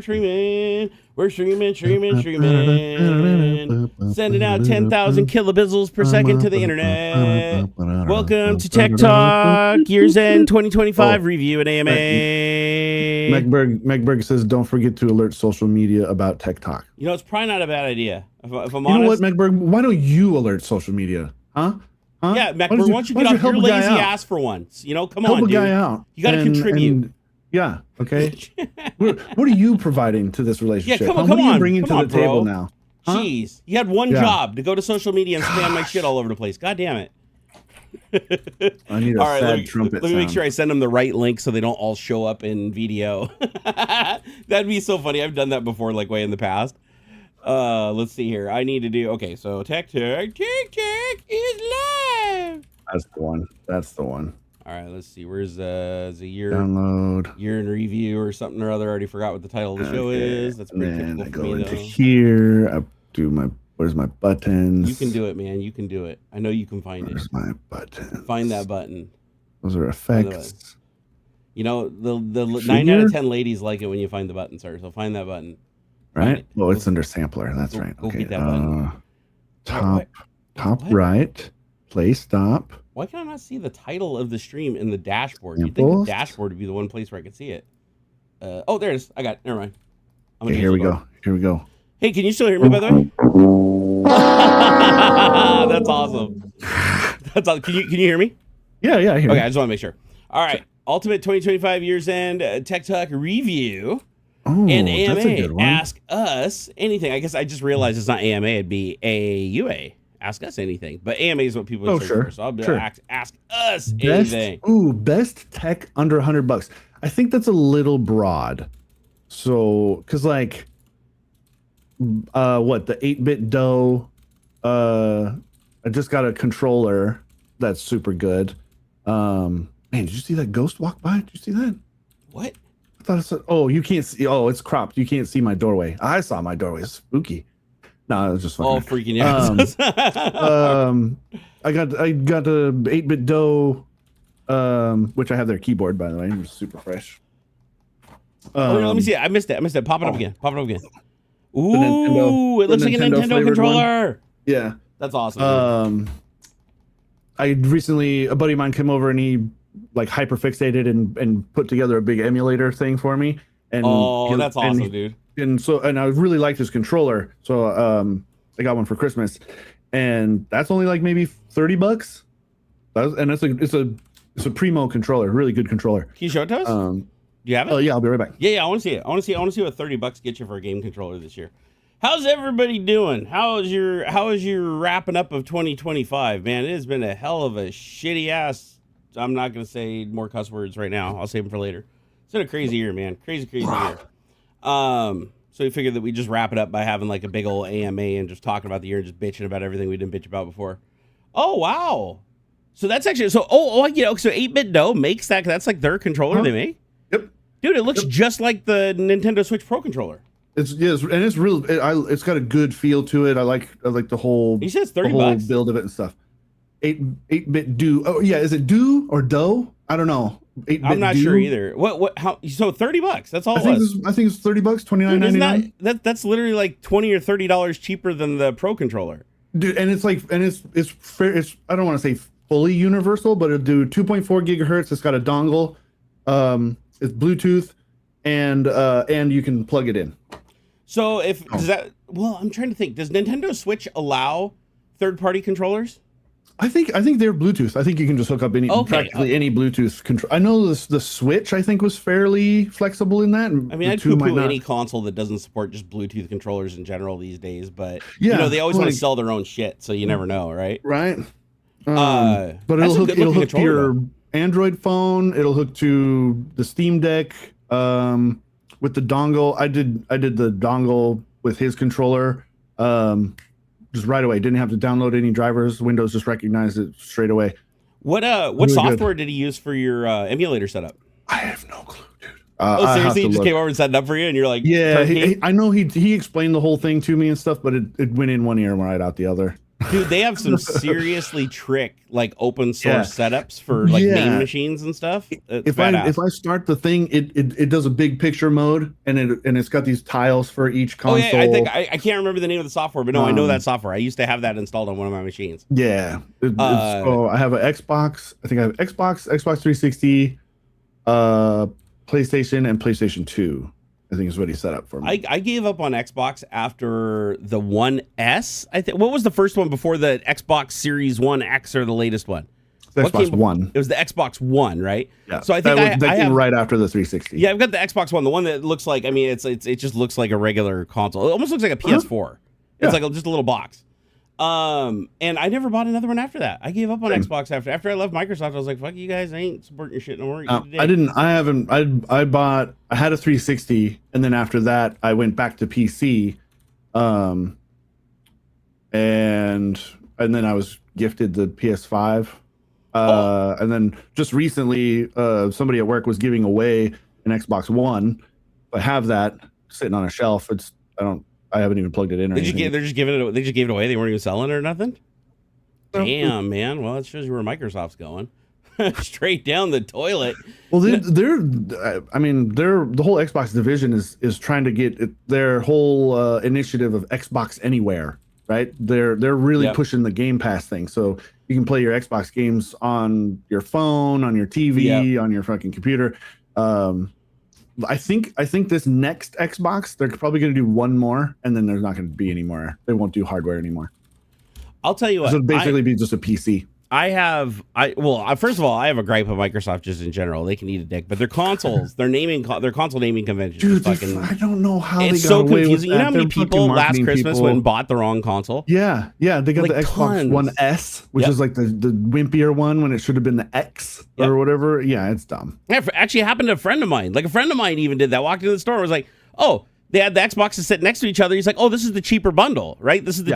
Streaming. We're streaming. Sending out 10,000 kilobyzzles per second to the internet. Welcome to Tech Talk, Year's End 2025 review at AMA. Megberg says, don't forget to alert social media about Tech Talk. You know, it's probably not a bad idea. If I'm honest. You know what, Megberg? Why don't you alert social media? Huh? Yeah, Megberg, why don't you get off your lazy ass for once? You know, come on, dude. Help a guy out. You got to contribute. Yeah. Okay. What are you providing to this relationship? Yeah, come on. What are you bringing to the table now? Huh? Jeez, you had one job to go to social media and spam my shit all over the place. God damn it. I need a sad trumpet. Let me make sure I send them the right link so they don't all show up in video. That'd be so funny. I've done that before, like way in the past. Let's see here. I need to do so. Tech Talk is live. That's the one. All right, let's see. Where's the year download, year in review or something or other? I already forgot what the title of the show is. That's pretty typical for me, though. Here, I do where's my buttons? You can do it, man. You can do it. I know you can find it. Where's my button? Find that button. Those are effects. You know, the 9 out of 10 ladies like it when you find the button, sir. So find that button. Right? Oh, it's under sampler. That's right. Go beat that button. Top right. Play stop. Why can I not see the title of the stream in the dashboard? You'd think the dashboard would be the one place where I could see it. Oh, there it is. I got it. Never mind. Okay, here we go. Here we go. Hey, can you still hear me, by the way? That's awesome. That's awesome. Can you hear me? Yeah, I hear you. Okay, I just want to make sure. All right. Ultimate 2025 Year's End Tech Talk review. Oh, and AMA, that's a good one. Ask us anything. I guess I just realized it's not AMA. It'd be AUA. Ask us anything, but AMA is what people are searching for. So I'll be ask us anything. Best tech under $100. I think that's a little broad. So, cause like, what the 8-bit dough? I just got a controller that's super good. Man, did you see that ghost walk by? Did you see that? What? I thought it's. Oh, you can't see. Oh, it's cropped. You can't see my doorway. I saw my doorway. It's spooky. No, it was just funny. Oh, freaking out. I got the 8-bit dough, which I have their keyboard, by the way. It's super fresh. Let me see it. I missed it. Pop it up again. Ooh, it looks like a Nintendo controller. One. Yeah. That's awesome. I recently, a buddy of mine came over and he like hyperfixated and put together a big emulator thing for me. And that's awesome, dude. And I really liked his controller, so I got one for Christmas, and that's only like maybe $30. And it's a primo controller, really good controller. Can you show it to us? Do you have it? Oh yeah, I'll be right back. Yeah, I want to see it. I want to see what $30 gets you for a game controller this year. How's everybody doing? How is your wrapping up of 2025, man? It has been a hell of a shitty ass. I'm not gonna say more cuss words right now. I'll save them for later. It's been a crazy year, man. Crazy year. So we figured that we just wrap it up by having like a big old AMA and just talking about the year and just bitching about everything we didn't bitch about before. Oh wow! So that's actually so 8-bit dough makes that. That's like their controller they make. Yep, dude, it looks just like the Nintendo Switch Pro controller. It's real. It's got a good feel to it. I like the whole. He says $30. The whole build of it and stuff. 8-bit do. Oh yeah, is it do or dough? I don't know. I'm not sure either. How? So $30. That's all it was. I think it's $30, $29.99. That's literally like $20 or $30 cheaper than the Pro controller. Dude, and it's fair. It's I don't want to say fully universal, but it'll do 2.4 gigahertz. It's got a dongle. It's Bluetooth, and you can plug it in. So does that? Well, I'm trying to think. Does Nintendo Switch allow third-party controllers? I think they're Bluetooth. I think you can just hook up practically any Bluetooth control. I know the Switch I think was fairly flexible in that. I mean, I'd poo-poo any console that doesn't support just Bluetooth controllers in general these days. But they always want to sell their own shit, so you never know, right? Right. But it'll hook to your Android phone. It'll hook to the Steam Deck with the dongle. I did the dongle with his controller. Just right away. Didn't have to download any drivers. Windows just recognized it straight away. What really software did he use for your emulator setup? I have no clue, dude. Seriously? He just came over and set it up for you, and you're like, yeah. I know he explained the whole thing to me and stuff, but it went in one ear and right out the other. Dude, they have some seriously like open source setups for like main machines and stuff. If I start the thing, it does a big picture mode, and it's got these tiles for each console. Oh yeah, I can't remember the name of the software, but no, I know that software. I used to have that installed on one of my machines. Yeah, so I have an Xbox. I think I have Xbox 360, PlayStation, and PlayStation 2. I think is what he set up for me. I gave up on Xbox after the One S. I think. What was the first one before the Xbox Series One X or the latest one? Xbox One. It was the Xbox One, right? Yeah. So I think that came right after the 360. Yeah, I've got the Xbox One, the one that looks like. I mean, it just looks like a regular console. It almost looks like a PS4. It's like just a little box. And I never bought another one after that. I gave up on Xbox after I left Microsoft. I was like, fuck you guys, I ain't supporting your shit no more. I had a 360, and then after that I went back to PC. And then I was gifted the PS5. And then just recently somebody at work was giving away an Xbox One. I have that sitting on a shelf. I haven't even plugged it in. They're just giving it. They just gave it away. They weren't even selling it or nothing. Damn, man. Well, that shows you where Microsoft's going. Straight down the toilet. Well, the whole Xbox division is trying to get their whole initiative of Xbox Anywhere, right? They're really pushing the Game Pass thing, so you can play your Xbox games on your phone, on your TV, on your fucking computer. I think this next Xbox, they're probably going to do one more, and then there's not going to be any more. They won't do hardware anymore. I'll tell you what. So it'll basically be just a PC. First of all, I have a gripe with Microsoft just in general. They can eat a dick, but their consoles, their console naming convention. Dude, I don't know how they got so away confusing. with that. You know how many people last Christmas went and bought the wrong console? Yeah, they got the Xbox One S, which is like the wimpier one when it should have been the X or whatever. Yeah, it's dumb. Yeah, actually happened to a friend of mine. Like a friend of mine even did that. Walked into the store and was like, oh, they had the Xboxes sitting next to each other. He's like, oh, this is the cheaper bundle, right? This is the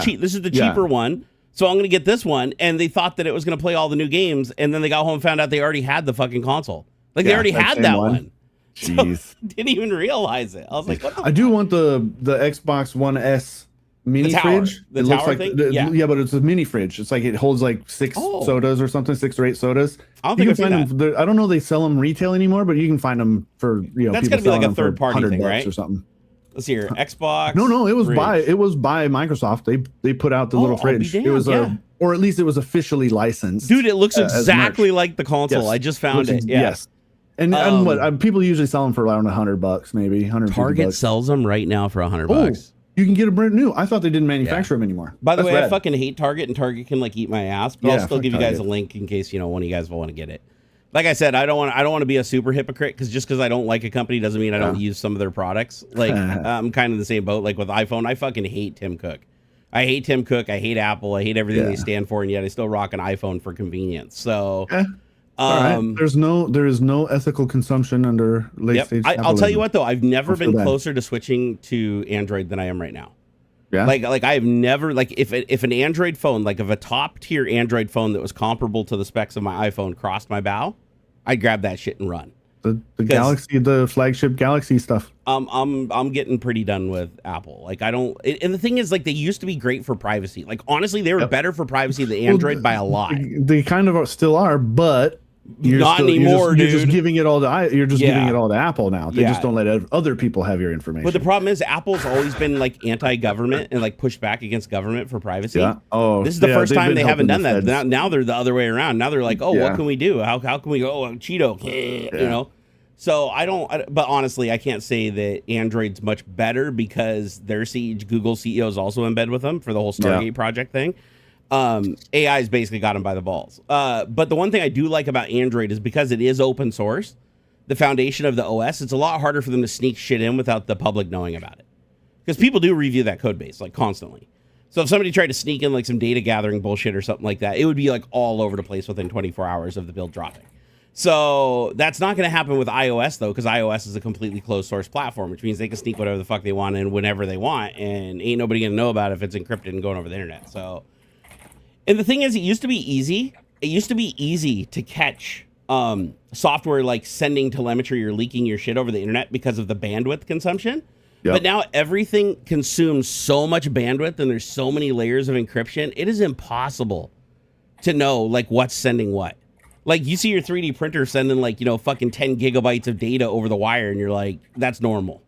cheaper one. So I'm going to get this one. And they thought that it was going to play all the new games. And then they got home and found out they already had the fucking console. Like they already had that one. Jeez. So, didn't even realize it. I was like, what the I do want the Xbox One S mini fridge. The tower thing? Yeah, but it's a mini fridge. It's like it holds like 6 sodas or something, 6 or 8 sodas. I don't think I've seen that. I don't know if they sell them retail anymore, but you can find them for, that's got to be like a third party thing, right? Or something. Let's see here. Xbox. No, it was by Microsoft. They put out the little fridge. It was or at least it was officially licensed. Dude, it looks exactly like the console. Yes. I just found it. Yeah. Yes. And what people usually sell them for around $100, maybe $150. Target sells them right now for $100. You can get a brand new. I thought they didn't manufacture them anymore. By the way, I fucking hate Target, and Target can like eat my ass. But I'll still give you guys a link in case one of you guys will want to get it. Like I said, I don't want to be a super hypocrite because I don't like a company doesn't mean I don't use some of their products. Like I'm kind of in the same boat. Like with iPhone, I fucking hate Tim Cook. I hate Tim Cook. I hate Apple. I hate everything they stand for, and yet I still rock an iPhone for convenience. So, there is no ethical consumption under late stage. I'll tell you what though, I've never been closer to switching to Android than I am right now. Yeah. Like I've never if an Android phone, like if a top tier Android phone that was comparable to the specs of my iPhone crossed my bow, I'd grab that shit and run. The Galaxy, the flagship Galaxy stuff. I'm getting pretty done with Apple. Like I don't, and the thing is, like they used to be great for privacy. Like honestly, they were better for privacy than Android by a lot. They kind of still are, but not anymore, dude. You're just giving it all to giving it all to Apple now. They just don't let other people have your information. But the problem is, Apple's always been like anti-government and like pushed back against government for privacy. Yeah. Oh, this is the first time they haven't done that. Now they're the other way around. Now they're like, oh, what can we do? How can we go? Oh, Cheeto, you know. So but honestly, I can't say that Android's much better because Google CEO is also in bed with them for the whole Stargate project thing. AI's basically got them by the balls. But the one thing I do like about Android is because it is open source, the foundation of the OS, it's a lot harder for them to sneak shit in without the public knowing about it. Because people do review that code base like constantly. So if somebody tried to sneak in like some data gathering bullshit or something like that, it would be like all over the place within 24 hours of the build dropping. So that's not going to happen with iOS though, because iOS is a completely closed source platform, which means they can sneak whatever the fuck they want in whenever they want, and ain't nobody going to know about it if it's encrypted and going over the internet. So, and the thing is, it used to be easy. It used to be easy to catch software like sending telemetry or leaking your shit over the internet because of the bandwidth consumption. But now everything consumes so much bandwidth and there's so many layers of encryption, it is impossible to know like what's sending what. Like you see your 3D printer sending like, fucking 10 gigabytes of data over the wire and you're like, that's normal.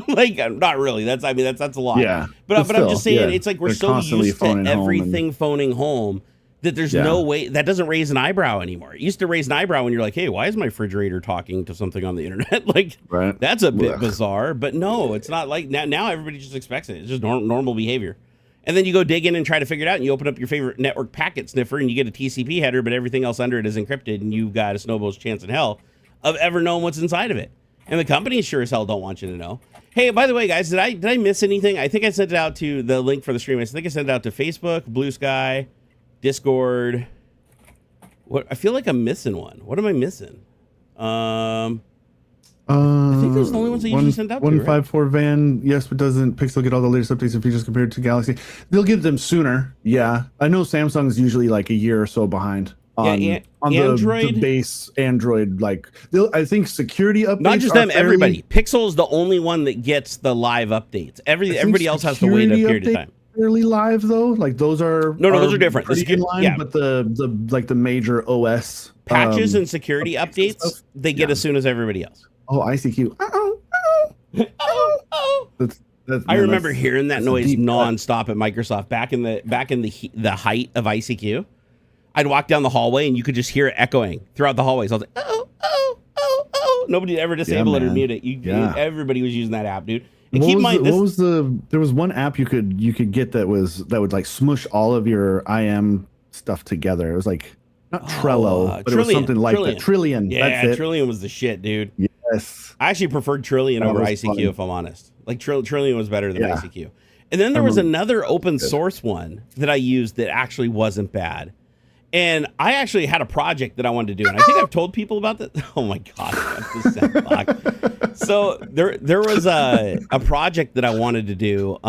Like, not really. That's a lot. Yeah. But I'm just saying, it's like we're so used to everything phoning home that there's no way that doesn't raise an eyebrow anymore. It used to raise an eyebrow when you're like, hey, why is my refrigerator talking to something on the internet? Like, that's a bit bizarre. But no, it's not like now everybody just expects it. It's just normal behavior. And then you go dig in and try to figure it out, and you open up your favorite network packet sniffer, and you get a TCP header, but everything else under it is encrypted, and you've got a snowball's chance in hell of ever knowing what's inside of it. And the companies sure as hell don't want you to know. Hey, by the way, guys, did I miss anything? I think I sent it out to the link for the stream. I think I sent it out to Facebook, Blue Sky, Discord. What? I feel like I'm missing one. What am I missing? I think those are the only ones I usually send out to. 154 Van, yes, but doesn't Pixel get all the latest updates and features compared to Galaxy? They'll get them sooner. Yeah, I know Samsung's usually like a year or so behind on Android, the base Android. Like, I think security updates. Not just them, everybody. Pixel is the only one that gets the live updates. Everybody else has to wait a period of time. Fairly live though, like those are those are different. But the major OS patches and security updates they get as soon as everybody else. Oh, ICQ. I remember hearing that noise nonstop at Microsoft back in the height of ICQ. I'd walk down the hallway and you could just hear it echoing throughout the hallways. I was like, oh. Nobody ever disabled it or mute it. Everybody was using that app, dude. And keep in mind, there was one app you could get that would like smush all of your IM stuff together. It was like not Trello, but Trillian, it was something like that. Trillian. Yeah, that's it. Trillian was the shit, dude. Yes. I actually preferred Trillian over ICQ, funny. If I'm honest. Like Trillian was better than ICQ. And then there was another open source one that I used that actually wasn't bad. And I actually had a project that I wanted to do, and I think I've told people about that. Oh my god! So there was a project that I wanted to do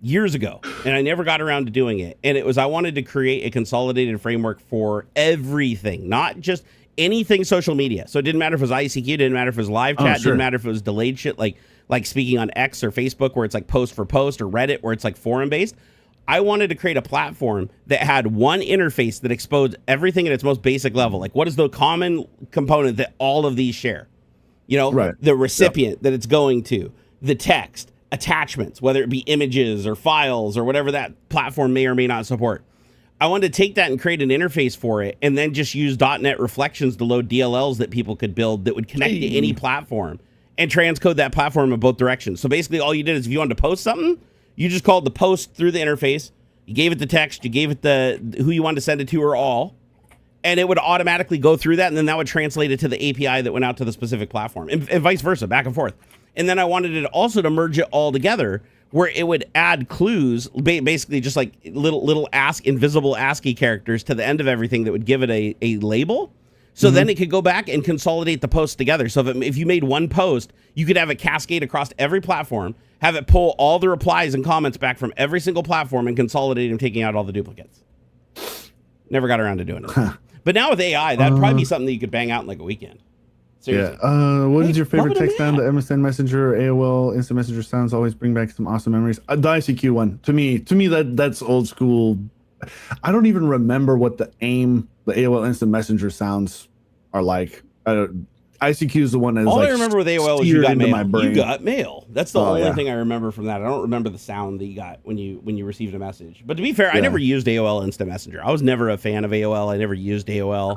years ago, and I never got around to doing it. And it was I wanted to create a consolidated framework for everything, not just anything social media. So it didn't matter if it was ICQ, didn't matter if it was live chat, didn't matter if it was delayed shit like speaking on X or Facebook, where it's like post for post, or Reddit, where it's like forum based. I wanted to create a platform that had one interface that exposed everything at its most basic level. Like, what is the common component that all of these share? The recipient that it's going to, the text, attachments, whether it be images or files or whatever that platform may or may not support. I wanted to take that and create an interface for it and then just use .NET reflections to load DLLs that people could build that would connect to any platform and transcode that platform in both directions. So basically all you did is if you wanted to post something, you just called the post through the interface. You gave it the text. You gave it the who you wanted to send it to or all. And it would automatically go through that. And then that would translate it to the API that went out to the specific platform and vice versa, back and forth. And then I wanted it also to merge it all together where it would add clues, basically just like little invisible ASCII characters to the end of everything that would give it a label. So then it could go back and consolidate the posts together. So if you made one post, you could have it cascade across every platform, have it pull all the replies and comments back from every single platform and consolidate them, taking out all the duplicates. Never got around to doing it. But now with AI, that'd probably be something that you could bang out in like a weekend. Seriously. Yeah. What is your favorite text sound? The MSN Messenger, AOL, Instant Messenger sounds always bring back some awesome memories. The ICQ one. To me, that's old school. I don't even remember what the AOL Instant Messenger sounds are like. ICQ is the one that's all I remember with AOL was you got mail. You got mail. That's the only thing I remember from that. I don't remember the sound that you got when you received a message. But to be fair, I never used AOL Instant Messenger. I was never a fan of AOL. I never used AOL.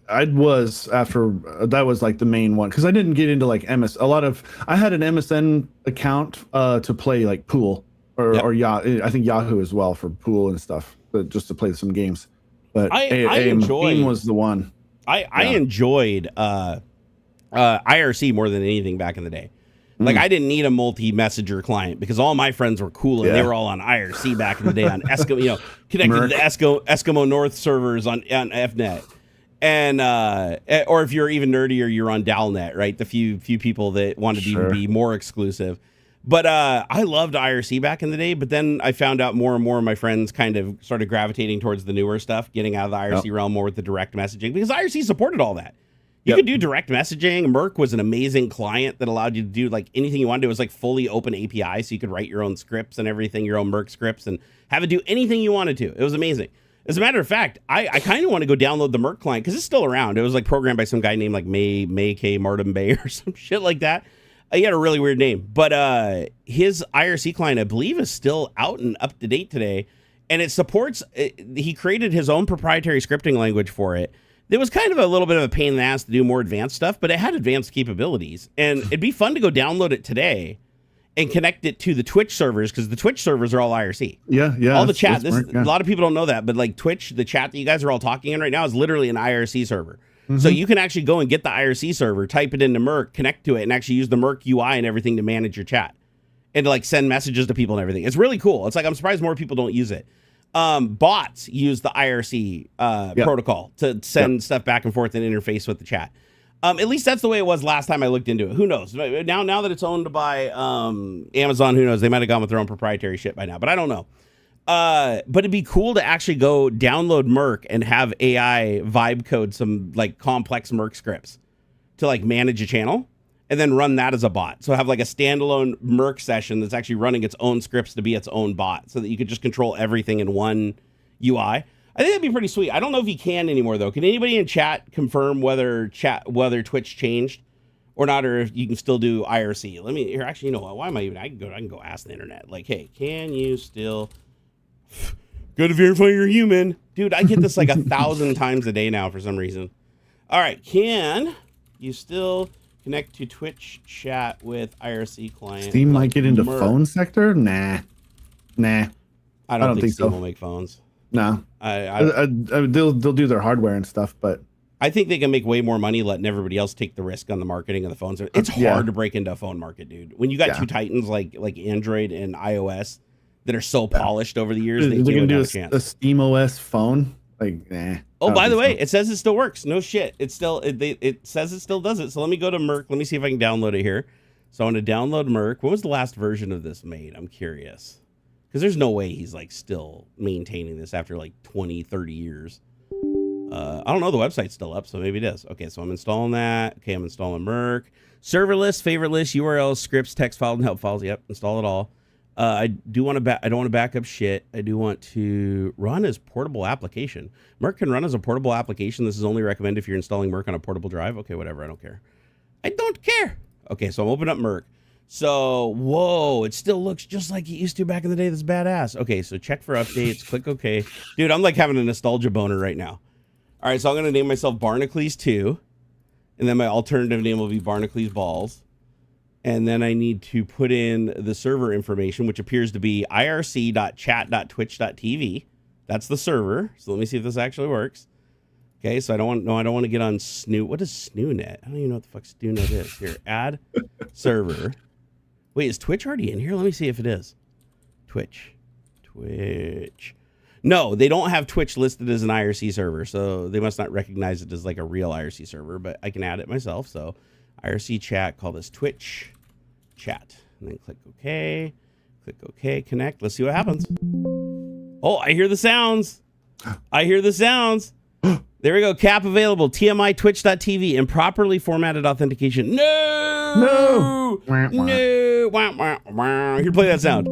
I was after that was like the main one because I didn't get into like MS. I had an MSN account to play like pool or Yahoo. I think Yahoo as well for pool and stuff, but just to play some games. But AIM was the one. I enjoyed IRC more than anything back in the day. Like I didn't need a multi-messenger client because all my friends were cool and they were all on IRC back in the day on Eskimo, connected to the Eskimo North servers on FNet. And or if you're even nerdier, you're on Dalnet, right? The few people that wanted to even be more exclusive. But I loved IRC back in the day, but then I found out more and more of my friends kind of started gravitating towards the newer stuff, getting out of the IRC realm more with the direct messaging because IRC supported all that. You could do direct messaging. Merc was an amazing client that allowed you to do like anything you wanted. It was like fully open API, so you could write your own scripts and everything, your own Merc scripts, and have it do anything you wanted to. It was amazing. As a matter of fact, I kind of want to go download the Merc client because it's still around. It was like programmed by some guy named like May K Martin Bay or some shit like that. He had a really weird name, but his IRC client, I believe, is still out and up to date today, and it supports. He created his own proprietary scripting language for it. It was kind of a little bit of a pain in the ass to do more advanced stuff, but it had advanced capabilities. And it'd be fun to go download it today and connect it to the Twitch servers, because the Twitch servers are all IRC. Yeah. All the chat. A lot of people don't know that, but like Twitch, the chat that you guys are all talking in right now is literally an IRC server. Mm-hmm. So you can actually go and get the IRC server, type it into Merc, connect to it, and actually use the Merc UI and everything to manage your chat and to like send messages to people and everything. It's really cool. It's like, I'm surprised more people don't use it. Bots use the IRC protocol to send stuff back and forth and interface with the chat. At least that's the way it was last time I looked into it. Who knows? Now that it's owned by Amazon, who knows? They might have gone with their own proprietary shit by now, but I don't know. But it'd be cool to actually go download Merc and have AI vibe code some like complex Merc scripts to like manage a channel and then run that as a bot. So have like a standalone Merc session that's actually running its own scripts to be its own bot, so that you could just control everything in one UI. I think that'd be pretty sweet. I don't know if you can anymore though. Can anybody in chat confirm whether Twitch changed or not, or if you can still do IRC? Let me here. Actually, you know what? Why am I even? I can go ask the internet. Like, hey, can you still? Go to verify you're human, dude. I get this like 1,000 times a day now for some reason. All right, can you still connect to Twitch chat with IRC client? Steam might get into phone sector? Nah. I don't think Steam will make phones. No. They'll do their hardware and stuff, but I think they can make way more money letting everybody else take the risk on the marketing of the phones. It's hard to break into a phone market, dude. When you got two titans like Android and iOS that are so polished over the years, they can do a Steam OS phone. Like, nah. Oh, by the way, it says it still works. No shit. It says it still does it. So let me go to Merc. Let me see if I can download it here. So I want to download Merc. When was the last version of this made? I'm curious. Because there's no way he's like still maintaining this after like 20, 30 years. I don't know. The website's still up, so maybe it is. Okay, so I'm installing that. Okay, I'm installing Merc. Server list, favorite list, URLs, scripts, text files, and help files. Yep, install it all. I don't want to back up shit. I do want to run as portable application. Merc can run as a portable application. This is only recommended if you're installing Merc on a portable drive. Okay, whatever. I don't care. I don't care. Okay, so I'm opening up Merc. So, whoa, it still looks just like it used to back in the day. That's badass. Okay, so check for updates. Click OK. Dude, I'm like having a nostalgia boner right now. All right, so I'm going to name myself Barnacules 2. And then my alternative name will be Barnacules Balls. And then I need to put in the server information, which appears to be irc.chat.twitch.tv. That's the server. So let me see if this actually works. Okay, so I don't want to get on Snoo. What is SnooNet? I don't even know what the fuck SnooNet is. Here, add server. Wait, is Twitch already in here? Let me see if it is. Twitch. No, they don't have Twitch listed as an IRC server, so they must not recognize it as like a real IRC server, but I can add it myself. So IRC chat, call this Twitch chat, and then click OK. Click OK, connect. Let's see what happens. Oh, I hear the sounds. There we go. Cap available. TMI Twitch.tv. Improperly formatted authentication. No. Here, play that sound.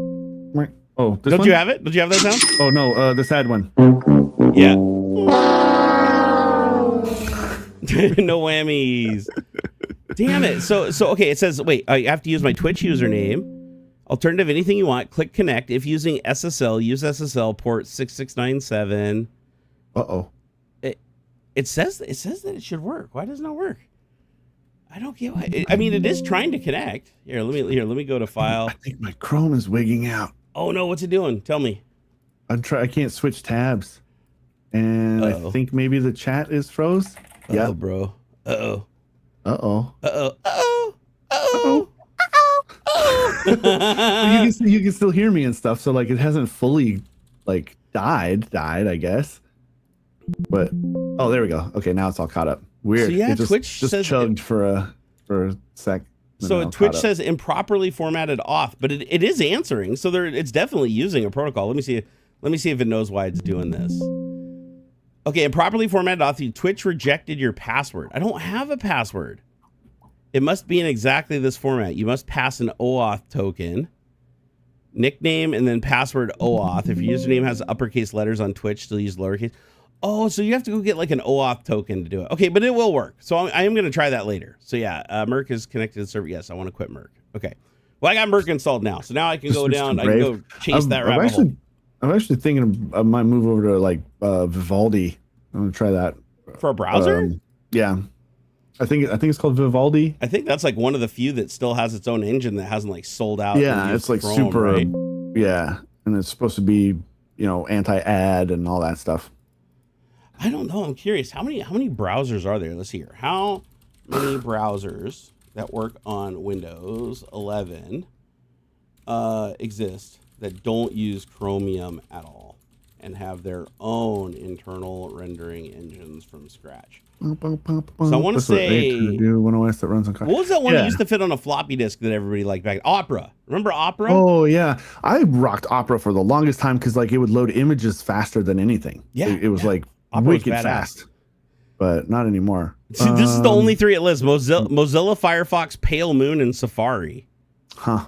Oh, don't you have it? Don't you have that sound? Oh no, the sad one. Yeah. No whammies. Damn it. So okay, it says, wait, I have to use my Twitch username. Alternative, anything you want. Click connect. If using SSL, use SSL port 6697. Uh-oh. It says that it should work. Why doesn't it work? I don't get why. I mean, it is trying to connect. Let me go to file. I think my Chrome is wigging out. Oh no, what's it doing? Tell me. I can't switch tabs. And I think maybe the chat is froze. Yeah, bro. Uh-oh. You can still hear me and stuff, so like it hasn't fully like died, I guess. But oh, there we go. Okay, now it's all caught up. Weird. So yeah, it Twitch just says chugged for a sec. So Twitch says improperly formatted auth, but it is answering. So it's definitely using a protocol. Let me see if it knows why it's doing this. Okay, and properly formatted auth. Twitch rejected your password. I don't have a password. It must be in exactly this format. You must pass an OAuth token, nickname, and then password OAuth. If your username has uppercase letters on Twitch, still use lowercase. Oh, so you have to go get like an OAuth token to do it. Okay, but it will work. So I am going to try that later. So yeah, Merc is connected to the server. Yes, I want to quit Merc. Okay. Well, I got Merc installed now. So now I can go down. I can go chase that rabbit hole. I'm actually thinking I might move over to like Vivaldi. I'm going to try that. For a browser? Yeah. I think it's called Vivaldi. I think that's like one of the few that still has its own engine that hasn't like sold out. Yeah, it's like Chrome, super. Right? Yeah, and it's supposed to be, anti-ad and all that stuff. I don't know. I'm curious. How many browsers are there? Let's see here. How many browsers that work on Windows 11 exist that don't use Chromium at all and have their own internal rendering engines from scratch? So I want to say, One OS that runs on. What was that one that used to fit on a floppy disk that everybody liked back? Opera. Remember Opera? Oh yeah, I rocked Opera for the longest time because like it would load images faster than anything. Yeah, it was like wicked fast, but not anymore. See, this is the only three it lists: Mozilla, Firefox, Pale Moon, and Safari. Huh.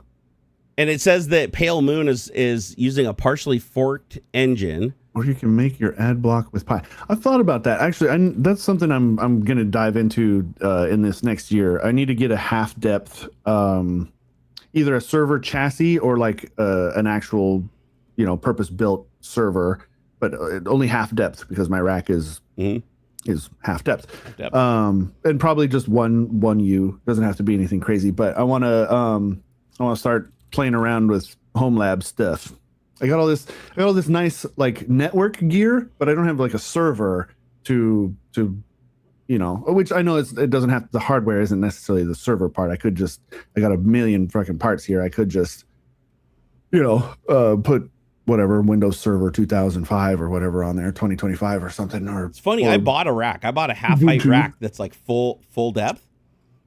And it says that Pale Moon is using a partially forked engine. Or you can make your ad block with Pi. I've thought about that. Actually, that's something I'm going to dive into in this next year. I need to get a half depth, either a server chassis or like an actual, purpose built server, but only half depth because my rack is half depth. And probably just one U. Doesn't have to be anything crazy, but I want to start playing around with home lab stuff. I got all this nice like network gear, but I don't have like a server to which I know it doesn't have, the hardware isn't necessarily the server part. I got a million fucking parts here. I could just put whatever Windows Server 2005 or whatever on there, 2025 or something. Or it's funny, I bought a rack. I bought a half height rack that's like full depth.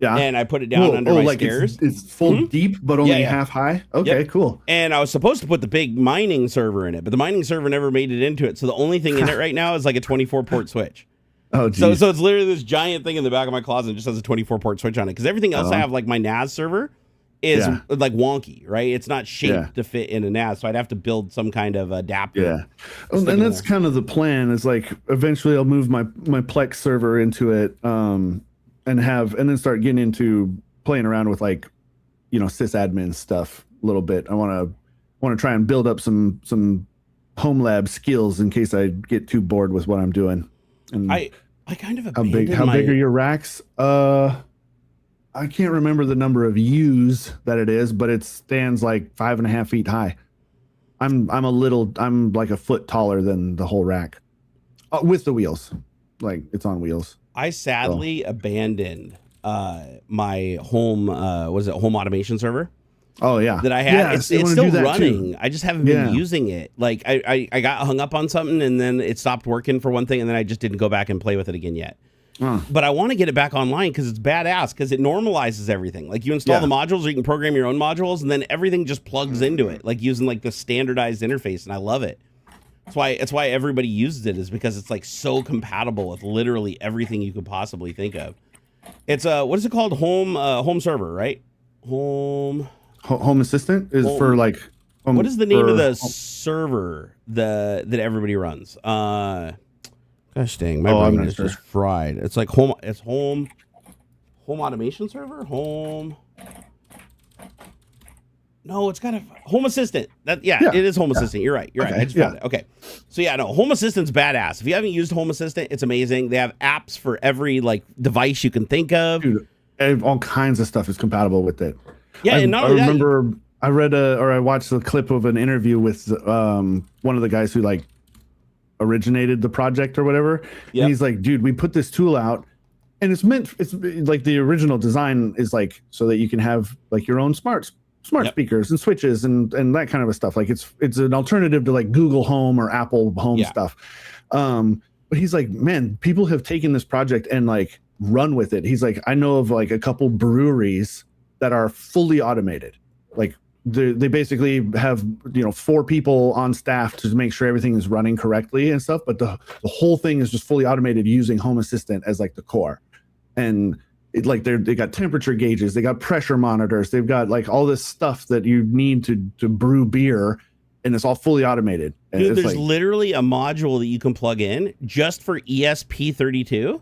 Yeah, and I put it down under my stairs. It's full deep, but only half high. Okay, cool. And I was supposed to put the big mining server in it, but the mining server never made it into it. So the only thing in it right now is like a 24-port switch. Oh, geez. So it's literally this giant thing in the back of my closet. It just has a 24-port switch on it because everything else I have, like my NAS server, is like wonky, right? It's not shaped to fit in a NAS, so I'd have to build some kind of adapter. Yeah, and that's kind of the plan. Is like eventually I'll move my Plex server into it. And then start getting into playing around with like, sysadmin stuff a little bit. I want to try and build up some home lab skills in case I get too bored with what I'm doing. And I kind of how big are your racks? I can't remember the number of U's that it is, but it stands like 5.5 feet high. I'm like a foot taller than the whole rack with the wheels. Like it's on wheels. I sadly abandoned my home home automation server. Oh yeah, that I had. It's still running. I just haven't been using it. Like I got hung up on something and then it stopped working for one thing and then I just didn't go back and play with it again yet. But I want to get it back online because it's badass because it normalizes everything. Like you install the modules or you can program your own modules and then everything just plugs into it, like using like the standardized interface, and I love it. It's why everybody uses it, is because it's like so compatible with literally everything you could possibly think of. It's what is it called? Home server, right? Home assistant is for like. What is the name of the server that everybody runs? Gosh dang, my brain is just fried. It's like home automation server. No, it's got a Home Assistant. It is Home Assistant. You're right. I just found it. Okay. So Home Assistant's badass. If you haven't used Home Assistant, it's amazing. They have apps for every like device you can think of. Dude, all kinds of stuff is compatible with it. Yeah, and not only that, I read I watched a clip of an interview with one of the guys who like originated the project or whatever. Yep. And he's like, dude, we put this tool out and it's like the original design is like so that you can have like your own smart speakers and switches and that kind of stuff. Like it's an alternative to like Google Home or Apple Home stuff. But he's like, man, people have taken this project and like run with it. He's like, I know of like a couple breweries that are fully automated, like they basically have 4 people on staff to make sure everything is running correctly and stuff, but the whole thing is just fully automated using Home Assistant as like the core. And they got temperature gauges, they got pressure monitors, they've got like all this stuff that you need to brew beer, and it's all fully automated. Dude, there's literally a module that you can plug in just for ESP32.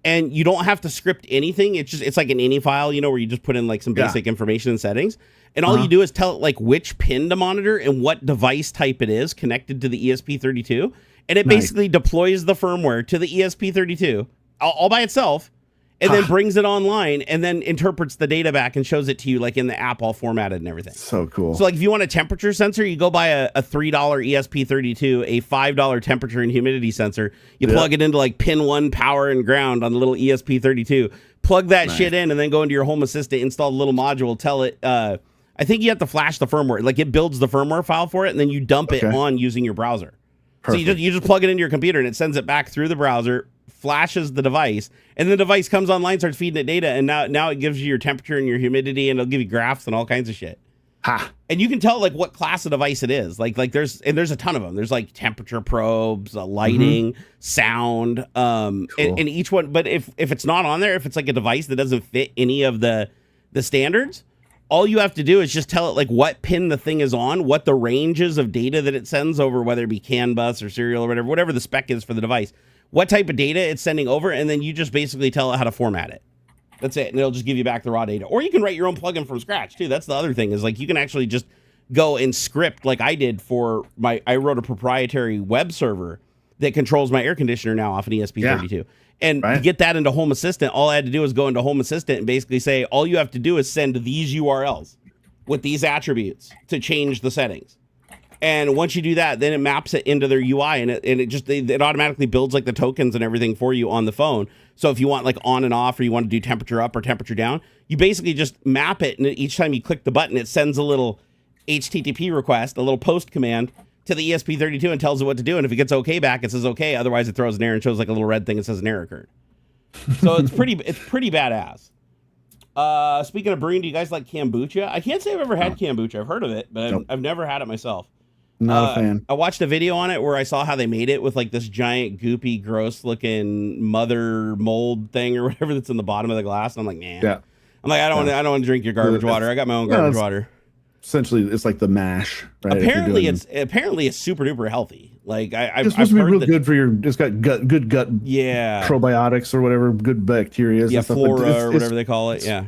And you don't have to script anything. It's like an ini file, where you just put in like some basic information and settings. And all you do is tell it like which pin to monitor and what device type it is connected to the ESP32. And it basically deploys the firmware to the ESP32 all by itself, and then brings it online and then interprets the data back and shows it to you like in the app all formatted and everything. So cool. So like if you want a temperature sensor, you go buy a $3 ESP32, a $5 temperature and humidity sensor. You plug it into like pin 1 power and ground on the little ESP32. Plug that shit in and then go into your Home Assistant, install the little module, tell it, I think you have to flash the firmware. Like it builds the firmware file for it and then you dump it on using your browser. Perfect. So you just plug it into your computer and it sends it back through the browser, flashes the device, and the device comes online, starts feeding it data, and now it gives you your temperature and your humidity, and it'll give you graphs and all kinds of shit. And you can tell like what class of device it is. Like there's a ton of them. There's like temperature probes, lighting, sound, cool. and each one. But if it's not on there, if it's like a device that doesn't fit any of the standards, all you have to do is just tell it like what pin the thing is on, what the ranges of data that it sends over, whether it be CAN bus or serial or whatever the spec is for the device, what type of data it's sending over, and then you just basically tell it how to format it. That's it, and it'll just give you back the raw data. Or you can write your own plugin from scratch too. That's the other thing, is like you can actually just go and script like I did for I wrote a proprietary web server that controls my air conditioner now off an ESP32. Yeah. And to get that into Home Assistant, all I had to do was go into Home Assistant and basically say, all you have to do is send these URLs with these attributes to change the settings. And once you do that, then it maps it into their UI, and it automatically builds like the tokens and everything for you on the phone. So if you want like on and off, or you want to do temperature up or temperature down, you basically just map it, and each time you click the button, it sends a little HTTP request, a little post command to the ESP32 and tells it what to do. And if it gets okay back, it says okay. Otherwise, it throws an error and shows like a little red thing that says an error occurred. So it's pretty badass. Speaking of brewing, do you guys like kombucha? I can't say I've ever had kombucha. I've heard of it, but I've never had it myself. Not a fan. I watched a video on it where I saw how they made it with like this giant, goopy, gross-looking mother mold thing or whatever that's in the bottom of the glass. And I'm like, man. Yeah. I'm like, I don't want to drink your garbage water. I got my own garbage water. Essentially, it's like the mash. Right? Apparently, it's super duper healthy. Like it's supposed to be real good for your. It's got good gut. Yeah. Probiotics or whatever, good bacteria. Yeah, flora or whatever they call it. Yeah.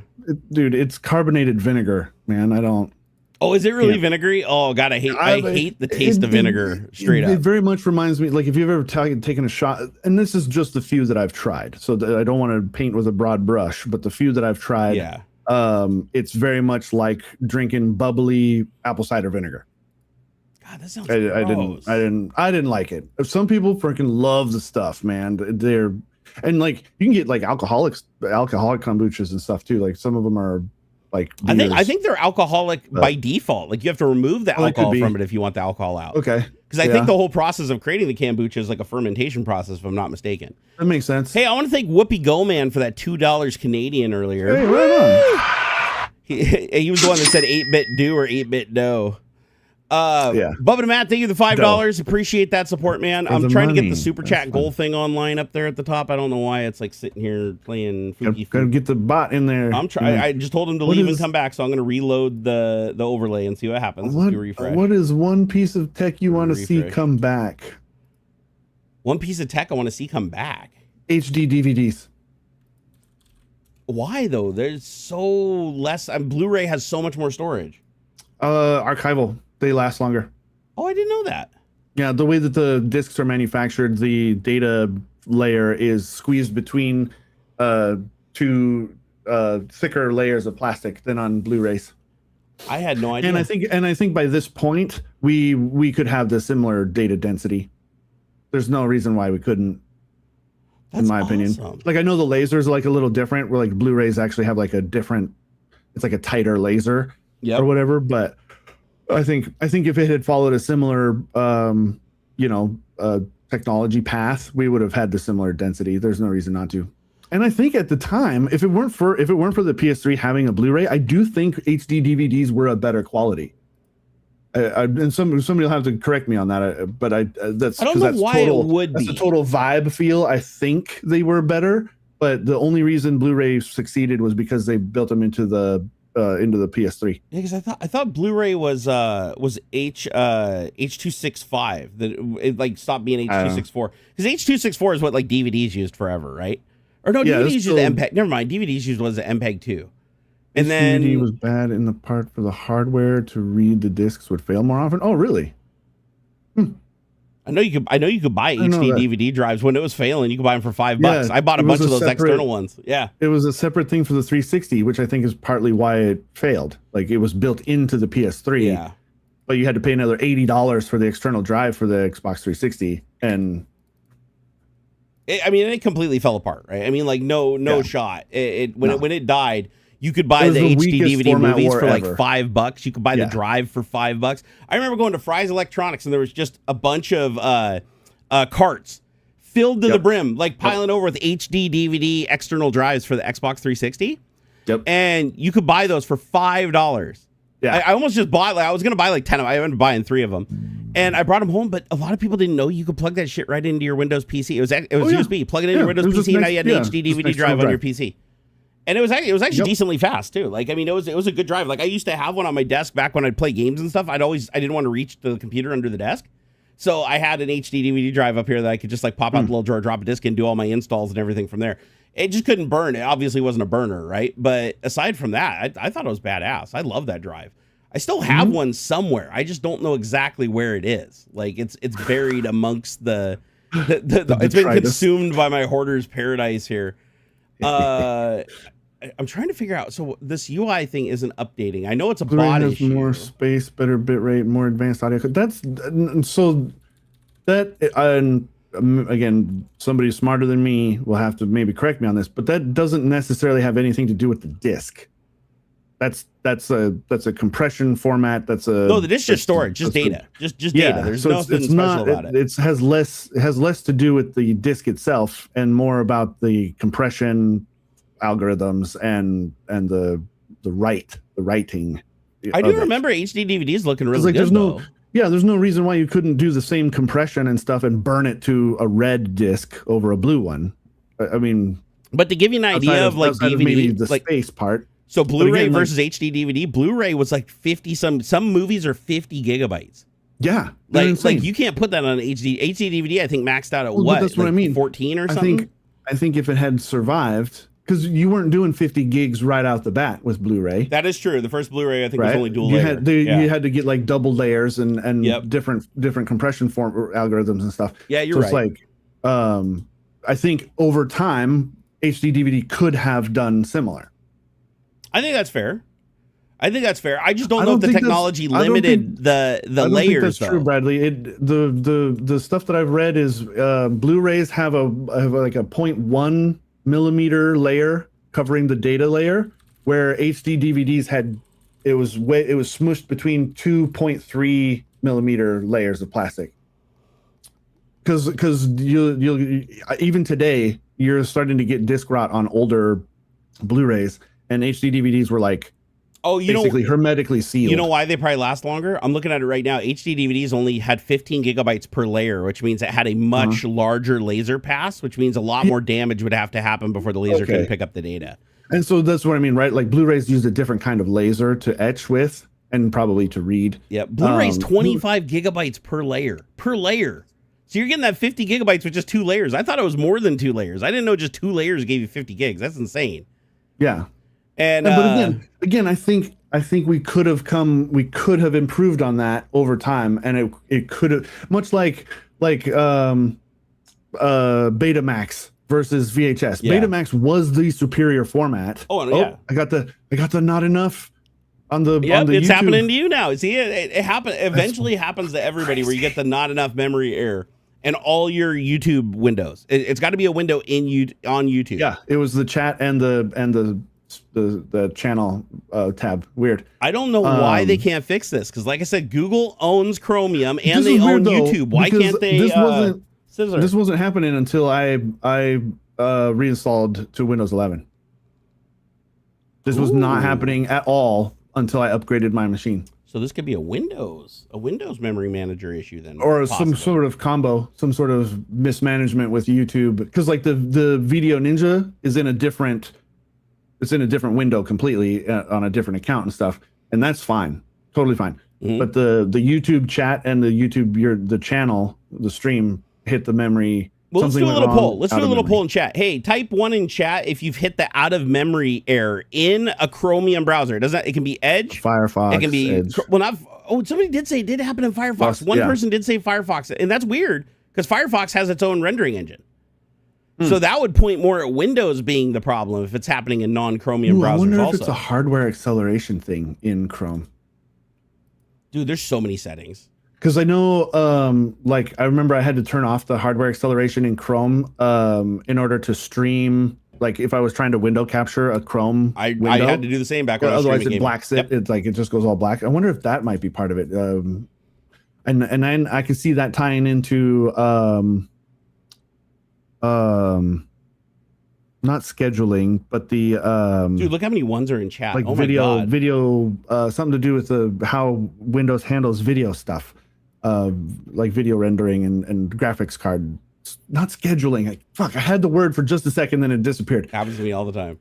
Dude, it's carbonated vinegar, man. I don't. Oh, is it really vinegary? Oh God, I hate the taste of vinegar. Straight up. It very much reminds me, like if you've ever taken a shot, and this is just the few that I've tried, so I don't want to paint with a broad brush, but the few that I've tried, it's very much like drinking bubbly apple cider vinegar. God, that sounds gross. I didn't like it. Some people freaking love the stuff, man. And like you can get like alcoholic kombuchas and stuff too. Like some of them are. Like I think they're alcoholic by default. Like you have to remove the alcohol from it if you want the alcohol out. Okay. Because I think the whole process of creating the kombucha is like a fermentation process, if I'm not mistaken. That makes sense. Hey, I want to thank Whoopi Goldman for that $2 Canadian earlier. Hey, right on. He was the one that said 8-bit do or 8-bit dough. Bubba and Matt, thank you the $5. Appreciate that support, man. I'm trying to get the super chat goal thing online up there at the top. I don't know why it's like sitting here playing Fuki. Gotta get the bot in there. I'm trying. I just told him to leave and come back, so I'm gonna reload the overlay and see what happens. What is one piece of tech you want to see come back? One piece of tech I want to see come back. HD DVDs. Why though? There's so less. Blu-ray has so much more storage. Archival. They last longer. Oh, I didn't know that. Yeah, the way that the discs are manufactured, the data layer is squeezed between two thicker layers of plastic than on Blu-rays. I had no idea. And I think by this point we could have the similar data density. There's no reason why we couldn't. In my opinion, like I know the lasers are like a little different. Where like Blu-rays actually have like a different. It's like a tighter laser or whatever, but. I think if it had followed a similar, technology path, we would have had the similar density. There's no reason not to. And I think at the time, if it weren't for the PS3 having a Blu-ray, I do think HD DVDs were a better quality. And somebody will have to correct me on that, but I don't know why it would be. That's a total vibe feel. I think they were better, but the only reason Blu-ray succeeded was because they built them into the PS3. Yeah, because I thought Blu-ray was H.265, that it like stopped being H.264, because H.264 is what like DVDs used forever, right? Or no, DVDs used the MPEG. Never mind, DVDs used was the MPEG 2. And then DVD was bad in the part for the hardware to read the discs would fail more often. Oh, really? I know you could buy HD DVD drives when it was failing. You could buy them for $5. I bought a bunch of those external ones. Yeah, it was a separate thing for the 360, which I think is partly why it failed. Like it was built into the PS3. Yeah, but you had to pay another $80 for the external drive for the Xbox 360, and it completely fell apart. Right? I mean, like no shot. When it died. You could buy the HD DVD movies for like $5. You could buy the drive for $5. I remember going to Fry's Electronics and there was just a bunch of carts filled to the brim, like piling over with HD DVD external drives for the Xbox 360. Yep. And you could buy those for $5. Yeah. I almost just bought, like, I was going to buy like 10 of them. I ended up buying 3 of them. And I brought them home, but a lot of people didn't know you could plug that shit right into your Windows PC. It was USB. Plug it into your Windows PC, and now you had an HD DVD drive on your PC. And it was actually decently fast too. Like, I mean, it was a good drive. Like, I used to have one on my desk back when I'd play games and stuff. I didn't want to reach the computer under the desk. So I had an HD DVD drive up here that I could just like pop out the little drawer, drop a disc in, do all my installs and everything from there. It just couldn't burn. It obviously wasn't a burner, right? But aside from that, I thought it was badass. I love that drive. I still have one somewhere. I just don't know exactly where it is. Like, it's buried amongst the it's been consumed by my hoarder's paradise here. I'm trying to figure out. So this UI thing isn't updating. I know it's a bot issue. More space, better bitrate, more advanced audio. Again, somebody smarter than me will have to maybe correct me on this, but that doesn't necessarily have anything to do with the disk. That's a compression format. No, the disk just storage, just data, just data. There's nothing special about it. It has less to do with the disk itself and more about the compression algorithms and the writing. I do remember HD DVDs looking really good. There's no reason why you couldn't do the same compression and stuff and burn it to a red disc over a blue one. I mean, but to give you an idea of like DVD, the space part. So Blu-ray versus HD DVD. Blu-ray was like 50. Some movies are 50 gigabytes. Yeah, like you can't put that on HD DVD. I think maxed out at what? That's what I mean. 14 or something. I think if it had survived. Because you weren't doing 50 gigs right out the bat with Blu-ray. That is true. The first Blu-ray, I think, was only dual layer. You had to get like double layers and different compression form algorithms and stuff. Yeah, you're right. So it's like, I think over time, HD DVD could have done similar. I think that's fair. I just don't know if the technology limited the layers. I don't think that's true, Bradley. The stuff that I've read is Blu-rays have like a 0.1 millimeter layer covering the data layer, where HD DVDs it was smushed between 2.3 millimeter layers of plastic. Because you even today you're starting to get disc rot on older Blu-rays, and HD DVDs were like basically hermetically sealed. You know why they probably last longer? I'm looking at it right now. HD DVDs only had 15 gigabytes per layer, which means it had a much larger laser pass, which means a lot more damage would have to happen before the laser can pick up the data. And so that's what I mean, right? Like Blu-rays used a different kind of laser to etch with and probably to read. Yeah, Blu-ray's 25 gigabytes per layer. So you're getting that 50 gigabytes with just 2 layers. I thought it was more than 2 layers. I didn't know just 2 layers gave you 50 gigs. That's insane. Yeah. But again, I think we could have improved on that over time, and it could have, much like Betamax versus VHS. Yeah. Betamax was the superior format. I got the not enough on the on the it's YouTube. Happening to you now. See, it happens. Eventually happens to everybody where you get the not enough memory error. And all your YouTube windows. It's got to be a window on YouTube. Yeah, it was the chat and the channel tab. Weird. I don't know why they can't fix this, because like I said, Google owns Chromium and they own YouTube. Why can't they? This wasn't happening until I reinstalled to Windows 11. This was not happening at all until I upgraded my machine. So this could be a Windows memory manager issue then, or some sort of combo, some sort of mismanagement with YouTube, because like the Video Ninja is in a different window completely on a different account and stuff, and that's fine, totally fine. But the YouTube chat and the channel, the stream hit the memory. Well, let's do a little poll. Let's do a little poll in chat. Hey, type 1 in chat if you've hit the out of memory error in a Chromium browser. It can be Edge, Firefox. It can be Edge. Well, not. Oh, somebody did say it did happen in Firefox. One person did say Firefox, and that's weird because Firefox has its own rendering engine. So that would point more at Windows being the problem if it's happening in non-Chromium browsers. I wonder if it's a hardware acceleration thing in Chrome. Dude, there's so many settings. Because I know, like, I remember I had to turn off the hardware acceleration in Chrome in order to stream. Like, if I was trying to window capture a Chrome window, I had to do the same back when I was otherwise streaming it blacks it. Yep. It's like it just goes all black. I wonder if that might be part of it. And then I can see that tying into not scheduling, but the dude, look how many ones are in chat. Like video, something to do with how Windows handles video stuff. Like video rendering and graphics card, not scheduling. I had the word for just a second, then it disappeared. Happens to me all the time.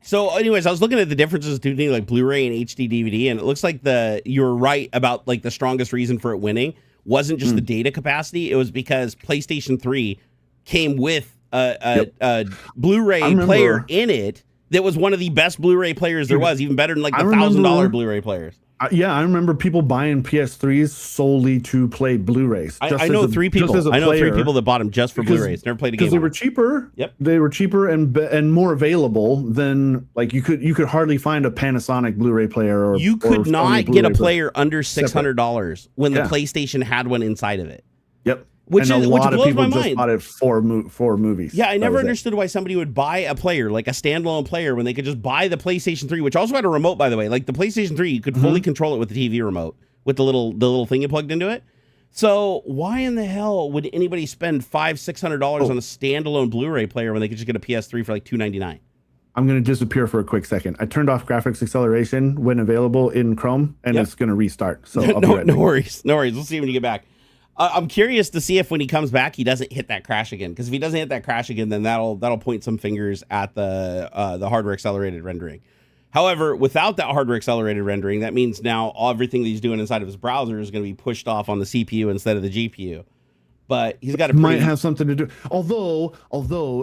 So, anyways, I was looking at the differences between like Blu-ray and HD DVD, and it looks like you're right about like the strongest reason for it winning wasn't just the data capacity. It was because PlayStation 3 came with a Blu-ray player in it that was one of the best Blu-ray players there was, even better than like the $1,000 Blu-ray players. I remember people buying PS3s solely to play Blu-rays. I know three people. I know three people that bought them just for Blu-rays. Never played a game. Because they were cheaper. Yep. They were cheaper and more available than like you could hardly find a Panasonic Blu-ray player or you could not get a player under $600 when the PlayStation had one inside of it. Yep. Which blows my mind. Just bought it for movies. Yeah, I never understood why somebody would buy a player, like a standalone player, when they could just buy the PlayStation 3, which also had a remote, by the way. Like the PlayStation 3, you could fully control it with the TV remote, with the little thing you plugged into it. So why in the hell would anybody spend $500-$600 on a standalone Blu-ray player when they could just get a PS3 for like $299? I'm going to disappear for a quick second. I turned off graphics acceleration when available in Chrome, and it's going to restart. So I'll be right back. No worries. We'll see when you get back. I'm curious to see if when he comes back, he doesn't hit that crash again. Because if he doesn't hit that crash again, then that'll point some fingers at the hardware accelerated rendering. However, without that hardware accelerated rendering, that means now everything that he's doing inside of his browser is going to be pushed off on the CPU instead of the GPU. But he's got might have something to do. Although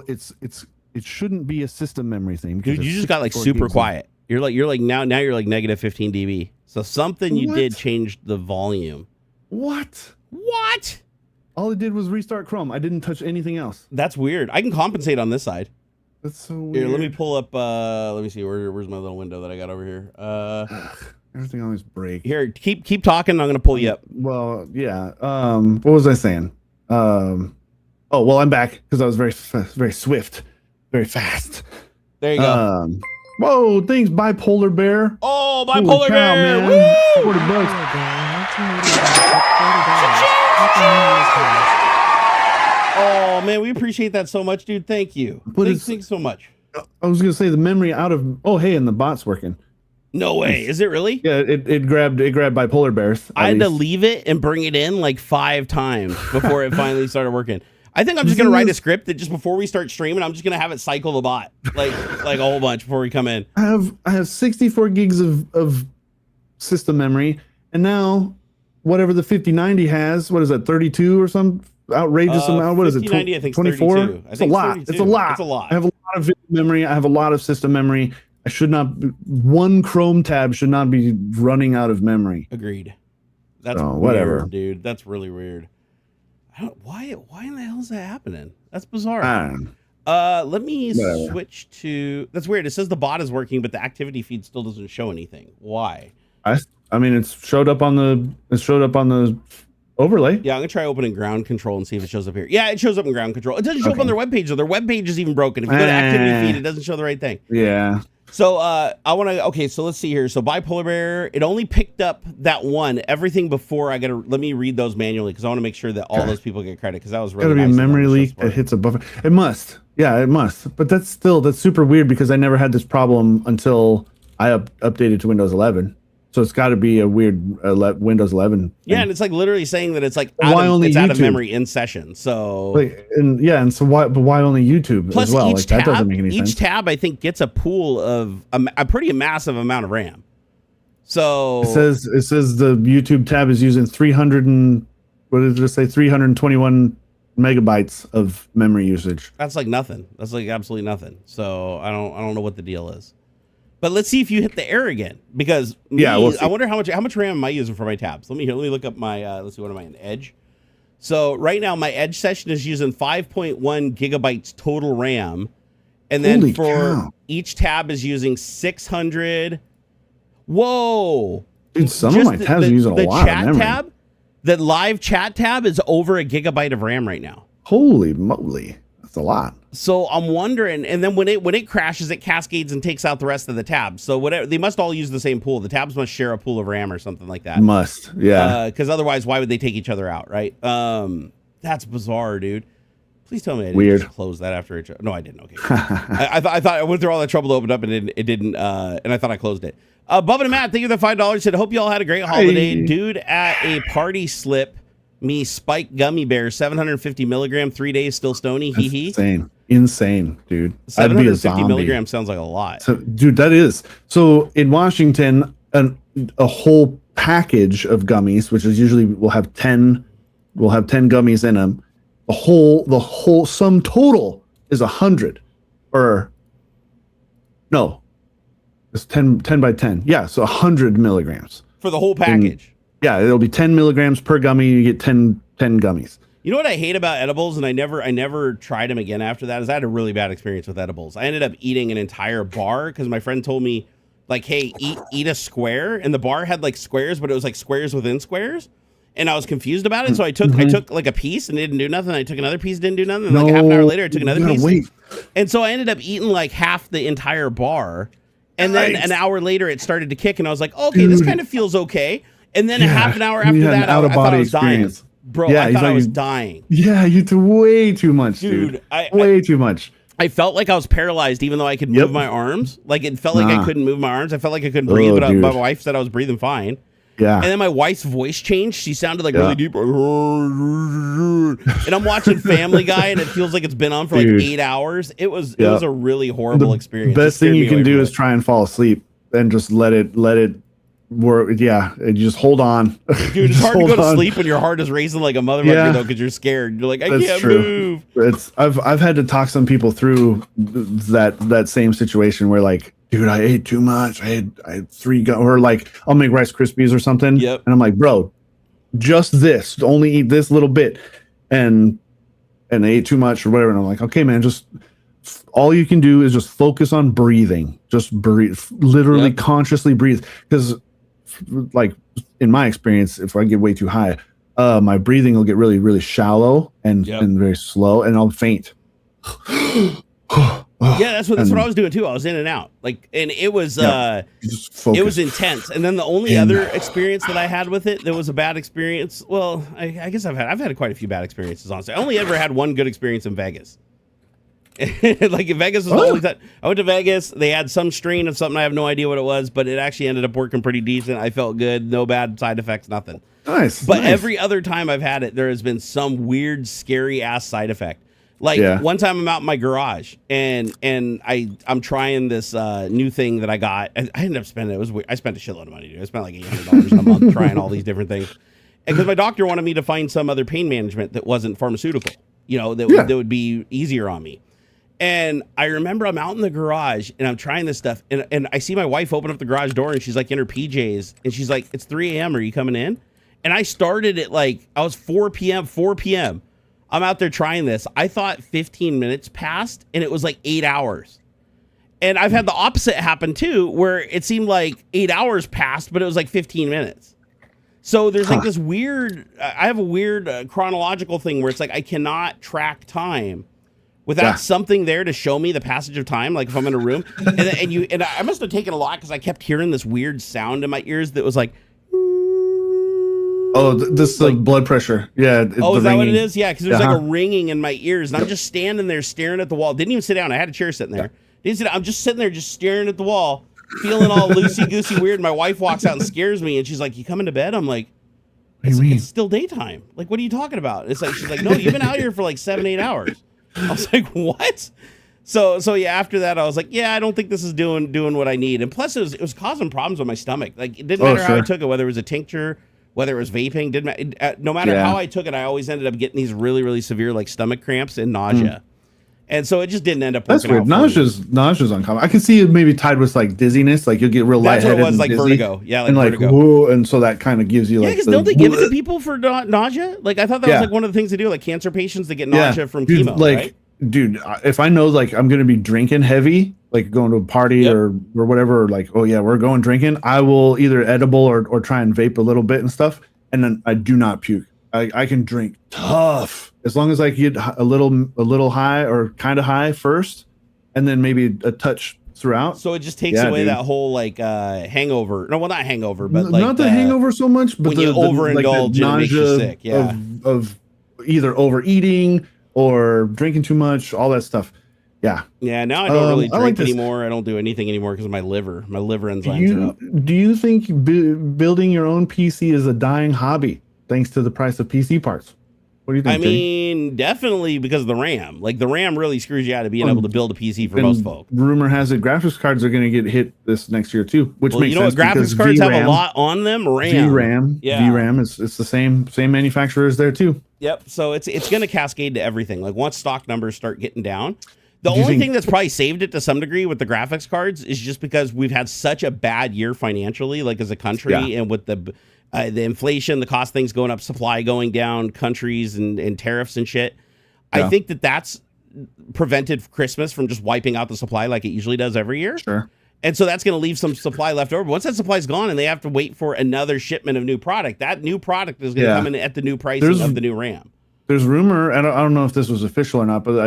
it shouldn't be a system memory thing. Dude, you just got like super quiet. You're like now you're like negative 15 dB. So something you did changed the volume. What? All it did was restart Chrome. I didn't touch anything else. That's weird. I can compensate on this side. That's so weird. Here, let me pull up. Let me see. Where's my little window that I got over here? Everything always breaks. Here, keep talking. I'm gonna pull you up. Well, yeah. What was I saying? Oh, well, I'm back because I was very swift, very fast. There you go. Whoa, thanks, Bipolar Bear. Oh, Bipolar Bear! Man. $40. Oh man, we appreciate that so much, dude. Thank you. Thanks so much. I was gonna say the memory out of. Oh, hey, and the bot's working. No way. Is it really? Yeah, it grabbed Bipolar Bears. I had to leave it and bring it in like 5 times before it finally started working. I think I'm just gonna write a script that just before we start streaming, I'm just gonna have it cycle the bot like a whole bunch before we come in. I have 64 gigs of system memory, and now whatever the 5090 has, what is that, 32 or some outrageous amount? What is it? 5090, I think 24. 32. It's a lot. 32. It's a lot. It's a lot. I have a lot of video memory. I have a lot of system memory. I should not. One Chrome tab should not be running out of memory. Agreed. That's whatever, weird, dude. That's really weird. Why in the hell is that happening? That's bizarre. Let me switch to. That's weird. It says the bot is working, but the activity feed still doesn't show anything. Why? I mean, it showed up on the overlay. Yeah, I'm gonna try opening ground control and see if it shows up here. Yeah, it shows up in ground control. It doesn't show up on their webpage though. Their webpage is even broken. If you go to activity feed, it doesn't show the right thing. Yeah. So I want to. Okay, so let's see here. So bipolar bear, it only picked up that one. Everything before, let me read those manually because I want to make sure that all those people get credit because that was really. Gotta nice be a memory leak that hits a buffer. It must. Yeah, it must. But that's super weird because I never had this problem until I updated to Windows 11. So it's got to be a weird Windows 11 thing. Yeah, and it's like literally saying that it's like out of memory in session. So and so why only YouTube plus as well? Each tab, that doesn't make any sense. Each tab I think gets a pool of a pretty massive amount of RAM. So it says the YouTube tab is using 321 megabytes of memory usage. That's like nothing. That's like absolutely nothing. So I don't know what the deal is. But let's see if you hit the error again, because I wonder how much RAM am I using for my tabs. Let me look up my let's see, what am I in Edge? So right now my Edge session is using 5.1 gigabytes total RAM, and then each tab is using 600. Whoa, dude! Some of my tabs are using a lot of memory. Tab, the live chat tab is over a gigabyte of RAM right now. Holy moly, that's a lot. So I'm wondering, and then when it crashes, it cascades and takes out the rest of the tabs. So whatever, they must all use the same pool. The tabs must share a pool of RAM or something like that. Must, yeah. Because otherwise, why would they take each other out, right? That's bizarre, dude. Please tell me I didn't just close that after it. No, I didn't. Okay. I thought I went through all that trouble to open it up and it didn't. And I thought I closed it. Bubba and Matt, thank you for the $5. Said, hope you all had a great holiday. Hey. Dude at a party slip me spiked gummy bear, 750 milligram, 3 days still stony. Hee hee. Insane, dude. 750 milligrams sounds like a lot. So, dude, that is. So in Washington, a whole package of gummies, which is usually we'll have 10 gummies in them. The whole sum total is 100, or no, it's 10 by 10. Yeah, so 100 milligrams for the whole package. Yeah, it'll be 10 milligrams per gummy. You get 10 gummies. You know what I hate about edibles, and I never tried them again after that, is I had a really bad experience with edibles. I ended up eating an entire bar because my friend told me, like, hey, eat a square, and the bar had like squares, but it was like squares within squares, and I was confused about it. So I took like a piece and it didn't do nothing. I took another piece, didn't do nothing. And like half an hour later, I took another piece. And so I ended up eating like half the entire bar, and then an hour later it started to kick, and I was like, okay, this kind of feels okay. And then a half an hour after that, I thought I was dying. Bro, yeah, I thought I was dying. Yeah, you did way too much, dude. Way too much. I felt like I was paralyzed, even though I could move my arms. Like, it felt like I couldn't move my arms. I felt like I couldn't breathe, but my wife said I was breathing fine. Yeah. And then my wife's voice changed. She sounded like really deep. And I'm watching Family Guy, and it feels like it's been on for like 8 hours. It was a really horrible experience. Best thing you can do is try and fall asleep and just let it work. Yeah, and you just hold on. Dude, it's hard to go to sleep when your heart is racing like a motherfucker though, because you're scared. You're like, I can't move. I've had to talk some people through that same situation where, like, dude, I ate too much. I had 3 or like I'll make Rice Krispies or something. Yep. And I'm like, bro, just this. Only eat this little bit. And they ate too much or whatever. And I'm like, okay, man, just all you can do is just focus on breathing. Just breathe, literally consciously breathe. Because, like, in my experience, if I get way too high, my breathing will get really, really shallow and very slow, and I'll faint. Yeah, that's what I was doing too. I was in and out, like, and it was intense. And then the only other experience that I had with it that was a bad experience. Well, I guess I've had quite a few bad experiences. Honestly, I only ever had one good experience in Vegas. Like, in Vegas was the only time I went to Vegas. They had some strain of something, I have no idea what it was, but it actually ended up working pretty decent. I felt good, no bad side effects, nothing. Nice. But every other time I've had it, there has been some weird, scary ass side effect. Like, one time I'm out in my garage and I'm trying this new thing that I got. And I ended up spending, it was weird. I spent a shitload of money, dude. I spent like $800 a month trying all these different things. And because my doctor wanted me to find some other pain management that wasn't pharmaceutical, that would be easier on me. And I remember I'm out in the garage and I'm trying this stuff, and I see my wife open up the garage door, and she's like in her PJs, and she's like, it's 3 a.m. Are you coming in? And I started at like, I was 4 p.m. I'm out there trying this. I thought 15 minutes passed, and it was like 8 hours. And I've had the opposite happen too, where it seemed like 8 hours passed, but it was like 15 minutes. So there's like this weird, I have a weird chronological thing where it's like I cannot track time without something there to show me the passage of time. Like if I'm in a room and I must have taken a lot because I kept hearing this weird sound in my ears that was like, oh, this is like blood pressure. Yeah. Oh, is that what it is? Yeah, because there's like a ringing in my ears, and I'm just standing there staring at the wall. Didn't even sit down. I had a chair sitting there. Didn't sit down. I'm just sitting there, just staring at the wall, feeling all loosey goosey weird. My wife walks out and scares me, and she's like, "You coming to bed?" I'm like, "It's still daytime. Like, what are you talking about?" It's like she's like, "No, you've been out here for like 7-8 hours." I was like, "What?" So yeah. After that, I was like, "Yeah, I don't think this is doing what I need." And plus, it was causing problems with my stomach. Like, it didn't matter how I took it, whether it was a tincture, whether it was vaping, didn't matter. No matter how I took it, I always ended up getting these really, really severe like stomach cramps and nausea. And so it just didn't end up working. That's weird. Nausea's uncommon. I can see it maybe tied with like dizziness, like you'll get real lightheaded. That's what it was, like vertigo. Yeah, like vertigo. Whoa, and so that kind of gives you like. Yeah, because don't they give it to people for nausea? Like I thought that was like one of the things they do, like cancer patients that get nausea from chemo. Like, right? Dude, if I know like I'm gonna be drinking heavy, like going to a party or whatever, or like, oh yeah, we're going drinking, I will either edible or try and vape a little bit and stuff, and then I do not puke. I can drink tough as long as I get a little high or kind of high first, and then maybe a touch throughout. So it just takes away that whole like hangover. No, well, not hangover, but like not the hangover so much, but when you overindulge, it makes you sick. Yeah, of either overeating or drinking too much, all that stuff. Yeah. Yeah. Now I don't really drink anymore. I don't do anything anymore because of my liver. My liver enzymes are up. Do you think building your own PC is a dying hobby thanks to the price of PC parts? What do you think? I mean, definitely because of the RAM. Like the RAM really screws you out of being able to build a PC for most folk. Rumor has it graphics cards are going to get hit this next year too, which makes sense. You know what? Graphics cards have a lot on them. VRAM is the same manufacturer as there too. Yep. So it's going to cascade to everything. Like once stock numbers start getting down, the only thing that's probably saved it to some degree with the graphics cards is just because we've had such a bad year financially, like as a country, and with the inflation, the cost things going up, supply going down, countries and tariffs and shit. I think that's prevented Christmas from just wiping out the supply like it usually does every year. Sure. And so that's going to leave some supply left over. But once that supply's gone and they have to wait for another shipment of new product, that new product is going to come in at the new pricing of the new RAM. There's rumor, I don't know if this was official or not, but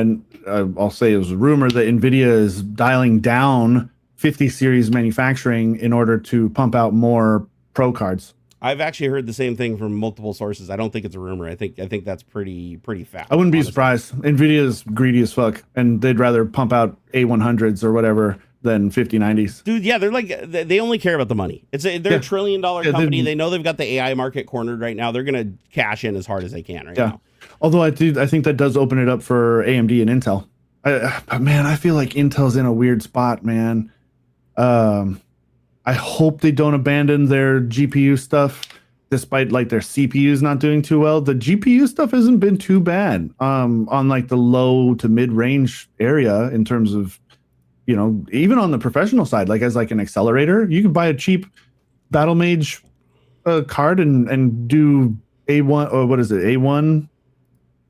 I'll say it was a rumor that Nvidia is dialing down 50 series manufacturing in order to pump out more Pro cards. I've actually heard the same thing from multiple sources. I don't think it's a rumor. I think that's pretty fact. I wouldn't be surprised. Nvidia is greedy as fuck, and they'd rather pump out A100s or whatever than 5090s. Dude, yeah, they're like they only care about the money. They're a $1 trillion company. They know they've got the AI market cornered right now. They're gonna cash in as hard as they can right now. Although I think that does open it up for AMD and Intel. But man, I feel like Intel's in a weird spot, man. I hope they don't abandon their GPU stuff, despite like their CPUs not doing too well. The GPU stuff hasn't been too bad on like the low to mid range area in terms of, you know, even on the professional side, like as like an accelerator, you can buy a cheap Battle Mage card and do A1 or what is it, A1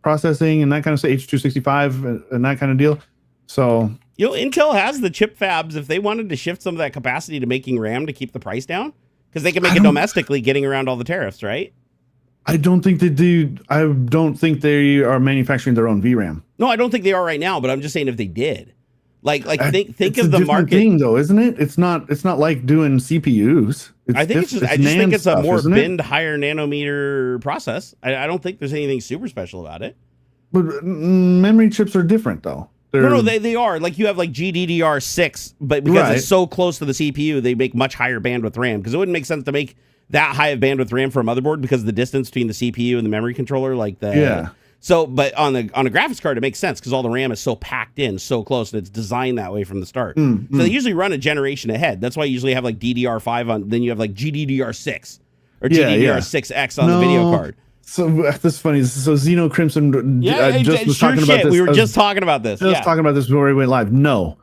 processing and that kind of stuff, H265 and that kind of deal. So, you know, Intel has the chip fabs if they wanted to shift some of that capacity to making RAM to keep the price down, because they can make it domestically, getting around all the tariffs, right? I don't think they do. I don't think they are manufacturing their own VRAM. No, I don't think they are right now, but I'm just saying if they did. Think of the market thing though, isn't it? It's not like doing CPUs. I just think it's a more binned higher nanometer process. I don't think there's anything super special about it. But memory chips are different though. No, they are. Like you have like GDDR6, but because it's so close to the CPU, they make much higher bandwidth RAM. Because it wouldn't make sense to make that high of bandwidth RAM for a motherboard because of the distance between the CPU and the memory controller. So, but on a graphics card, it makes sense because all the RAM is so packed in, so close, and it's designed that way from the start. So they usually run a generation ahead. That's why you usually have like DDR5 on, then you have like GDDR6 or GDDR6X on the video card. So that's funny. So Xeno Crimson just talking about this. We were just talking about this. Talking about this before we went live. No,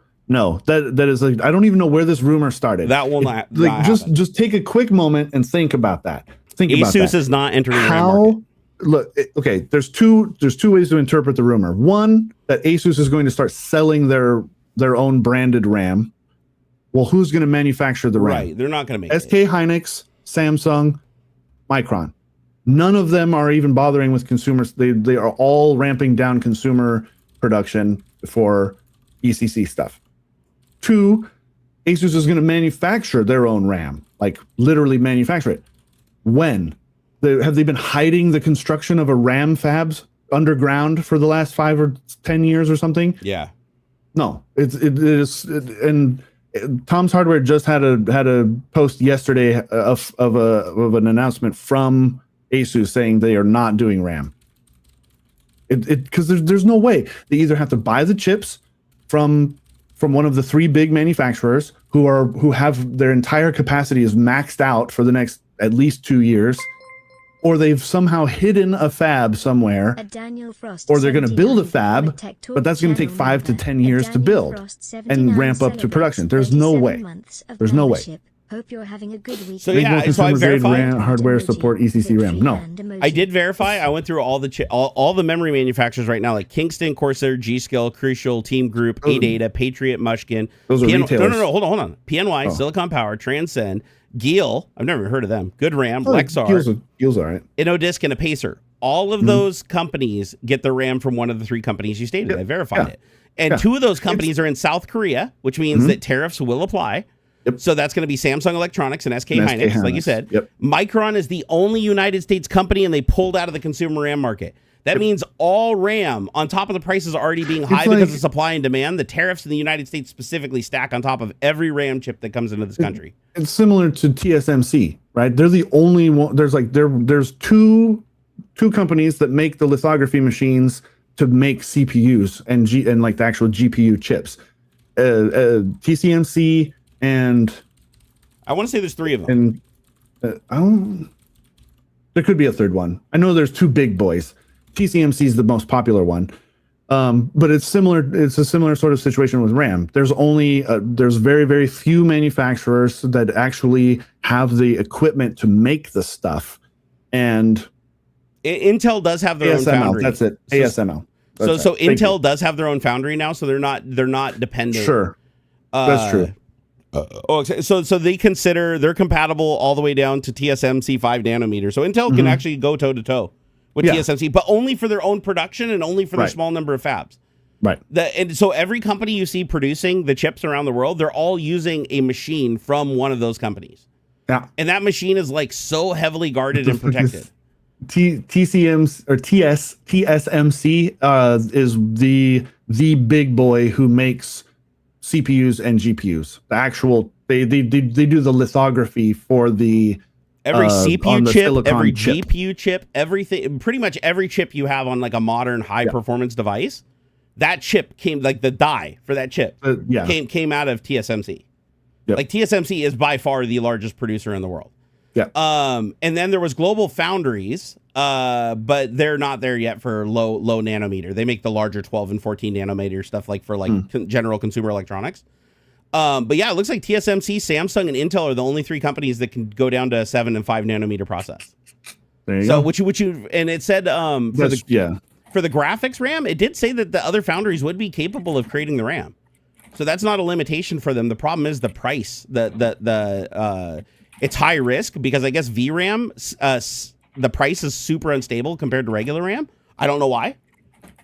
that is like, I don't even know where this rumor started. That will not. Just take a quick moment and think about that. Asus is not entering the market. Look, okay, there's two ways to interpret the rumor. One, that Asus is going to start selling their own branded RAM. Well, who's going to manufacture the RAM? Right, they're not going to make SK Hynix, Samsung, Micron. None of them are even bothering with consumers. They are all ramping down consumer production for ECC stuff. 2, Asus is going to manufacture their own RAM, like literally manufacture it. When? Have they been hiding the construction of a RAM fabs underground for the last 5 or 10 years or something? Yeah. No, and Tom's Hardware just had a post yesterday of an announcement from Asus saying they are not doing RAM. Because there's no way. They either have to buy the chips from one of the 3 big manufacturers who have their entire capacity is maxed out for the next at least 2 years, or they've somehow hidden a fab somewhere, or they're going to build a fab, but that's going to take 5 to 10 years to build and ramp up to production. There's no way. There's no way. Hope you're having a good week. So yeah, so I verified hardware support ECC RAM. No, I did verify. I went through all the memory manufacturers right now, like Kingston, Corsair, G-Skill, Crucial, Team Group, ADATA, Patriot, Mushkin. Those are retailers. No, hold on. PNY, Silicon Power, Transcend, Geal. I've never heard of them. Good RAM, Lexar, Geal's all right. InnoDisk, and a Pacer. All of those companies get their RAM from one of the 3 companies you stated. I verified it, and 2 of those companies are in South Korea, which means that tariffs will apply. Yep. So that's going to be Samsung Electronics and SK Hynix, like you said. Yep. Micron is the only United States company, and they pulled out of the consumer RAM market. That means all RAM, on top of the prices already being high because of supply and demand, the tariffs in the United States specifically stack on top of every RAM chip that comes into this country. It's similar to TSMC, right? They're the only one. There's two companies that make the lithography machines to make CPUs and like the actual GPU chips. TSMC. And I want to say there's 3 of them. And there could be a 3rd one. I know there's 2 big boys. TSMC is the most popular one, but it's similar. It's a similar sort of situation with RAM. There's very, very few manufacturers that actually have the equipment to make the stuff, and Intel does have their own foundry. That's it. ASML. So Intel does have their own foundry now, so they're not dependent. Sure, that's true. So they're compatible all the way down to TSMC 5 nanometer. So Intel can actually go toe to toe with TSMC, but only for their own production and only for their small number of fabs. Right. And so every company you see producing the chips around the world, they're all using a machine from one of those companies. Yeah. And that machine is like so heavily guarded and protected. TSMC is the big boy who makes CPUs and GPUs. The actual they do the lithography for the every CPU chip, every chip. GPU chip, everything. Pretty much every chip you have on like a modern high performance device, that chip came, like the die for that chip came out of TSMC. Yep. Like TSMC is by far the largest producer in the world. Yeah. And then there was Global Foundries, but they're not there yet for low nanometer. They make the larger 12 and 14 nanometer stuff, like for like general consumer electronics. But yeah, it looks like TSMC, Samsung, and Intel are the only 3 companies that can go down to a 7 and 5 nanometer process. There you go. Which you and it said for the graphics RAM, it did say that the other foundries would be capable of creating the RAM. So that's not a limitation for them. The problem is the price. It's high risk because I guess VRAM, the price is super unstable compared to regular RAM. I don't know why.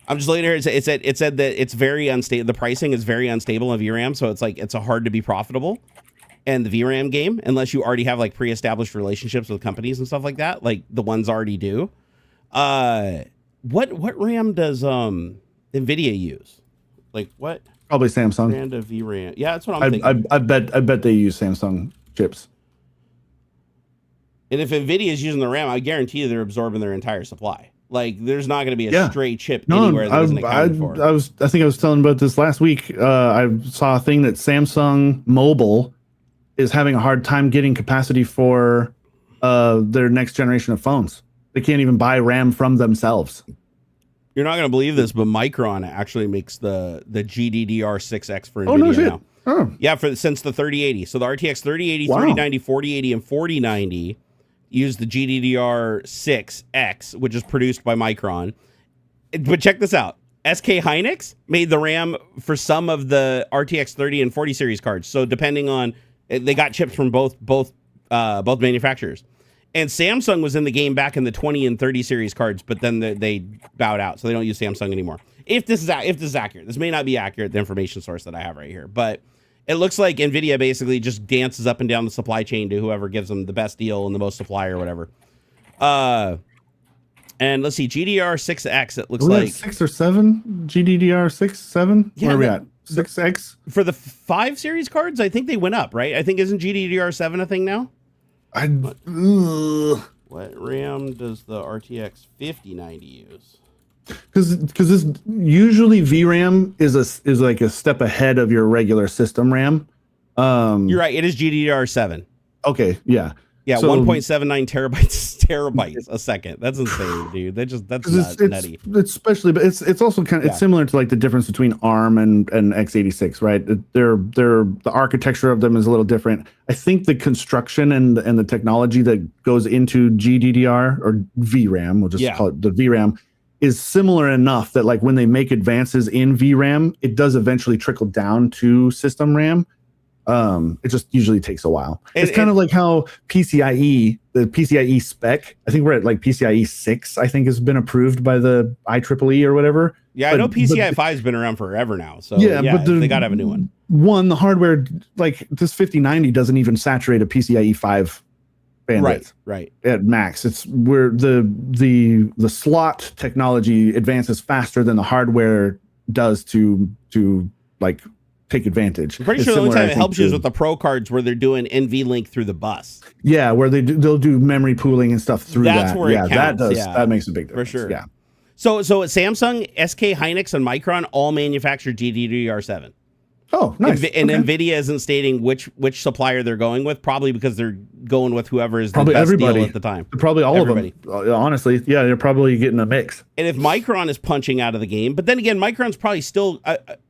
I'm just looking here. It said that it's very unstable. The pricing is very unstable of VRAM, so it's hard to be profitable in the VRAM game unless you already have like pre-established relationships with companies and stuff like that, like the ones already do. What RAM does Nvidia use? Like what? Probably Samsung. Brand of VRAM. Yeah, that's what I'm thinking. I bet they use Samsung chips. And if Nvidia is using the RAM, I guarantee you they're absorbing their entire supply. Like, there's not going to be a straight chip anywhere that isn't accounted for. I think I was telling about this last week. I saw a thing that Samsung Mobile is having a hard time getting capacity for their next generation of phones. They can't even buy RAM from themselves. You're not going to believe this, but Micron actually makes the GDDR6X for Nvidia now. Oh. Yeah, since the 3080. So the RTX 3080, 3090, 4080, and 4090 use the GDDR6X, which is produced by Micron. But check this out. SK Hynix made the RAM for some of the RTX 30 and 40 series cards. So depending on, they got chips from both manufacturers. And Samsung was in the game back in the 20 and 30 series cards, but then they bowed out, so they don't use Samsung anymore. If this is accurate, this may not be accurate, the information source that I have right here, but it looks like Nvidia basically just dances up and down the supply chain to whoever gives them the best deal and the most supply or whatever. And let's see, GDDR6X, it looks like 6 or 7 GDDR6, 7. Yeah, where are we at? 6X for the 5 series cards. I think they went up, right? I think isn't GDDR7 a thing now? What RAM does the RTX 5090 use? Because this usually VRAM is like a step ahead of your regular system RAM. You're right. It is GDDR7. Okay. Yeah. Yeah. So, 1.79 terabytes a second. That's insane, dude. That's nutty. It's especially, but it's also kind of it's similar to like the difference between ARM and x86, right? They're the architecture of them is a little different. I think the construction and the technology that goes into GDDR or VRAM, we'll just call it the VRAM, is similar enough that like when they make advances in VRAM, it does eventually trickle down to system RAM. It just usually takes a while. It's kind of like how the PCIe spec, I think we're at like PCIe 6, I think has been approved by the IEEE or whatever. Yeah, I know PCIe 5 has been around forever now. So yeah, but they got to have a new one. The hardware, like this 5090 doesn't even saturate a PCIe 5 bandwidth. Right. At max. It's where the slot technology advances faster than the hardware does to like take advantage. I'm pretty sure the only time it helps you is with the Pro cards where they're doing NVLink through the bus. Yeah, where they'll do memory pooling and stuff through That's that. Where it counts. That makes a big difference. For sure. Yeah. So Samsung, SK Hynix, and Micron all manufacture GDDR7. Oh, nice. And Nvidia isn't stating which supplier they're going with, probably because they're going with whoever is probably the best everybody. deal at the time. Probably everybody. Of them. Honestly, yeah, they're probably getting a mix. And if Micron is punching out of the game, but then again, Micron's probably still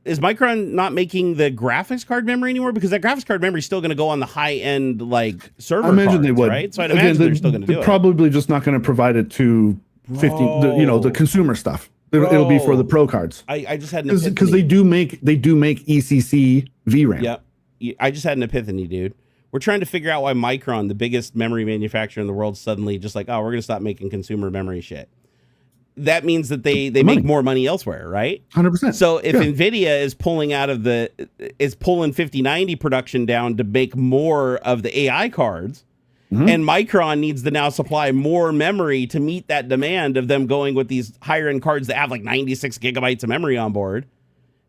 is Micron not making the graphics card memory anymore, because that graphics card memory is still going to go on the high end like server. I imagine cards, they would, right? So I'd imagine they're still going to do it. Probably just not going to provide it to 50, the consumer stuff. It'll be for the pro cards. I just had an epiphany. Because they do make ECC VRAM. Yep. I just had an epiphany, dude. We're trying to figure out why Micron, the biggest memory manufacturer in the world, suddenly just like, we're going to stop making consumer memory shit. That means that they make more money elsewhere, right? 100%. So if Nvidia is pulling 5090 production down to make more of the AI cards, and Micron needs to now supply more memory to meet that demand of them going with these higher end cards that have like 96 gigabytes of memory on board,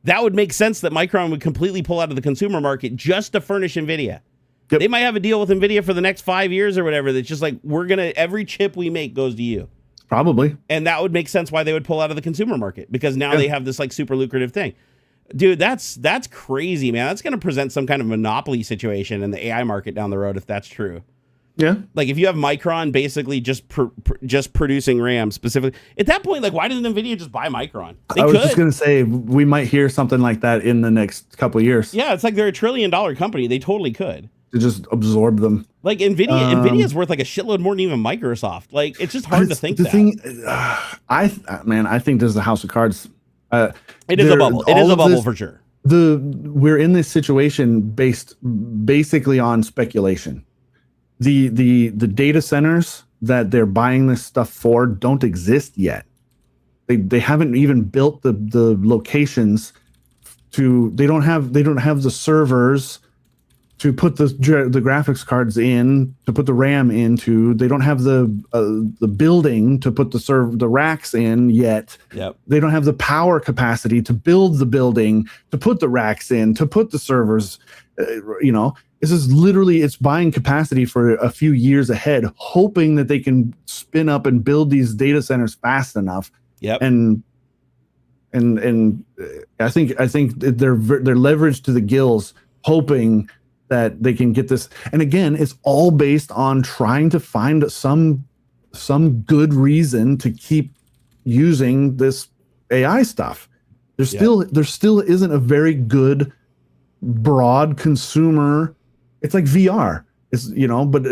that would make sense that Micron would completely pull out of the consumer market just to furnish Nvidia. Yep. They might have a deal with Nvidia for the next 5 years or whatever. That's just like, every chip we make goes to you. Probably. And that would make sense why they would pull out of the consumer market, because now they have this like super lucrative thing. Dude, that's crazy, man. That's going to present some kind of monopoly situation in the AI market down the road if that's true. Yeah. Like if you have Micron basically just producing RAM specifically, at that point, like why doesn't Nvidia just buy Micron? I was just going to say, we might hear something like that in the next couple of years. Yeah, it's like they're $1 trillion company. They totally could. To just absorb them. Like Nvidia is worth like a shitload more than even Microsoft. Like it's just hard to think that. I think this is a house of cards. It is a bubble. It is a bubble for sure. We're in this situation based basically on speculation. The data centers that they're buying this stuff for don't exist yet. They haven't even built the locations they don't have the servers to put the graphics cards in, to put the RAM into. They don't have the building to put the racks in yet. Yep. They don't have the power capacity to build the building, to put the racks in, to put the servers. This is literally, it's buying capacity for a few years ahead, hoping that they can spin up and build these data centers fast enough. Yep. And I think they're leveraged to the gills, hoping that they can get this. And again, it's all based on trying to find some good reason to keep using this AI stuff. There still isn't a very good broad consumer. It's like VR. It's but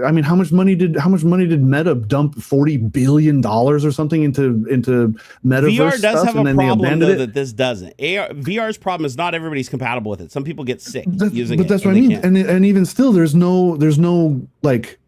I mean, how much money did Meta dump $40 billion or something into metaverse VR does stuff, have and a then problem though that this doesn't. VR's problem is not everybody's compatible with it. Some people get sick using it. But that's what I mean. And even still, there's no like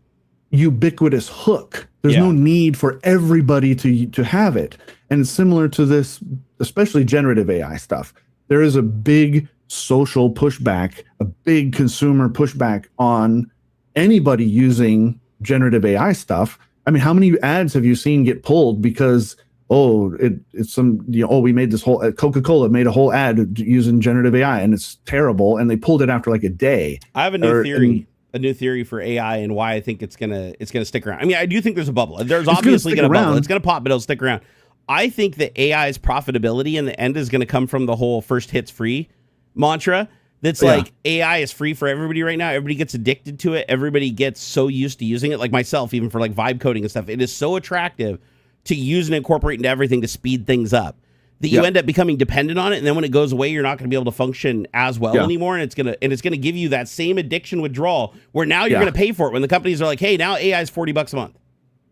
ubiquitous hook. There's no need for everybody to have it. And similar to this, especially generative AI stuff, there is a big social pushback, a big consumer pushback on anybody using generative AI stuff. I mean, how many ads have you seen get pulled because it's some, we made this whole Coca-Cola made a whole ad using generative AI and it's terrible, and they pulled it after like a day. I have a new theory. A new theory for AI and why I think it's gonna stick around. I mean, I do think there's a bubble. There's obviously gonna bubble. It's gonna pop, but it'll stick around. I think that AI's profitability in the end is gonna come from the whole first hits free mantra. That's like AI is free for everybody right now. Everybody gets addicted to it. Everybody gets so used to using it. Like myself, even for like vibe coding and stuff, it is so attractive to use and incorporate into everything to speed things up that you end up becoming dependent on it, and then when it goes away, you're not going to be able to function as well anymore, and it's gonna give you that same addiction withdrawal where now you're going to pay for it when the companies are like, hey, now AI is $40 a month.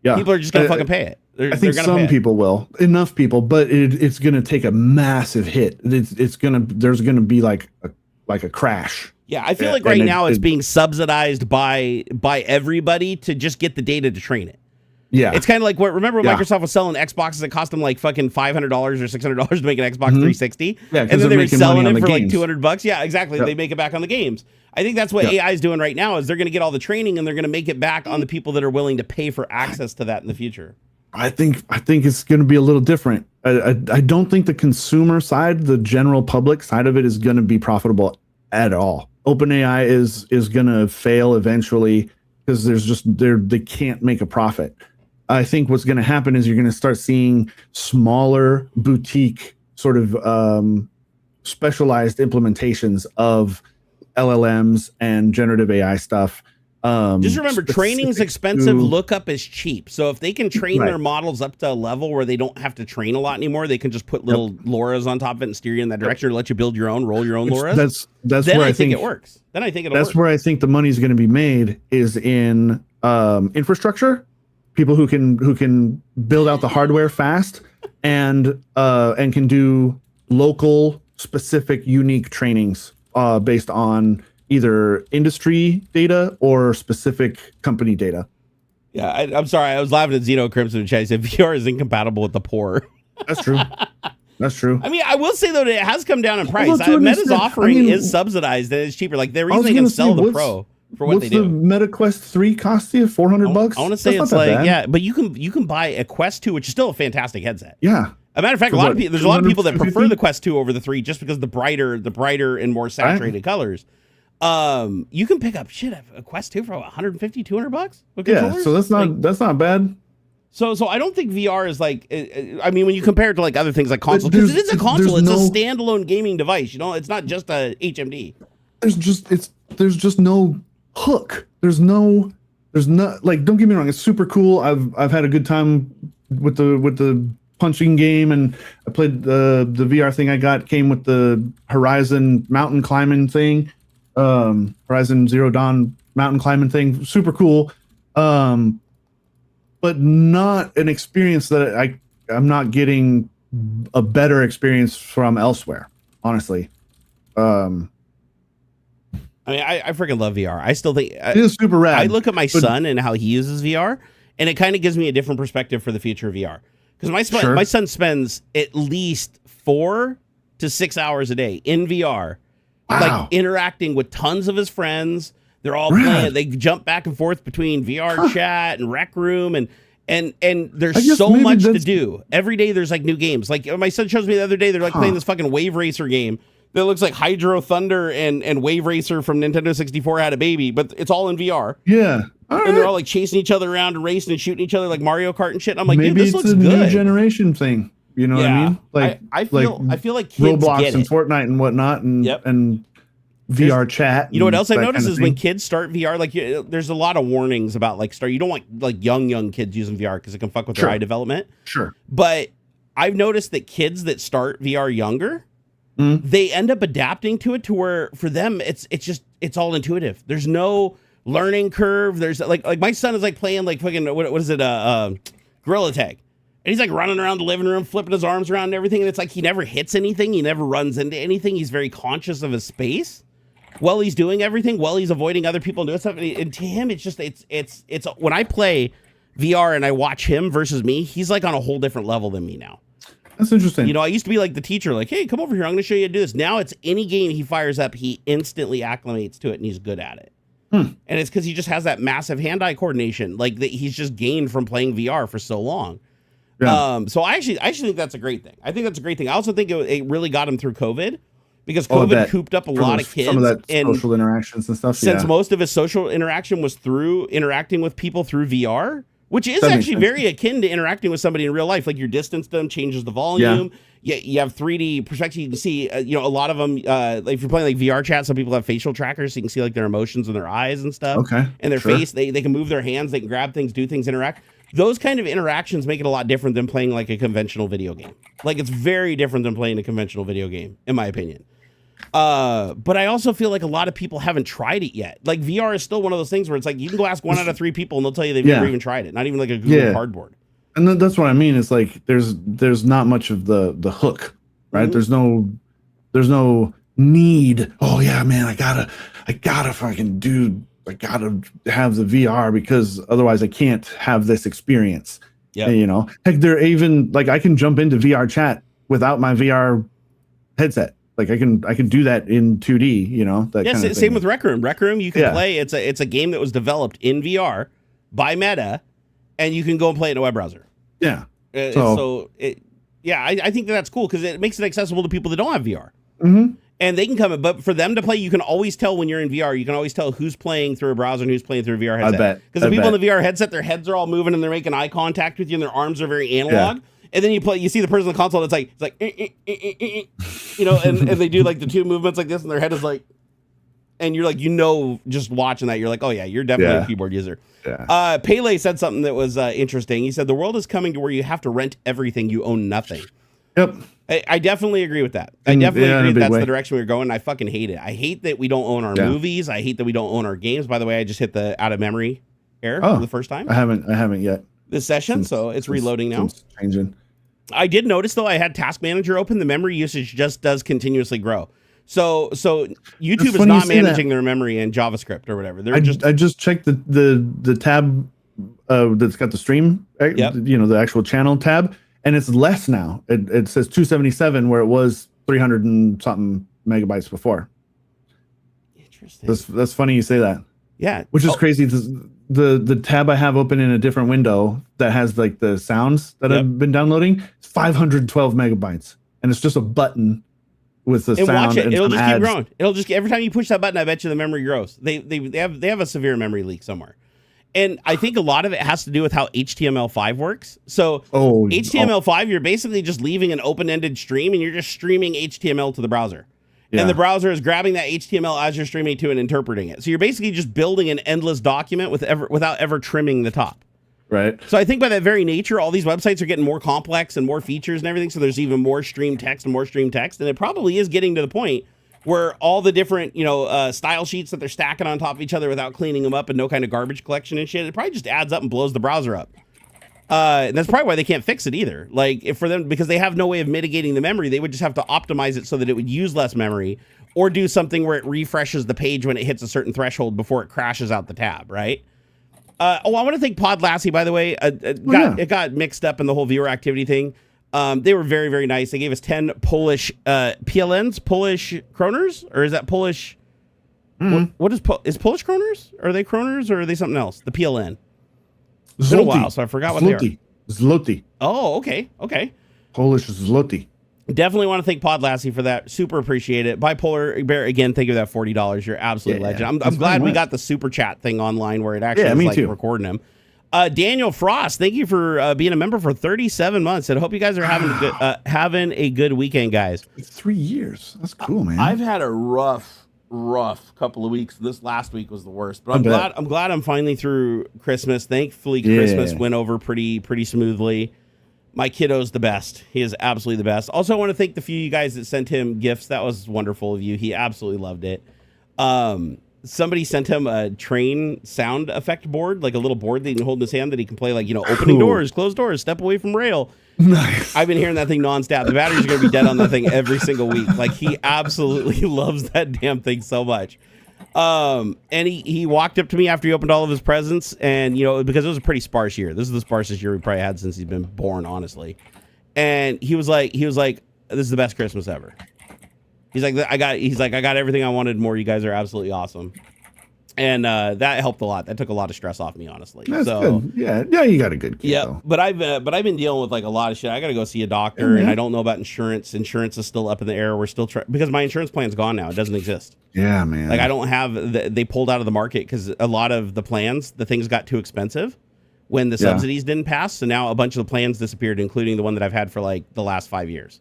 Yeah, people are just going to fucking pay it. I think some people will, enough people, but it's going to take a massive hit. There's going to be like a crash. Yeah, I feel like right now it's being subsidized by everybody to just get the data to train it. Yeah, it's kind of like remember when Microsoft was selling Xboxes that cost them like fucking $500 or $600 to make an Xbox 360, and then they were selling it for like $200. Yeah, exactly. Yep. They make it back on the games. I think that's what AI is doing right now. Is they're going to get all the training and they're going to make it back on the people that are willing to pay for access to that in the future. I think it's going to be a little different. I don't think the consumer side, the general public side of it, is going to be profitable at all. OpenAI is going to fail eventually because they can't make a profit. I think what's going to happen is you're going to start seeing smaller boutique sort of specialized implementations of LLMs and generative AI stuff. Just remember, training is expensive, lookup is cheap. So if they can train their models up to a level where they don't have to train a lot anymore, they can just put little LoRa's on top of it and steer you in that direction, or let you build your own, roll your own LoRa's. That's then where I think it works. Then I think it'll work. That's where I think the money's going to be made is in infrastructure. People who can build out the hardware fast and can do local, specific, unique trainings based on either industry data or specific company data. Yeah, I'm sorry. I was laughing at Zeno Crimson, which I said VR is incompatible with the poor. That's true. That's true. I mean, I will say, though, that it has come down in price. Meta's offering is subsidized and it's cheaper. Like, the reason they can sell the Pro for what they do. What's the Meta Quest 3 cost you? $400? I want to say it's like, but you can buy a Quest 2, which is still a fantastic headset. Yeah. As a matter of fact, there's a lot of people that prefer the Quest 2 over the 3 just because the brighter and more saturated colors. You can pick up a Quest 2 for $150, $200. Yeah, so that's not bad. So I don't think VR is like, I mean, when you compare it to like other things like console, because it is a console, it's a standalone gaming device. It's not just a HMD. There's just no hook. There's not, like, don't get me wrong, it's super cool. I've had a good time with the punching game, and I played the VR thing I got came with the Horizon mountain climbing thing. Horizon Zero Dawn mountain climbing thing, super cool, but not an experience that I'm not getting a better experience from elsewhere, honestly. I mean, I freaking love VR. I still think it is super rad. I look at my son and how he uses VR, and it kind of gives me a different perspective for the future of VR. Because my son spends at least 4 to 6 hours a day in VR. Wow. Like interacting with tons of his friends. They're all playing. They jump back and forth between VR chat and Rec Room, and there's so much to do. Every day there's like new games. Like my son shows me the other day, they're like playing this fucking Wave Racer game that looks like Hydro Thunder and Wave Racer from Nintendo 64 had a baby, but it's all in VR. Yeah. And they're all like chasing each other around and racing and shooting each other like Mario Kart and shit. And I'm like, maybe dude, this looks good. Maybe it's a new generation thing. You know what I mean? Like I feel like kids Roblox get and it. Fortnite and whatnot, and VR chat. You know what else I've noticed is when kids start VR, like there's a lot of warnings about like you don't want like young kids using VR because it can fuck with their eye development. Sure. But I've noticed that kids that start VR younger, they end up adapting to it to where for them it's all intuitive. There's no learning curve. There's like my son is like playing like fucking what is it Gorilla Tag. And he's like running around the living room, flipping his arms around and everything. And it's like he never hits anything. He never runs into anything. He's very conscious of his space. while he's doing everything, while he's avoiding other people doing stuff. And to him, it's just it's when I play VR and I watch him versus me, he's like on a whole different level than me now. That's interesting. You know, I used to be like the teacher, like, hey, come over here, I'm going to show you how to do this. Now it's any game he fires up, he instantly acclimates to it and he's good at it. And it's because he just has that massive hand-eye coordination, like that he's just gained from playing VR for so long. Yeah. So I actually think that's a great thing. I think that's a great thing. I also think it really got him through COVID because COVID cooped up a lot of kids. Some of that social interactions and stuff. Since most of his social interaction was through interacting with people through VR, which is actually very akin to interacting with somebody in real life. Like your distance to them changes the volume. Yeah, you have 3D perspective. You can see, a lot of them. Like if you're playing like VR chat, some people have facial trackers, so you can see like their emotions in their eyes and stuff. Okay, and their face. They can move their hands. They can grab things, do things, interact. Those kind of interactions make it a lot different than playing like a conventional video game. Like it's very different than playing a conventional video game, in my opinion. But I also feel like a lot of people haven't tried it yet. Like VR is still one of those things where it's like you can go ask 1 out of 3 people and they'll tell you they've never even tried it. Not even like a Google Cardboard. And that's what I mean. It's like there's not much of the hook, right? Mm-hmm. There's no need. Oh yeah, man, I gotta fucking I gotta have the VR because otherwise I can't have this experience. Yeah, you know, heck, they're even like I can jump into VR chat without my VR headset. Like I can do that in 2D. You know, that kind of thing. Same with Rec Room. Rec Room, you can play. It's a game that was developed in VR by Meta. And you can go and play it in a web browser. Yeah. I think that's cool because it makes it accessible to people that don't have VR. Mm-hmm. And they can come, but for them to play, you can always tell when you're in VR. You can always tell who's playing through a browser and who's playing through a VR headset. I bet. Because the people in the VR headset, their heads are all moving and they're making eye contact with you and their arms are very analog. Yeah. And then you see the person on the console that's like, you know, and they do like the 2 movements like this and their head is like, and you're like, just watching that, you're like, oh yeah, you're definitely a keyboard user. Yeah. Pele said something that was interesting. He said, the world is coming to where you have to rent everything, you own nothing. Yep. I definitely agree with that. I definitely agree that's the direction we're going. I fucking hate it. I hate that we don't own our movies. I hate that we don't own our games. By the way, I just hit the out of memory error for the first time. I haven't yet. This session, so it's reloading now. Changing. I did notice though, I had Task Manager open. The memory usage just does continuously grow. So YouTube is not managing their memory in JavaScript or whatever. I just checked the tab that's got the stream, you know, the actual channel tab, and it's less now. It says 277 where it was 300 and something megabytes before. Interesting. That's funny you say that. Yeah. Which is crazy. The tab I have open in a different window that has like the sounds that I've been downloading, 512 megabytes, and it's just a button with the sound. Watch it. And it'll just ads. keep growing. It'll just every time you push that button, I bet you the memory grows. They have a severe memory leak somewhere. And I think a lot of it has to do with how HTML5 works. So HTML5, you're basically just leaving an open-ended stream and you're just streaming HTML to the browser. Yeah. And the browser is grabbing that HTML as you're streaming to and interpreting it. So you're basically just building an endless document without ever trimming the top. Right. So I think by that very nature, all these websites are getting more complex and more features and everything. So there's even more stream text and more stream text. And it probably is getting to the point where all the different, style sheets that they're stacking on top of each other without cleaning them up and no kind of garbage collection and shit, it probably just adds up and blows the browser up. And that's probably why they can't fix it either. Like because they have no way of mitigating the memory, they would just have to optimize it so that it would use less memory or do something where it refreshes the page when it hits a certain threshold before it crashes out the tab, right? I want to thank Pod Lassie, by the way. It got mixed up in the whole viewer activity thing. They were very, very nice. They gave us 10 Polish PLNs, Polish kroners, or is that Polish? What is Polish kroners? Are they kroners or are they something else? The PLN. It's been a while, so I forgot what they are. Zloty. Oh, okay. Polish zloty. Definitely want to thank Pod Lassie for that. Super appreciate it. Bipolar Bear, again, thank you for that $40. You're absolute legend. I'm glad we got the super chat thing online where it actually is like recording them. Daniel Frost, thank you for being a member for 37 months. And I hope you guys are having a good weekend, guys. 3 years. That's cool, man. I've had a rough couple of weeks. This last week was the worst, but I'm glad I'm finally through Christmas. Thankfully, Christmas went over pretty smoothly. My kiddo's the best. He is absolutely the best. Also, I want to thank the few of you guys that sent him gifts. That was wonderful of you. He absolutely loved it. Somebody sent him a train sound effect board, like a little board that he can hold in his hand that he can play, like, opening doors, closed doors, step away from rail. Nice. I've been hearing that thing nonstop. The batteries are going to be dead on that thing every single week. Like, he absolutely loves that damn thing so much. And he walked up to me after he opened all of his presents, and, you know, because it was a pretty sparse year. This is the sparsest year we probably had since he's been born, honestly. And he was like, this is the best Christmas ever. He's like, I got everything I wanted more. You guys are absolutely awesome. And that helped a lot. That took a lot of stress off me, honestly. That's good. Yeah, you got a good kid. Yeah, though. but I've been dealing with like a lot of shit. I got to go see a doctor, and I don't know about insurance. Insurance is still up in the air. We're still because my insurance plan's gone now. It doesn't exist. Yeah, man. Like, I don't have they pulled out of the market because a lot of the plans, the things got too expensive when the subsidies didn't pass. So now a bunch of the plans disappeared, including the one that I've had for like the last 5 years.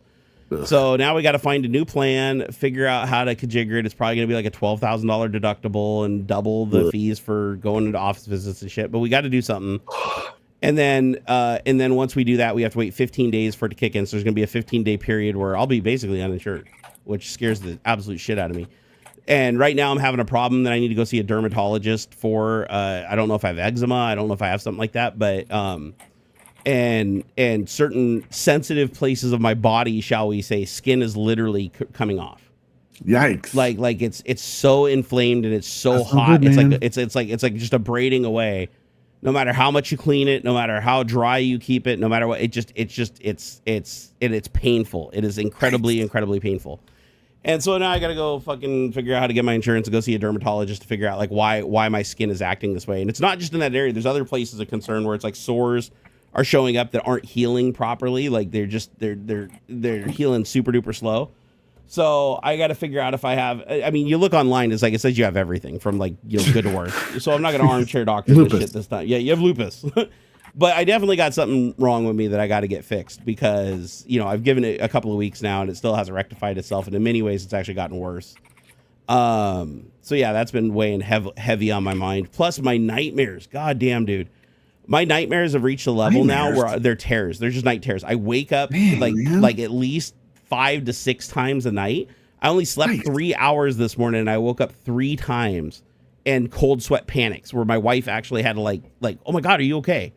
Ugh. So now we got to find a new plan, figure out how to configure it. It's probably going to be like a $12,000 deductible and double the fees for going into office visits and shit. But we got to do something. And then once we do that, we have to wait 15 days for it to kick in. So there's going to be a 15-day period where I'll be basically uninsured, which scares the absolute shit out of me. And right now I'm having a problem that I need to go see a dermatologist for. I don't know if I have eczema. I don't know if I have something like that, but and certain sensitive places of my body, shall we say, skin is literally coming off. Yikes! Like it's so inflamed and it's so hot. Good, it's like just abrading away. No matter how much you clean it, no matter how dry you keep it, no matter what, it's painful. It is incredibly painful. And so now I got to go fucking figure out how to get my insurance and go see a dermatologist to figure out like why my skin is acting this way. And it's not just in that area. There's other places of concern where it's like sores are showing up that aren't healing properly. Like they're healing super duper slow. So I got to figure out if I have. I mean, you look online, it's like it says you have everything from like, you know, good to worse. So I'm not going to armchair doctor this shit this time. Yeah, you have lupus. But I definitely got something wrong with me that I got to get fixed because, you know, I've given it a couple of weeks now and it still hasn't rectified itself. And in many ways, it's actually gotten worse. So yeah, that's been weighing heavy on my mind. Plus my nightmares. God damn, dude. My nightmares have reached a level now where they're terrors. They're just night terrors. I wake up like at least 5 to 6 times a night. I only slept 3 hours this morning and I woke up 3 times and cold sweat panics where my wife actually had to like, oh my God, are you okay?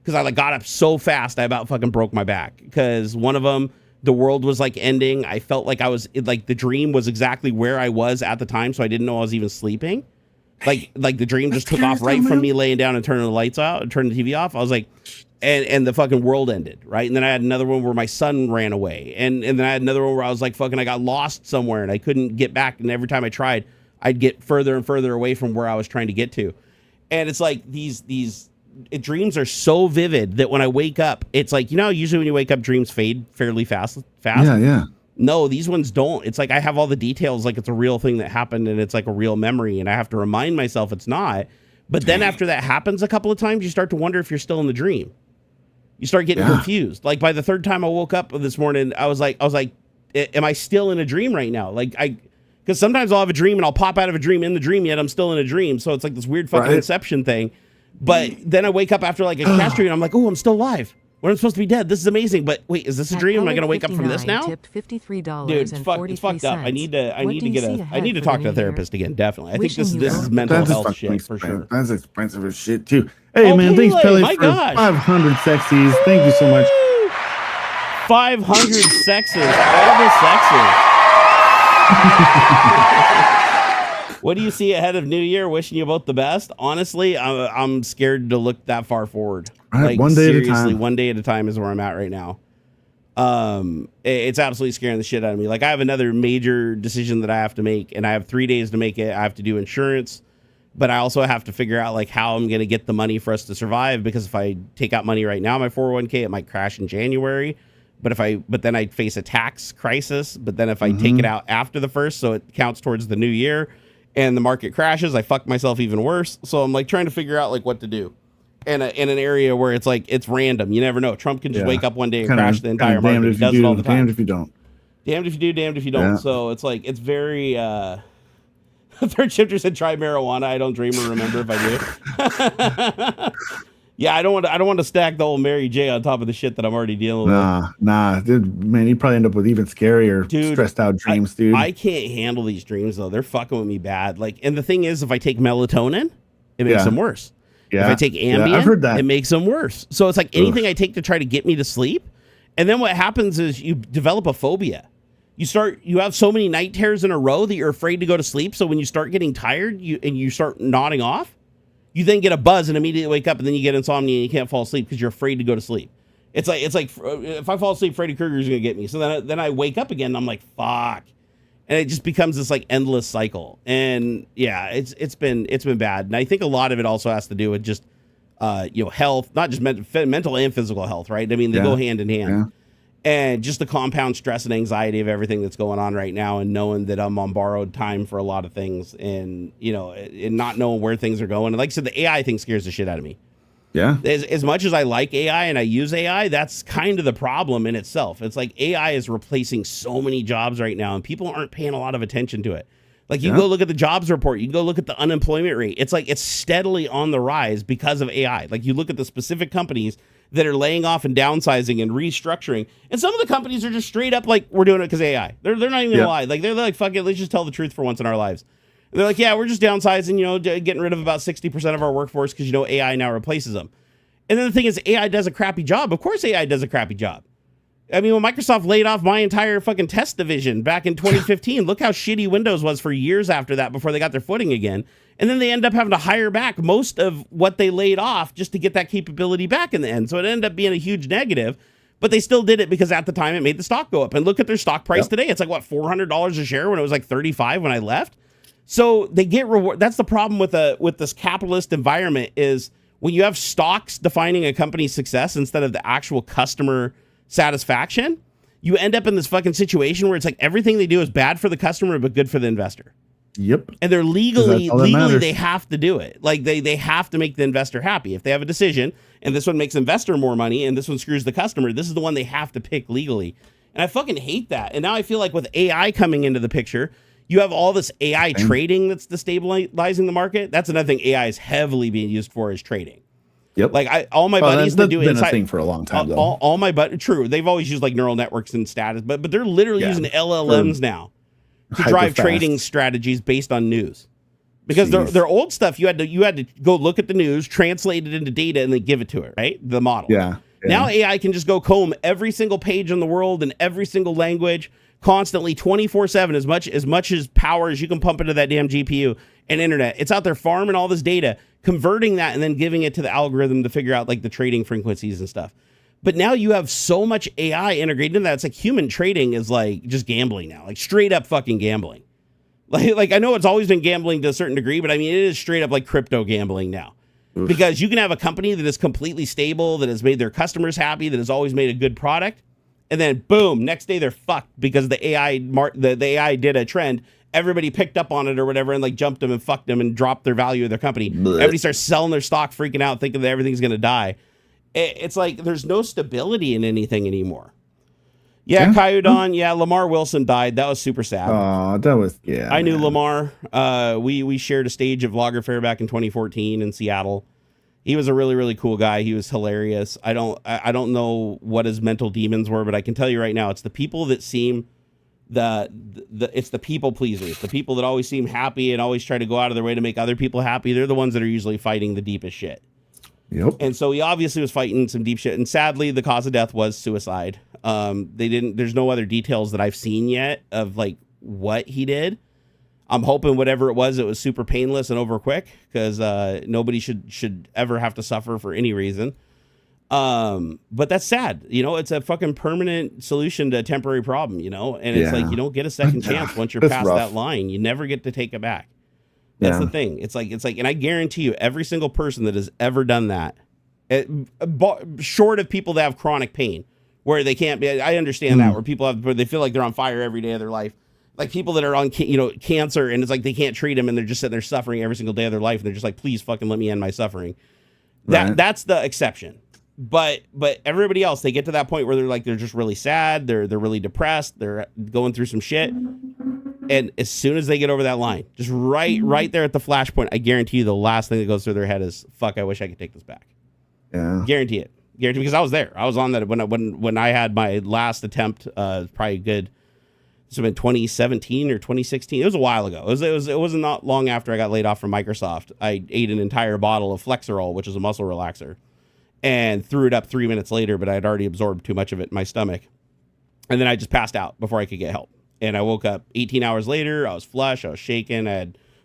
Because I like got up so fast, I about fucking broke my back. Because one of them, the world was like ending. I felt like I was like the dream was exactly where I was at the time, so I didn't know I was even sleeping. Like the dream just took off right from me laying down and turning the lights out and turning the TV off. I was like, and the fucking world ended, right? And then I had another one where my son ran away, and then I had another one where I was like, fucking, I got lost somewhere and I couldn't get back. And every time I tried, I'd get further and further away from where I was trying to get to. And it's like these dreams are so vivid that when I wake up, it's like, you know, usually when you wake up, dreams fade fairly fast. Yeah. No, these ones don't. It's like I have all the details like it's a real thing that happened and it's like a real memory and I have to remind myself it's not. But then after that happens a couple of times, you start to wonder if you're still in the dream. You start getting confused. Like by the third time I woke up this morning, I was like, am I still in a dream right now? Because sometimes I'll have a dream and I'll pop out of a dream in the dream, yet I'm still in a dream. So it's like this weird fucking inception thing. But then I wake up after like a crash dream and I'm like, oh, I'm still alive. When I'm supposed to be dead. This is amazing. But wait, is this a dream? Am I going to wake up from this now? Tipped $53. Dude, it's fucked up. I need to talk to a therapist again. Definitely. I think this is mental health shit for sure. That's expensive as shit too. Hey man, thanks Pelly for 500 sexies. Thank you so much. 500 sexes. All the sexes. What do you see ahead of New Year? Wishing you both the best. Honestly, I'm scared to look that far forward. Right, one day at a time. One day at a time is where I'm at right now. It's absolutely scaring the shit out of me. Like I have another major decision that I have to make, and I have 3 days to make it. I have to do insurance, but I also have to figure out like how I'm going to get the money for us to survive. Because if I take out money right now, my 401k, it might crash in January. But then I face a tax crisis. But then if I take it out after the first, so it counts towards the new year, and the market crashes, I fuck myself even worse. So I'm like trying to figure out like what to do. In an area where it's like it's random. You never know. Trump can just wake up one day and crash the entire market. He does it all the time. Damned if you don't. Damned if you do, damned if you don't. Yeah. So it's like it's very Third shifter said try marijuana. I don't dream or remember if I do. Yeah, I don't want to stack the old Mary J on top of the shit that I'm already dealing with. Nah, dude, man, you probably end up with even scarier, stressed out dreams, dude. I can't handle these dreams though. They're fucking with me bad. Like, and the thing is, if I take melatonin, it makes them worse. Yeah. If I take Ambien, I've heard that. It makes them worse. So it's like anything I take to try to get me to sleep, And then what happens is you develop a phobia. You have so many night terrors in a row that you're afraid to go to sleep. So when you start getting tired and you start nodding off, you then get a buzz and immediately wake up, and then you get insomnia and you can't fall asleep because you're afraid to go to sleep. It's like if I fall asleep, Freddy Krueger's gonna get me. So then I wake up again and I'm like, fuck. And it just becomes this like endless cycle. And yeah, it's been bad. And I think a lot of it also has to do with just health, not just mental and physical health, right? I mean, they go hand in hand. Yeah. And just the compound stress and anxiety of everything that's going on right now, and knowing that I'm on borrowed time for a lot of things, and and not knowing where things are going. And like I said, the AI thing scares the shit out of me. Yeah. As much as I like AI and I use AI, that's kind of the problem in itself. It's like AI is replacing so many jobs right now, and people aren't paying a lot of attention to it. Like you go look at the jobs report, you can go look at the unemployment rate. It's like it's steadily on the rise because of AI. Like you look at the specific companies that are laying off and downsizing and restructuring, and some of the companies are just straight up like, we're doing it because AI. They're not even gonna lie. Like they're like, fuck it, let's just tell the truth for once in our lives. And they're like, yeah, we're just downsizing, getting rid of about 60% of our workforce because AI now replaces them. And then the thing is, AI does a crappy job. Of course AI does a crappy job. I mean, when Microsoft laid off my entire fucking test division back in 2015, look how shitty Windows was for years after that before they got their footing again. And then they end up having to hire back most of what they laid off just to get that capability back in the end. So it ended up being a huge negative, but they still did it because at the time it made the stock go up. And look at their stock price today. It's like, what, $400 a share when it was like $35 when I left? So they get reward. That's the problem with this capitalist environment, is when you have stocks defining a company's success instead of the actual customer satisfaction, you end up in this fucking situation where it's like everything they do is bad for the customer but good for the investor. Yep. And they're legally they have to do it. Like they have to make the investor happy. If they have a decision and this one makes investor more money and this one screws the customer, this is the one they have to pick legally. And I fucking hate that. And now I feel like with AI coming into the picture, you have all this AI trading that's destabilizing the market. That's another thing AI is heavily being used for, is trading. Yep. Like all my buddies that do inside, been a thing for a long time. All my true. They've always used like neural networks and status, but they're literally using LLMs now to drive trading strategies based on news. Because their old stuff, you had to go look at the news, translate it into data, and then give it to it, right? The model. Yeah. Now AI can just go comb every single page in the world in every single language, constantly 24/7, as much as power as you can pump into that damn GPU and internet. It's out there farming all this data, converting that, and then giving it to the algorithm to figure out like the trading frequencies and stuff. But now you have so much AI integrated in that. It's like human trading is like just gambling now, like straight up fucking gambling. Like I know it's always been gambling to a certain degree, but I mean, it is straight up like crypto gambling now. Oof. Because you can have a company that is completely stable, that has made their customers happy, that has always made a good product. And then boom, next day they're fucked because the AI did a trend. Everybody picked up on it or whatever and like jumped them and fucked them and dropped their value of their company. Blech. Everybody starts selling their stock, freaking out, thinking that everything's going to die. It's like there's no stability in anything anymore. Yeah, Kyudon. Yeah, Lamar Wilson died. That was super sad. Oh, that was, I knew Lamar. We shared a stage of Lager Fair back in 2014 in Seattle. He was a really, really cool guy. He was hilarious. I don't know what his mental demons were, but I can tell you right now, it's the people that seem it's the people pleasers, the people that always seem happy and always try to go out of their way to make other people happy. They're the ones that are usually fighting the deepest shit. Yep. And so he obviously was fighting some deep shit. And sadly, the cause of death was suicide. There's no other details that I've seen yet of like what he did. I'm hoping whatever it was super painless and over quick, because nobody should ever have to suffer for any reason. But that's sad. It's a fucking permanent solution to a temporary problem, and it's like you don't get a second chance once you're past that line. You never get to take it back. That's the thing. It's like, and I guarantee you, every single person that has ever done that, short of people that have chronic pain, where they can't be, I understand that, where they feel like they're on fire every day of their life. Like people that are on, cancer, and it's like they can't treat them, and they're just sitting there suffering every single day of their life, and they're just like, please fucking let me end my suffering. That's the exception. But everybody else, they get to that point where they're just really sad, they're really depressed, they're going through some shit, and as soon as they get over that line, just right there at the flashpoint, I guarantee you the last thing that goes through their head is, fuck, I wish I could take this back. Yeah, guarantee it, because I was there. I was on that when I had my last attempt. Probably good. This would have been 2017 or 2016. It was a while ago. It wasn't not long after I got laid off from Microsoft. I ate an entire bottle of Flexerol, which is a muscle relaxer. and threw it up 3 minutes later, but I had already absorbed too much of it in my stomach. And then I just passed out before I could get help. And I woke up 18 hours later. I was flush. I was shaking.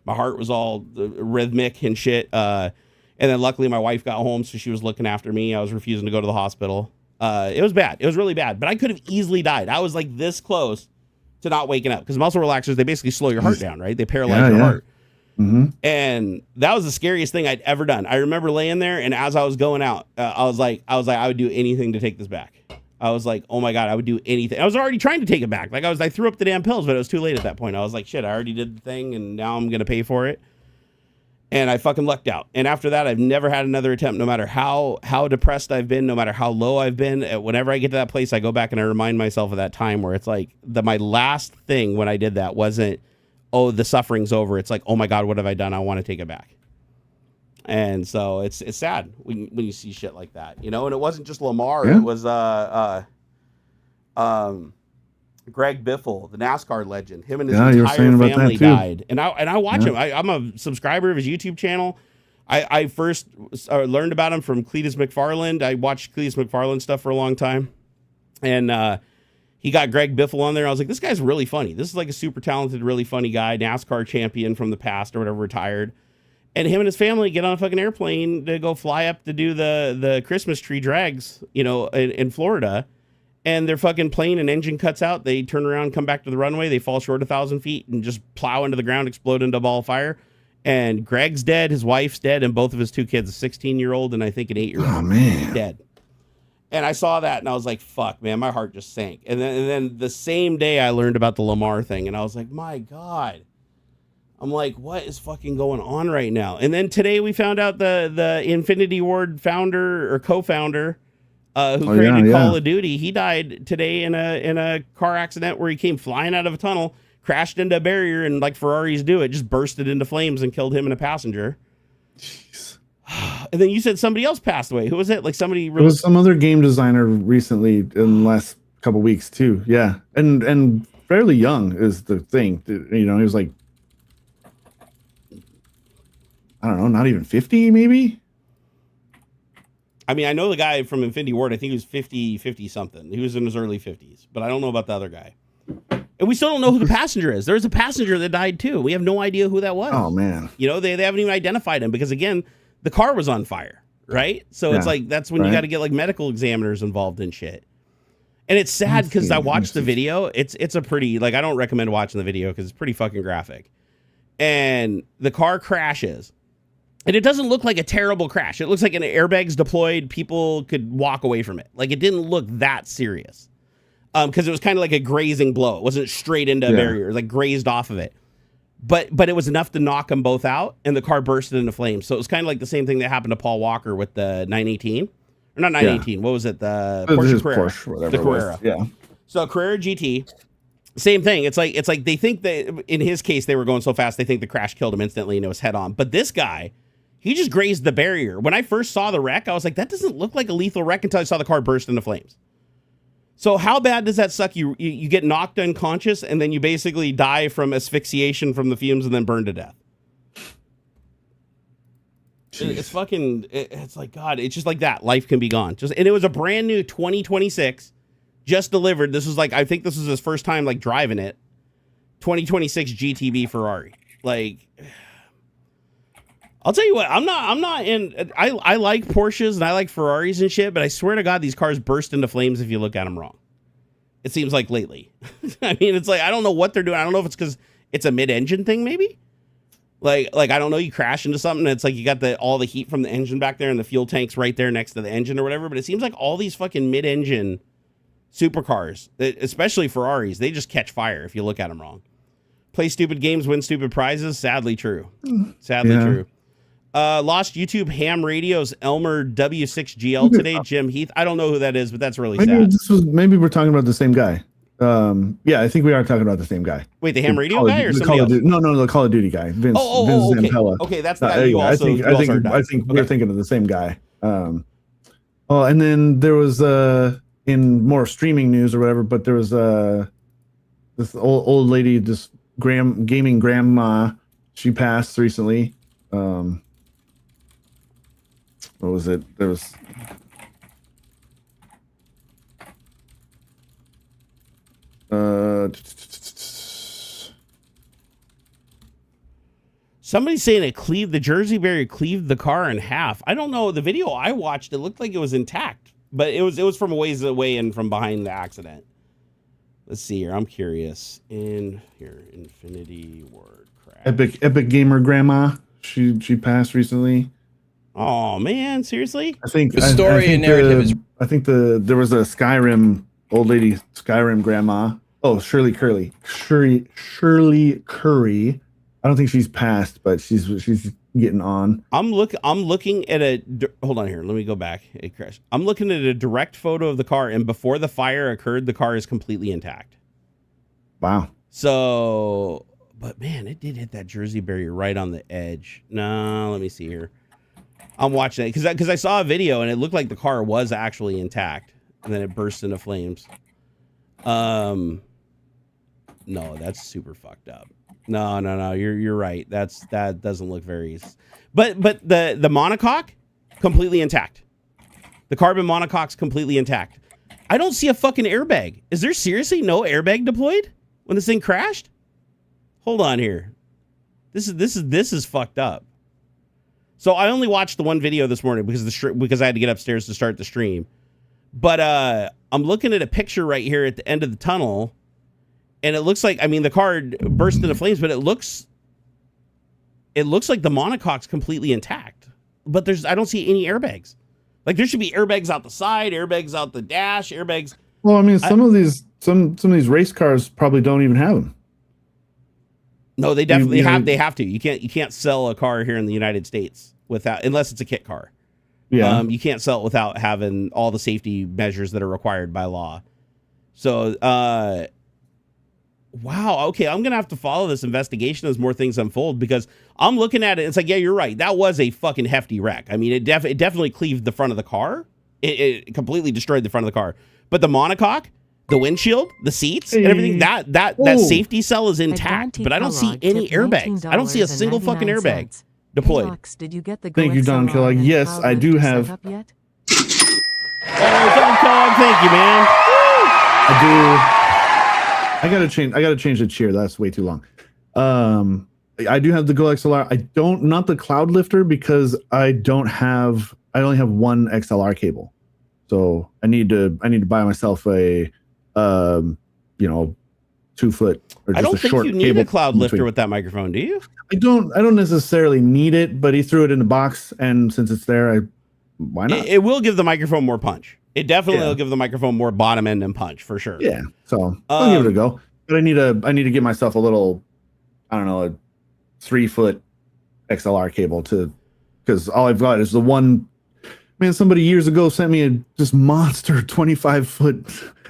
My heart was all rhythmic and shit. And then luckily my wife got home, so she was looking after me. I was refusing to go to the hospital. It was bad. It was really bad. But I could have easily died. I was like this close to not waking up, because muscle relaxers, they basically slow your heart down, right? They paralyze your heart. Mm-hmm. And that was the scariest thing I'd ever done. I remember laying there, and as I was going out, I was like, I would do anything to take this back. I was like, oh my God, I would do anything. I was already trying to take it back. Like I threw up the damn pills, but it was too late at that point. I was like, shit, I already did the thing, and now I'm going to pay for it. And I fucking lucked out. And after that, I've never had another attempt, no matter how depressed I've been, no matter how low I've been. Whenever I get to that place, I go back and I remind myself of that time where it's like my last thing when I did that wasn't, oh, the suffering's over. It's like, oh my God, what have I done? I want to take it back. And so it's sad when you see shit like that, you know. And it wasn't just Lamar. Yeah. It was Greg Biffle, the NASCAR legend. Him and his entire family died. And I watch him. I'm a subscriber of his YouTube channel. I first learned about him from Cletus McFarland. I watched Cletus McFarland stuff for a long time. And he got Greg Biffle on there. I was like, this guy's really funny. This is like a super talented, really funny guy, NASCAR champion from the past or whatever, retired. And him and his family get on a fucking airplane to go fly up to do the Christmas tree drags, you know, in Florida. And their fucking plane and engine cuts out. They turn around, come back to the runway. They fall short 1,000 feet and just plow into the ground, explode into a ball of fire. And Greg's dead. His wife's dead. And both of his two kids, a 16-year-old and I think an 8-year-old. Oh, man. Dead. And I saw that and I was like, fuck, man, my heart just sank. And then the same day I learned about the Lamar thing. And I was like, my God. I'm like, what is fucking going on right now? And then today we found out the Infinity Ward founder or co-founder who created Call of Duty. He died today in a car accident where he came flying out of a tunnel, crashed into a barrier, and like Ferraris do, it just bursted into flames and killed him and a passenger. Jeez. And then you said somebody else passed away. Who was it? Like somebody. It was some other game designer recently in the last couple weeks too. Yeah, and fairly young is the thing. You know, he was like, I don't know, not even 50 maybe. I mean, I know the guy from Infinity Ward. I think he was 50 something. He was in his early 50s, but I don't know about the other guy. And we still don't know who the passenger is. There's a passenger that died too. We have no idea who that was. Oh man. You know, they haven't even identified him because again, the car was on fire, right? So it's like, that's when you got to get like medical examiners involved in shit. And it's sad because I watched the video. It's a pretty, like, I don't recommend watching the video because it's pretty fucking graphic. And the car crashes. And it doesn't look like a terrible crash. It looks like an airbag's deployed. People could walk away from it. Like, it didn't look that serious. Because it was kind of like a grazing blow. It wasn't straight into a barrier. It was like grazed off of it. But it was enough to knock them both out, and the car bursted into flames. So it was kind of like the same thing that happened to Paul Walker with the 918. Or not 918. What was it? The Porsche Carrera. Porsche, whatever the Carrera. Yeah. So Carrera GT. Same thing. It's like they think that in his case they were going so fast they think the crash killed him instantly and it was head on. But this guy, he just grazed the barrier. When I first saw the wreck, I was like, that doesn't look like a lethal wreck until I saw the car burst into flames. So how bad does that suck? You get knocked unconscious and then you basically die from asphyxiation from the fumes and then burn to death. It's fucking, it's like, God, it's just like that. Life can be gone. And it was a brand new 2026 just delivered. This was like, I think this was his first time like driving it. 2026 GTB Ferrari. Like, I'll tell you what, I'm not in, I like Porsches and I like Ferraris and shit, but I swear to God, these cars burst into flames if you look at them wrong. It seems like lately. I mean, it's like, I don't know what they're doing. I don't know if it's because it's a mid-engine thing, maybe. Like I don't know, you crash into something and it's like you got all the heat from the engine back there and the fuel tank's right there next to the engine or whatever, but it seems like all these fucking mid-engine supercars, especially Ferraris, they just catch fire if you look at them wrong. Play stupid games, win stupid prizes. Sadly true. Sadly true. Lost YouTube ham radios Elmer W6GL today. Jim Heath. I don't know who that is, but that's really sad. Maybe we're talking about the same guy. Yeah, I think we are talking about the same guy. Wait, the ham radio guy or somebody else? No, the Call of Duty guy. Vince okay. Zampella. Okay, that's the guy you also. I think we're thinking of the same guy. Oh, and then there was in more streaming news or whatever, but there was this old lady, this gaming grandma. She passed recently. What was it? There was Somebody's saying the Jersey barrier cleaved the car in half. I don't know. The video I watched, it looked like it was intact, but it was from a ways away and from behind the accident. Let's see here. I'm curious. Infinity Ward crash. Epic gamer grandma. She passed recently. Oh man, seriously? I think the story and narrative is. I think there was a Skyrim old lady, Skyrim grandma. Oh, Shirley Curry. I don't think she's passed, but she's getting on. I'm looking at a. Hold on here. Let me go back. It crashed. I'm looking at a direct photo of the car, and before the fire occurred, the car is completely intact. Wow. So, but man, it did hit that Jersey barrier right on the edge. No, let me see here. I'm watching it because I saw a video and it looked like the car was actually intact, and then it burst into flames. No, that's super fucked up. No. You're right. That doesn't look very. But the monocoque completely intact. The carbon monocoque's completely intact. I don't see a fucking airbag. Is there seriously no airbag deployed when this thing crashed? Hold on here. This is fucked up. So I only watched the one video this morning because I had to get upstairs to start the stream. But I'm looking at a picture right here at the end of the tunnel, and it looks like, I mean, the car burst into flames, but it looks like the monocoque's completely intact. But I don't see any airbags. Like there should be airbags out the side, airbags out the dash, airbags. Well, I mean, some of these race cars probably don't even have them. No, they definitely have. They have to. You can't sell a car here in the United States unless it's a kit car. Yeah. You can't sell it without having all the safety measures that are required by law. So, wow. Okay, I'm gonna have to follow this investigation as more things unfold because I'm looking at it. It's like, yeah, you're right. That was a fucking hefty wreck. I mean, it definitely cleaved the front of the car. It completely destroyed the front of the car. But the monocoque, the windshield, the seats, and everything, that safety cell is intact, but I don't see any airbags. I don't see a single fucking airbag deployed. Hey, did you get the Thank you, Don Kellogg. Yes, I do have. Oh, Don Kellogg, thank you, man. I do. I gotta change the cheer. That's way too long. I do have the Go XLR. I don't, not the Cloud Lifter because I only have one XLR cable. So I need to buy myself a 2 foot or just I don't a think short you need cable a Cloud Lifter with that microphone, do you? I don't necessarily need it, but he threw it in the box, and since it's there, why not? It will give the microphone more punch. It definitely will give the microphone more bottom end and punch for sure. Yeah, so I'll give it a go. But I need to get myself a little, I don't know, a 3 foot XLR cable because all I've got is the one. Man, somebody years ago sent me this monster 25 foot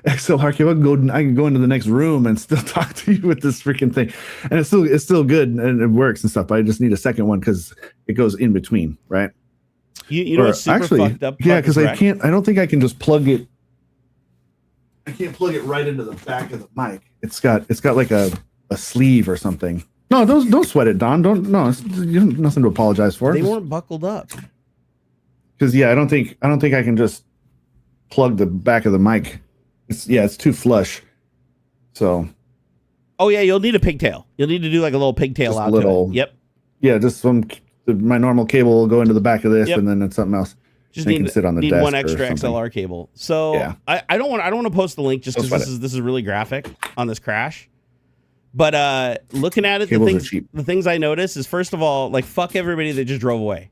XLR cable. I can go into the next room and still talk to you with this freaking thing, and it's still good and it works and stuff. But I just need a second one because it goes in between, right? You know what's super fucked up? Yeah, because I don't think I can just plug it. I can't plug it right into the back of the mic. It's got like a sleeve or something. No, don't sweat it, Don. You have nothing to apologize for. They weren't buckled up. Because I don't think I can just plug the back of the mic. It's too flush. So. Oh yeah, you'll need a pigtail. You'll need to do like a little pigtail just out. To it. Yep. Yeah, just my normal cable will go into the back of this, and then it's something else. Just need sit on the desk one extra XLR cable. So yeah. I don't want to post the link just because this is really graphic on this crash. But looking at it, the things I noticed is, first of all, like, fuck everybody that just drove away.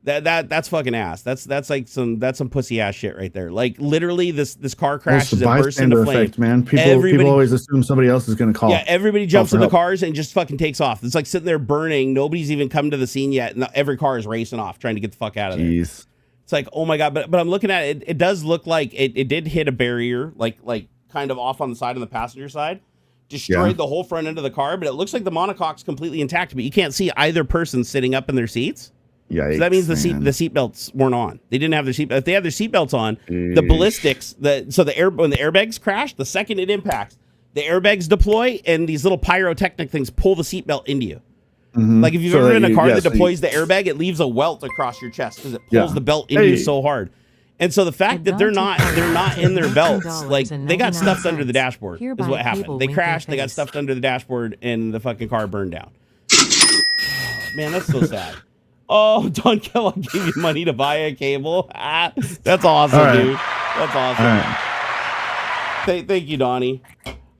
That's fucking ass. That's some pussy ass shit right there. Like, literally, this car crashes and bursts into flames. Man, people always assume somebody else is going to call. Yeah, everybody jumps in the cars and just fucking takes off. It's like sitting there burning. Nobody's even come to the scene yet, and every car is racing off trying to get the fuck out of there. It's like, oh my god. But I'm looking at it. It does look like it did hit a barrier, like kind of off on the side on the passenger side. Destroyed the whole front end of the car, but it looks like the monocoque's completely intact, but you can't see either person sitting up in their seats. Yeah, so that means the seat belts weren't on. They didn't have their seat. If they had their seat belts on, the ballistics, when the airbags crash, the second it impacts, the airbags deploy, and these little pyrotechnic things pull the seatbelt into you. Mm-hmm. Like if you've ever been in a car that deploys the airbag, it leaves a welt across your chest because it pulls the belt into you so hard. And so the fact that they're not in their belts, like they got stuffed under the dashboard is what happened. They crashed, they got stuffed under the dashboard, and the fucking car burned down. Man, that's so sad. Oh, Don Kellogg gave you money to buy a cable. That's awesome, dude. That's awesome. Thank you, Donnie.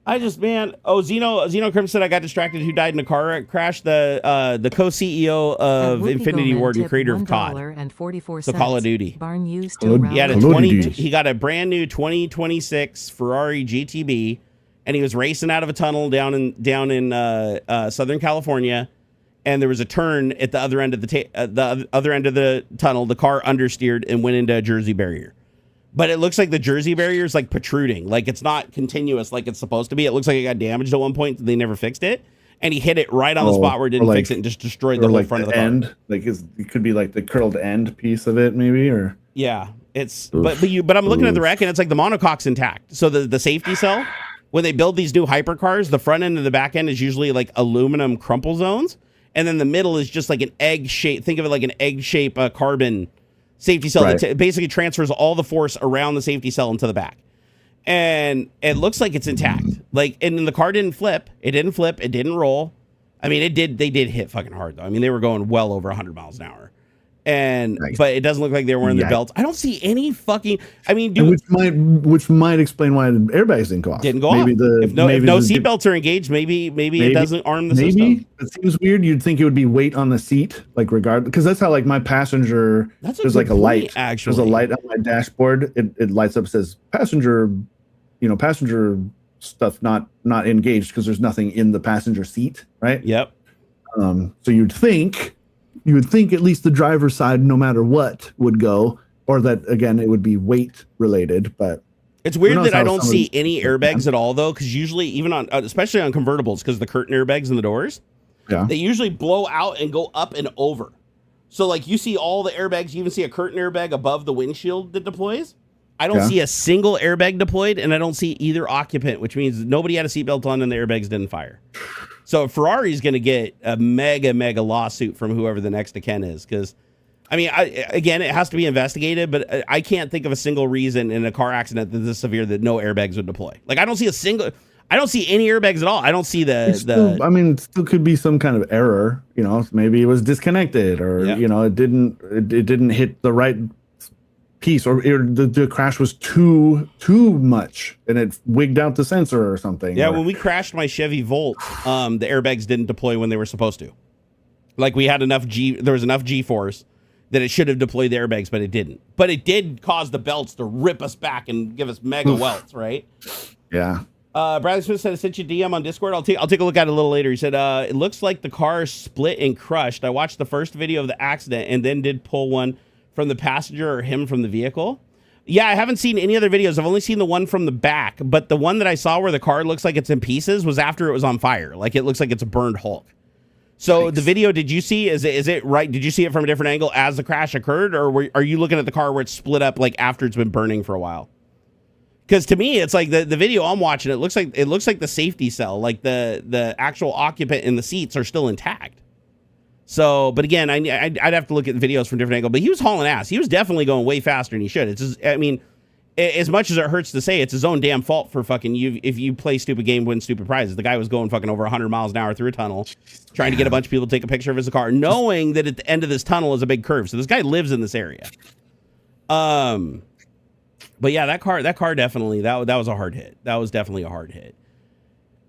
Zeno Crim said I got distracted. Who died in a car crash? The co-CEO of Infinity Ward and creator of COD. So Call of Duty. He got a brand new 2026 Ferrari GTB, and he was racing out of a tunnel down in Southern California. And there was a turn at the other end of the other end of the tunnel. The car understeered and went into a Jersey barrier. But it looks like the Jersey barrier is like protruding, like it's not continuous like it's supposed to be. It looks like it got damaged at one point. They never fixed it, and he hit it right on the spot where it didn't fix it and just destroyed the whole front of the car. End, like it could be like the curled end piece of it, maybe, or yeah, it's but I'm looking at the wreck and it's like the monocoque's intact. So the safety cell, when they build these new hypercars, the front end and the back end is usually like aluminum crumple zones, and then the middle is just like an egg shape. Think of it like an egg shape carbon safety cell that basically transfers all the force around the safety cell into the back. And it looks like it's intact. Like, and the car didn't flip. It didn't flip. It didn't roll. I mean, they did hit fucking hard though. I mean, they were going well over 100 miles an hour. And but it doesn't look like they were wearing the belts. I don't see any fucking. I mean, dude, which might explain why the airbags didn't go off. Didn't go off. If no seatbelts are engaged, maybe it doesn't arm the system. It seems weird. You'd think it would be weight on the seat, like regardless, because that's how like my passenger. There's like a light. Actually, there's a light on my dashboard. It lights up, says passenger, passenger stuff not engaged because there's nothing in the passenger seat, right? Yep. So you'd think at least the driver's side, no matter what, would go, or that again it would be weight related. But it's weird that I don't see any airbags at all, though, because usually even on, especially on convertibles, because the curtain airbags in the doors, they usually blow out and go up and over. So like you see all the airbags, you even see a curtain airbag above the windshield that deploys. I don't see a single airbag deployed, and I don't see either occupant, which means nobody had a seatbelt on and the airbags didn't fire. So Ferrari's going to get a mega lawsuit from whoever the next of kin is, because, I mean, again, it has to be investigated, but I can't think of a single reason in a car accident that's this severe that no airbags would deploy. Like, I don't see any airbags at all. I don't see it still could be some kind of error, maybe it was disconnected or, it didn't hit the right piece, or the crash was too much and it wigged out the sensor or something. Yeah, when we crashed my Chevy Volt, the airbags didn't deploy when they were supposed to. Like we had there was enough G-force that it should have deployed the airbags, but it didn't. But it did cause the belts to rip us back and give us mega welts, right? Yeah. Bradley Smith said, I sent you a DM on Discord. I'll take a look at it a little later. He said, it looks like the car split and crushed. I watched the first video of the accident and then did pull one from the passenger or him from the vehicle. Yeah, I haven't seen any other videos. I've only seen the one from the back, but the one that I saw where the car looks like it's in pieces was after it was on fire. Like it looks like it's a burned Hulk. So the video, did you see, is it right? Did you see it from a different angle as the crash occurred, or are you looking at the car where it's split up like after it's been burning for a while? Because to me, it's like the video I'm watching, it looks like the safety cell, like the actual occupant in the seats are still intact. So, but again, I'd have to look at the videos from a different angle. But he was hauling ass. He was definitely going way faster than he should. It's just, I mean, as much as it hurts to say, it's his own damn fault for fucking you. If you play stupid game, win stupid prizes. The guy was going fucking over 100 miles an hour through a tunnel, trying to get a bunch of people to take a picture of his car, knowing that at the end of this tunnel is a big curve. So this guy lives in this area. But yeah, that car definitely that was a hard hit. That was definitely a hard hit.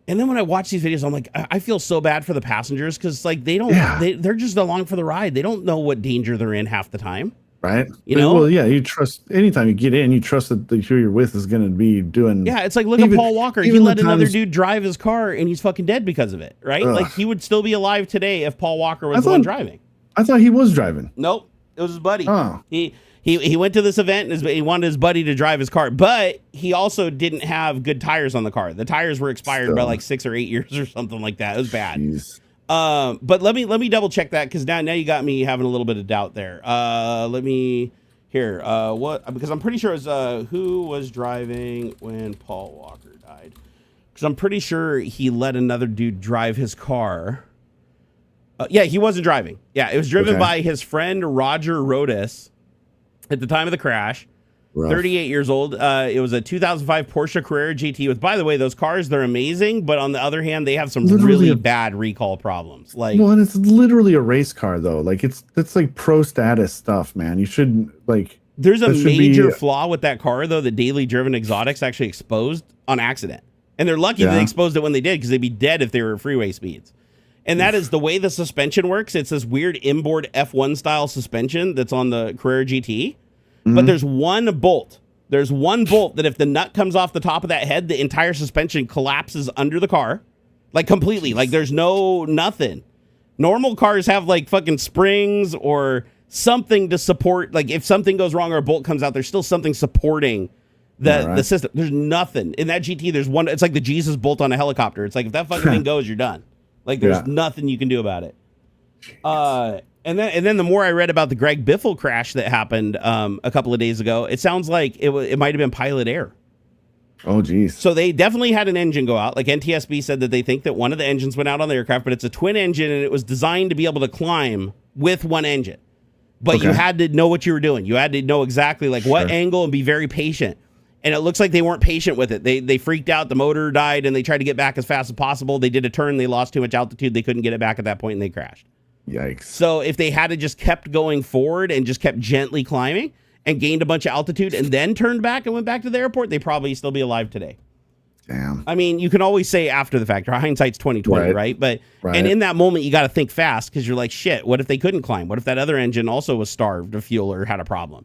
And then when I watch these videos, I'm like, I feel so bad for the passengers because like they're just along for the ride. They don't know what danger they're in half the time. Right. Well, yeah, you trust anytime you get in, you trust that who you're with is going to be doing. Yeah. It's like, look at Paul Walker. He let another dude drive his car and he's fucking dead because of it. Right. Like he would still be alive today if Paul Walker was the one driving. I thought he was driving. Nope. It was his buddy. Oh. He went to this event and he wanted his buddy to drive his car, but he also didn't have good tires on the car. The tires were expired by like 6 or 8 years or something like that. It was bad. Jeez. But let me double check that because now you got me having a little bit of doubt there. Let me here. Because I'm pretty sure it was who was driving when Paul Walker died. Because I'm pretty sure he let another dude drive his car. Yeah, he wasn't driving. Yeah, it was driven by his friend Roger Rodas. At the time of the crash, Rough. 38 years old. It was a 2005 Porsche Carrera GT. With, by the way, those cars, they're amazing, but on the other hand, they have some really bad recall problems. Like, well, and it's literally a race car though. Like that's like pro status stuff, man. You shouldn't like. There's a major flaw with that car though. The daily driven exotics actually exposed on accident, and they're lucky that they exposed it when they did, because they'd be dead if they were freeway speeds. And that is the way the suspension works. It's this weird inboard F1 style suspension that's on the Carrera GT. But there's one bolt. There's one bolt that if the nut comes off the top of that head, the entire suspension collapses under the car. Like completely. Like there's nothing. Normal cars have like fucking springs or something to support. Like if something goes wrong or a bolt comes out, there's still something supporting the system. There's nothing. In that GT, there's one. It's like the Jesus bolt on a helicopter. It's like if that fucking thing goes, you're done. Like there's nothing you can do about it. And then the more I read about the Greg Biffle crash that happened a couple of days ago, it sounds like it might have been pilot error. Oh, geez. So they definitely had an engine go out. Like NTSB said that they think that one of the engines went out on the aircraft, but it's a twin engine and it was designed to be able to climb with one engine. But you had to know what you were doing. You had to know exactly like what angle and be very patient. And it looks like they weren't patient with it. They freaked out. The motor died and they tried to get back as fast as possible. They did a turn. They lost too much altitude. They couldn't get it back at that point and they crashed. Yikes. So if they had to just kept going forward and just kept gently climbing and gained a bunch of altitude and then turned back and went back to the airport, they probably still be alive today. Damn. I mean, you can always say after the fact, hindsight's 2020, right? But and in that moment, you got to think fast because you're like, shit, what if they couldn't climb? What if that other engine also was starved of fuel or had a problem?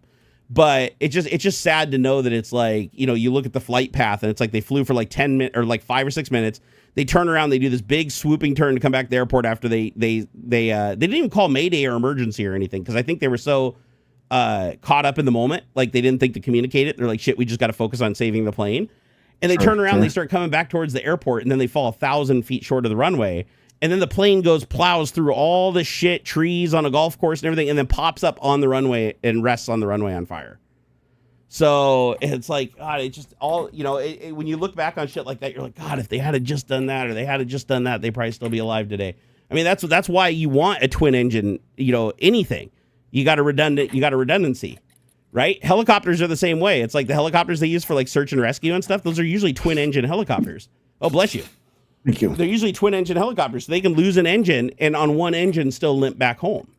But it's just sad to know that it's like, you know, you look at the flight path and it's like they flew for like 10 minutes or like 5 or 6 minutes. They turn around, they do this big swooping turn to come back to the airport after they didn't even call Mayday or emergency or anything because I think they were so caught up in the moment, like they didn't think to communicate it. They're like, shit, we just got to focus on saving the plane. And they turn around, they start coming back towards the airport, and then they fall 1,000 feet short of the runway. And then the plane plows through all the shit, trees on a golf course and everything, and then pops up on the runway and rests on the runway on fire. So it's like, God, it just all, you know, when you look back on shit like that, you're like, God, if they had just done that or they had just done that, they'd probably still be alive today. I mean, that's why you want a twin engine, you know, anything. You got a redundancy, right? Helicopters are the same way. It's like the helicopters they use for like search and rescue and stuff. Those are usually twin engine helicopters. Oh, bless you. Thank you. They're usually twin engine helicopters. So they can lose an engine and on one engine still limp back home.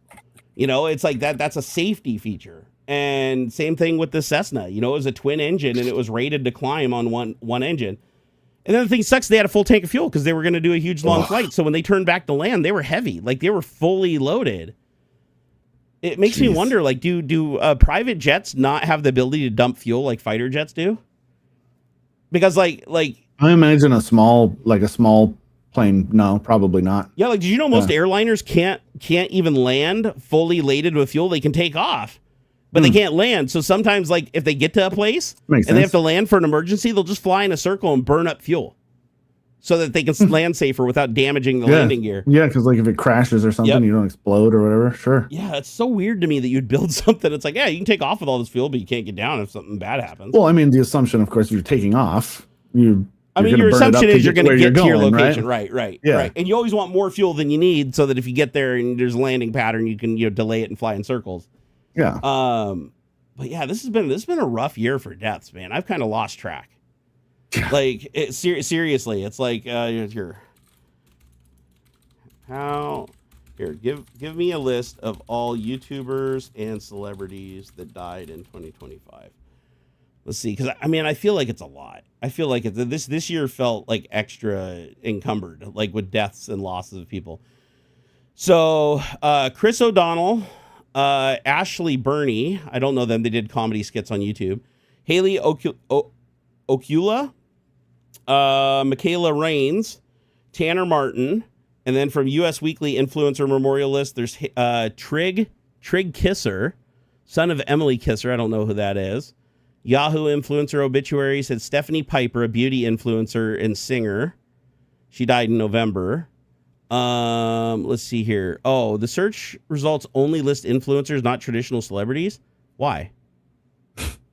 You know, it's like that's a safety feature. And same thing with the Cessna. You know, it was a twin engine and it was rated to climb on one engine. And then the thing sucks, they had a full tank of fuel because they were going to do a huge long flight. So when they turned back to land, they were heavy. Like they were fully loaded. It makes me wonder, like, do private jets not have the ability to dump fuel like fighter jets do? Because like I imagine a small plane. No, probably not. Yeah, like did you know most airliners can't even land fully laden with fuel? They can take off, but they can't land. So sometimes, like if they get to a place they have to land for an emergency, they'll just fly in a circle and burn up fuel so that they can land safer without damaging the landing gear. Yeah, because like if it crashes or something, you don't explode or whatever. Sure. Yeah, it's so weird to me that you'd build something. It's like, yeah, you can take off with all this fuel, but you can't get down if something bad happens. Well, I mean, the assumption, of course, if you're taking off, your assumption is you're going to get to your location, right? Yeah. Right. And you always want more fuel than you need, so that if you get there and there's a landing pattern, you can delay it and fly in circles. Yeah. But yeah, this has been a rough year for deaths, man. I've kind of lost track. Like seriously, it's like give me a list of all YouTubers and celebrities that died in 2025. Let's see, because I mean, I feel like it's a lot. I feel like this year felt like extra encumbered, like with deaths and losses of people. So Chris O'Donnell, Ashley Burney, I don't know them. They did comedy skits on YouTube. Haley Okula, Michaela Rains, Tanner Martin, and then from US Weekly Influencer Memorial List, there's Trig Kisser, son of Emily Kisser. I don't know who that is. Yahoo Influencer Obituary said Stephanie Piper, a beauty influencer and singer. She died in November. Let's see here. Oh, the search results only list influencers, not traditional celebrities. Why?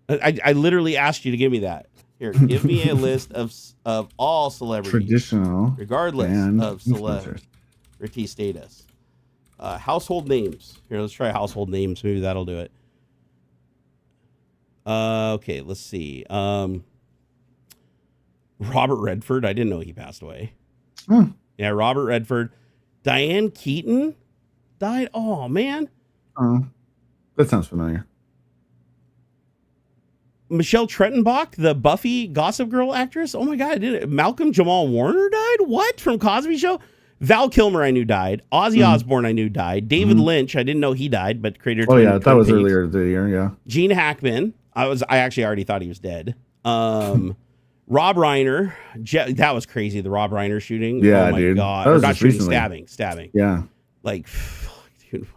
I literally asked you to give me that. Here, give me a list of all celebrities, traditional, regardless of celebrity status. Household names. Here, let's try household names. Maybe that'll do it. Okay, let's see. Robert Redford. I didn't know he passed away. Yeah, Robert Redford. Diane Keaton died. Oh man. That sounds familiar. Michelle Trachtenbach, the Buffy Gossip Girl actress. Oh my God. Malcolm Jamal Warner died? What? From Cosby Show? Val Kilmer, I knew died. Ozzy Osbourne, I knew died. David Lynch, I didn't know he died, but creator. Oh yeah, that was earlier the year. Yeah. Gene Hackman. I actually already thought he was dead. Rob Reiner. That was crazy. The Rob Reiner shooting. Yeah, oh my dude. God. That was not shooting, recently. stabbing. Yeah. Like, fuck, dude.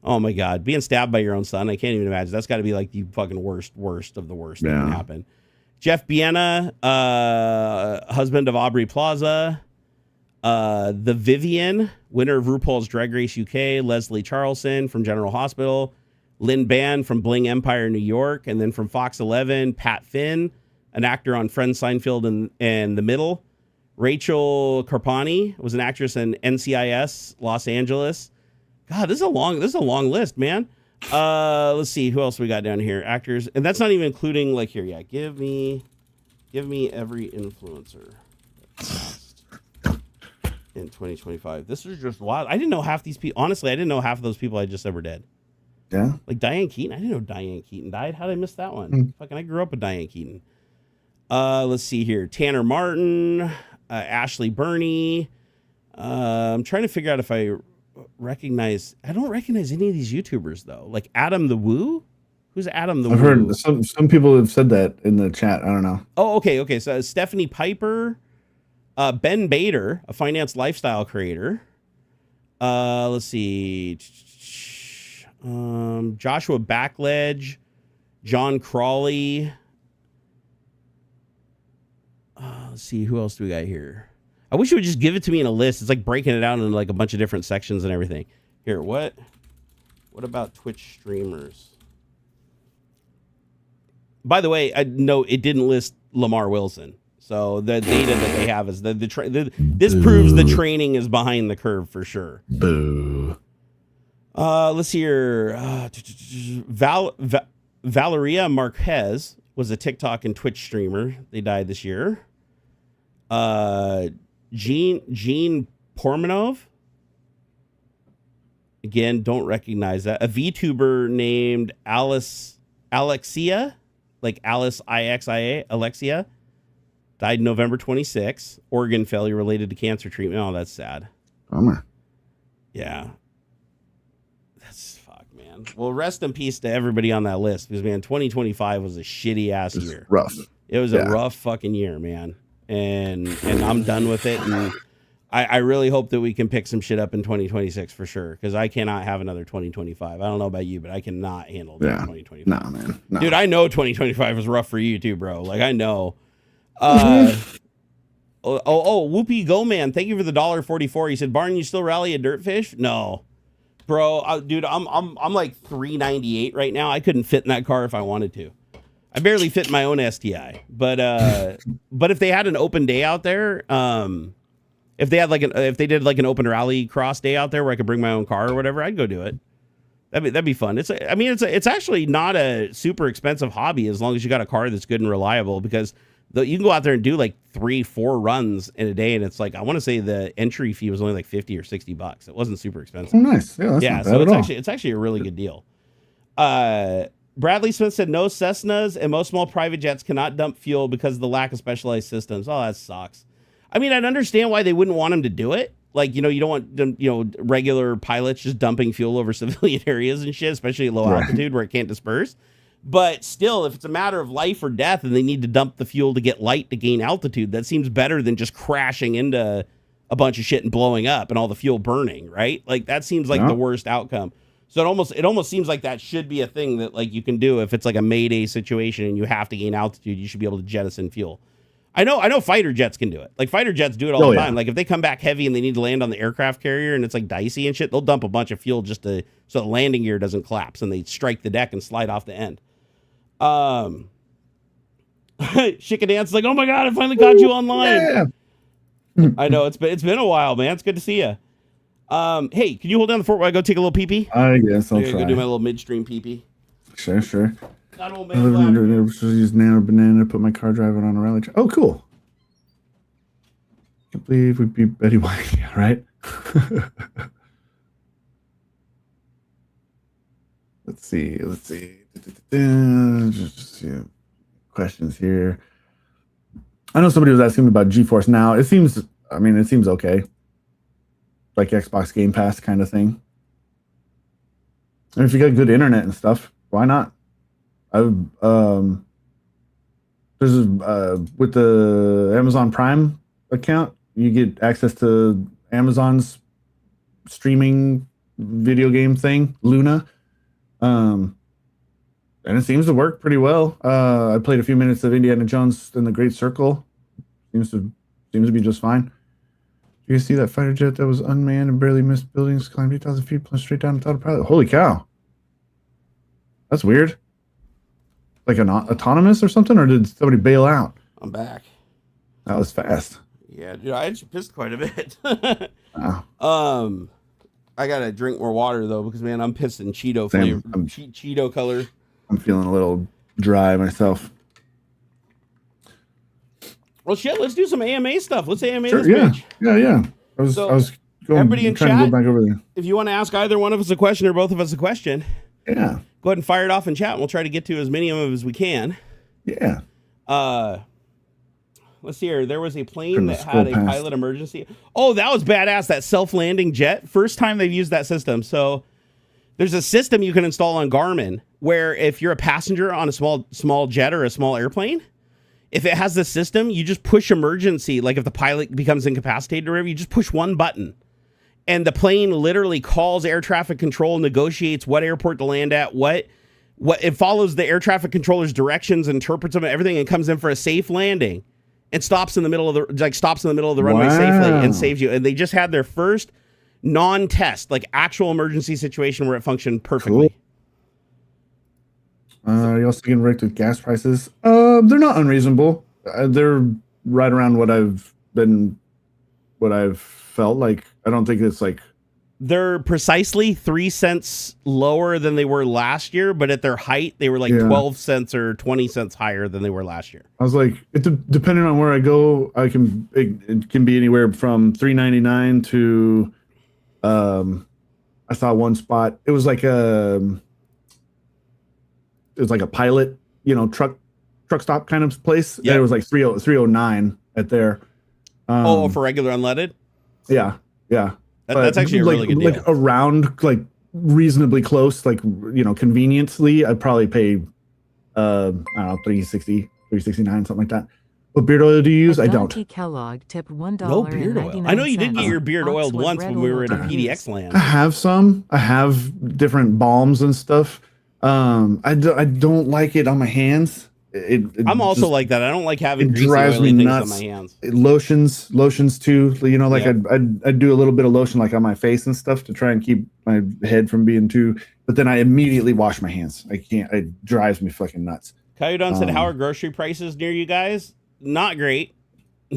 Oh my God. Being stabbed by your own son. I can't even imagine. That's got to be like the fucking worst of the worst that can happen. Jeff Biena, husband of Aubrey Plaza. The Vivian, winner of RuPaul's Drag Race UK. Leslie Charlson from General Hospital. Lynn Band from Bling Empire, New York. And then from Fox 11, Pat Finn, an actor on Friends, Seinfeld, and The Middle. Rachel Carpani was an actress in NCIS, Los Angeles. God, this is a long list, man. Let's see who else we got down here. Actors, and that's not even including like here. Yeah, give me every influencer in 2025. This is just wild. I didn't know half these people. Honestly, I didn't know half of those people I just ever did. Yeah. Like Diane Keaton. I didn't know Diane Keaton died. How did I miss that one? Fucking, I grew up with Diane Keaton. Let's see here. Tanner Martin, Ashley Burney. I'm trying to figure out if I recognize. I don't recognize any of these YouTubers though. Like Adam the Woo. Who's Adam the Woo? I've heard some people have said that in the chat. I don't know. Oh, okay. So Stephanie Piper, Ben Bader, a finance lifestyle creator. Let's see. Joshua Backledge, John Crawley. Let's see, who else do we got here? I wish you would just give it to me in a list. It's like breaking it out into like a bunch of different sections and everything. Here, what about Twitch streamers? By the way, I know it didn't list Lamar Wilson. So the data that they have is this proves the training is behind the curve for sure. Boo. Let's see here. Valeria Marquez was a TikTok and Twitch streamer. They died this year. Gene Pormanov. Again, don't recognize that. A VTuber named Alexia, like Alice IXIA, Alexia, died November 26. Organ failure related to cancer treatment. Oh, that's sad. Bummer. Yeah. That's fuck, man. Well, rest in peace to everybody on that list because, man, 2025 was a shitty ass year. Rough. It was a rough fucking year, man. And I'm done with it. And I really hope that we can pick some shit up in 2026 for sure. Because I cannot have another 2025. I don't know about you, but I cannot handle 2025. Nah, man. Nah. Dude, I know 2025 was rough for you too, bro. Like, I know. Whoopi Go Man, thank you for the $1.44. He said, Barn, you still rally a Dirtfish? No. Bro, dude, I'm like $398 right now. I couldn't fit in that car if I wanted to. I barely fit in my own STI. But if they had an open day out there, if they did like an open rally cross day out there where I could bring my own car or whatever, I'd go do it. That'd be fun. It's actually not a super expensive hobby as long as you got a car that's good and reliable because you can go out there and do like 3-4 runs in a day, and it's like I want to say the entry fee was only like $50 or $60. It wasn't super expensive. Oh, nice. Yeah, that's not bad it's actually a really good deal. Bradley Smith said no Cessnas and most small private jets cannot dump fuel because of the lack of specialized systems. Oh, that sucks. I mean, I'd understand why they wouldn't want them to do it. Like, you don't want them, regular pilots just dumping fuel over civilian areas and shit, especially at low altitude where it can't disperse. But still, if it's a matter of life or death and they need to dump the fuel to get light to gain altitude, that seems better than just crashing into a bunch of shit and blowing up and all the fuel burning, right? Like, that seems like the worst outcome. So it almost seems like that should be a thing that like you can do if it's like a Mayday situation and you have to gain altitude, you should be able to jettison fuel. I know fighter jets can do it. Like fighter jets do it all the time. Like if they come back heavy and they need to land on the aircraft carrier and it's like dicey and shit, they'll dump a bunch of fuel just so the landing gear doesn't collapse and they strike the deck and slide off the end. Shika Dance like, oh my God, I finally got you online. Yeah. I know it's been a while, man. It's good to see you. Hey, can you hold down the fort while I go take a little pee-pee? I guess I'll try. Go do my little midstream pee-pee. Sure. Not old I man live Vlad. in use Nano Banana to put my car driving on a rally. Oh, cool. Can't believe we'd be Betty White, yeah, right? Let's see. Just see questions here. I know somebody was asking me about GeForce Now. It seems okay. Like Xbox Game Pass kind of thing. And if you got good internet and stuff, why not? With the Amazon Prime account, you get access to Amazon's streaming video game thing, Luna. And it seems to work pretty well. I played a few minutes of Indiana Jones and the Great Circle. Seems to be just fine. You guys see that fighter jet that was unmanned and barely missed buildings, climbed 8,000 feet, plunged straight down without a pilot? Holy cow. That's weird. Like an autonomous or something, or did somebody bail out? I'm back. That was fast. Yeah, dude, I actually pissed quite a bit. Wow. I gotta drink more water though, because man, I'm pissing Cheeto flavor, Cheeto color. I'm feeling a little dry myself. Well, shit, let's do some AMA stuff. Let's AMA Sure, this bitch. Yeah. I was going, everybody in trying chat, to go back over there. if you want to ask either one of us a question or both of us a question, Yeah. go ahead and fire it off in chat. And we'll try to get to as many of them as we can. Yeah. Let's see here. There was a plane Turn the that had scroll a past. pilot emergency. Oh, that was badass. That self-landing jet. First time they've used that system. So there's a system you can install on Garmin where if you're a passenger on a small jet or a small airplane, if it has this system, you just push emergency. Like if the pilot becomes incapacitated or whatever, you just push one button. And the plane literally calls air traffic control, negotiates what airport to land at, what it follows the air traffic controller's directions, interprets them, everything, and comes in for a safe landing. And stops in the middle of the runway safely and saves you. And they just had their first non-test, like actual emergency situation where it functioned perfectly. Cool. You also getting wrecked with gas prices. They're not unreasonable. They're right around what I've felt like. I don't think it's like They're precisely 3 cents lower than they were last year, but at their height, they were like 12 cents or 20 cents higher than they were last year. I was like, depending on where I go, it can be anywhere from $3.99 to I saw one spot. It was like a pilot, truck stop kind of place. Yeah. It was like 309 at there. For regular unleaded? Yeah. That's actually a really good deal. Like around, like reasonably close, like conveniently, I'd probably pay I don't know, $3.60, $3.69, something like that. What beard oil do you use? I don't. Kellogg tipped $1. No beard oil. I know you did get your beard oiled once when we were at a PDX land. I have some. I have different balms and stuff. I don't like it on my hands. I'm also just, like that. I don't like having greasy, drives oily me things nuts. on my hands. Lotions too. Like Yeah. I'd do a little bit of lotion like on my face and stuff to try and keep my head from being too. But then I immediately wash my hands. I can't. It drives me fucking nuts. Coyote said, "How are grocery prices near you guys? Not great.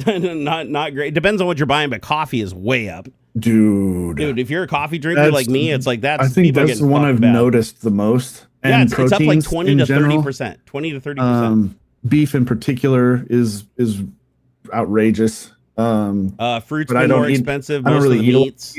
not great. Depends on what you're buying, but coffee is way up, dude. If you're a coffee drinker like me, it's like that's. I think that's the one I've noticed the most. Yeah, and it's up like 20 to 30%. 20 to 30%. Beef in particular is outrageous. Fruit's been more expensive. Most of the meats.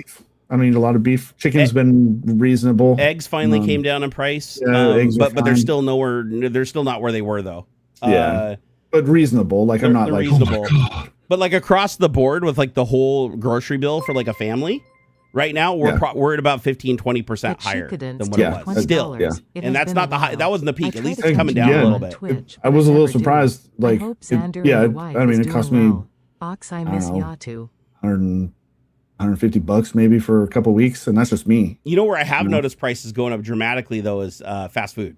I don't eat a lot of beef. Chicken's been reasonable. Eggs finally came down in price, eggs but they're still nowhere. They're still not where they were though. But reasonable. Like I'm not like reasonable. Oh my God. But like across the board with like the whole grocery bill for like a family, right now we're at about 15-20% higher than what it was. Still, and that's not the high. That wasn't the peak. At least it's coming down a little bit. I was a little surprised. Like, it cost me. I miss Yatu. 150 maybe for a couple weeks, and that's just me. You know where I have noticed prices going up dramatically though is fast food.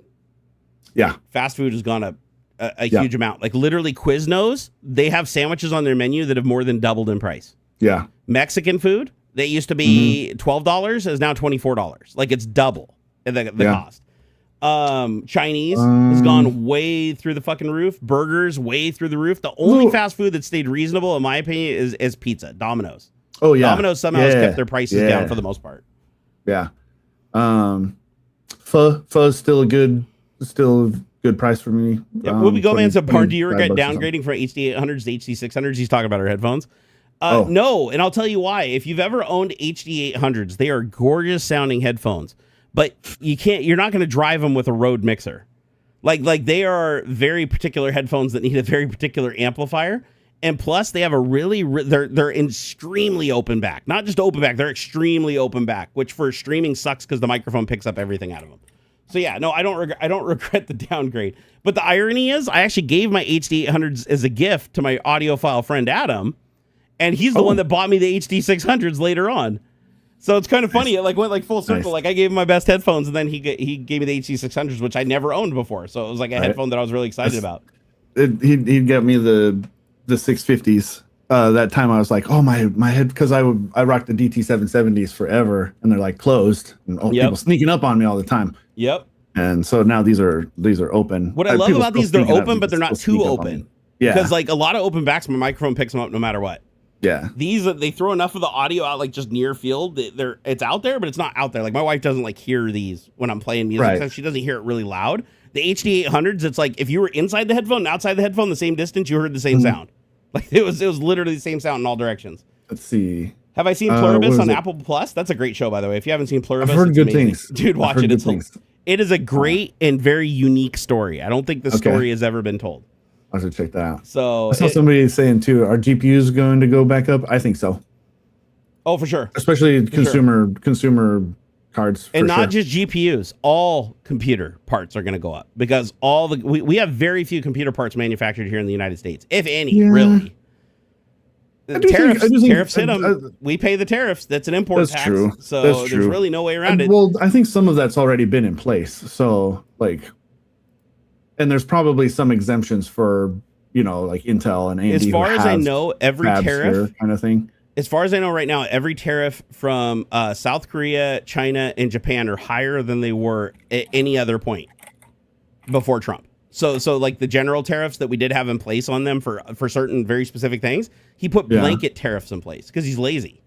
Yeah, fast food has gone up a huge amount. Like literally Quiznos, they have sandwiches on their menu that have more than doubled in price. Yeah, Mexican food that used to be $12 is now $24. Like it's double the cost. Chinese has gone way through the fucking roof. Burgers way through the roof. The only fast food that stayed reasonable, in my opinion, is pizza. Domino's. Oh yeah, Domino's somehow has kept their prices down for the most part. Yeah. Pho is still a good, still good price for me. Yeah, Will we go, man? So, Barn, do you regret $25 downgrading from HD800s to HD600s? He's talking about our headphones. Oh. No, and I'll tell you why. If you've ever owned HD800s, they are gorgeous sounding headphones, but you're not going to drive them with a Rode mixer. Like they are very particular headphones that need a very particular amplifier. And plus, they have a they're extremely open back. Not just open back, they're extremely open back, which for streaming sucks because the microphone picks up everything out of them. So yeah, no, I don't regret the downgrade. But the irony is, I actually gave my HD800s as a gift to my audiophile friend Adam, and he's the one that bought me the HD600s later on. So it's kind of funny. It went full circle. Nice. Like I gave him my best headphones, and then he gave me the HD600s, which I never owned before. So it was like a headphone that I was really excited about. He'd get me the 650s. That time I was like, oh my head, because I rocked the DT770s forever, and they're like closed, and people sneaking up on me all the time. Yep. And so now these are open. What I love about these, they're open, but they're not too open. Yeah. Because like a lot of open backs, my microphone picks them up no matter what. Yeah. These, they throw enough of the audio out, like just near field. It's out there, but it's not out there. Like my wife doesn't like hear these when I'm playing music. Right. So she doesn't hear it really loud. The HD800s, it's like if you were inside the headphone and outside the headphone, the same distance, you heard the same sound. Like it was literally the same sound in all directions. Let's see. Have I seen Pluribus on Apple Plus? That's a great show, by the way. If you haven't seen Pluribus, I've heard it's good amazing. things. Dude, watch it. It is a great and very unique story. I don't think the story has ever been told. I should check that out. So I saw somebody saying too, are GPUs going to go back up? I think so. Oh, for sure. Especially consumer cards. And not just GPUs. All computer parts are going to go up because we have very few computer parts manufactured here in the United States, if any, really. Tariffs hit them. We pay the tariffs. That's an import tax. True. So that's there's really no way around it. Well, I think some of that's already been in place. So and there's probably some exemptions for, like Intel and AMD. As far as I know, every tariff kind of thing. As far as I know right now, every tariff from South Korea, China, and Japan are higher than they were at any other point before Trump. So like the general tariffs that we did have in place on them for certain very specific things, he put blanket tariffs in place because he's lazy.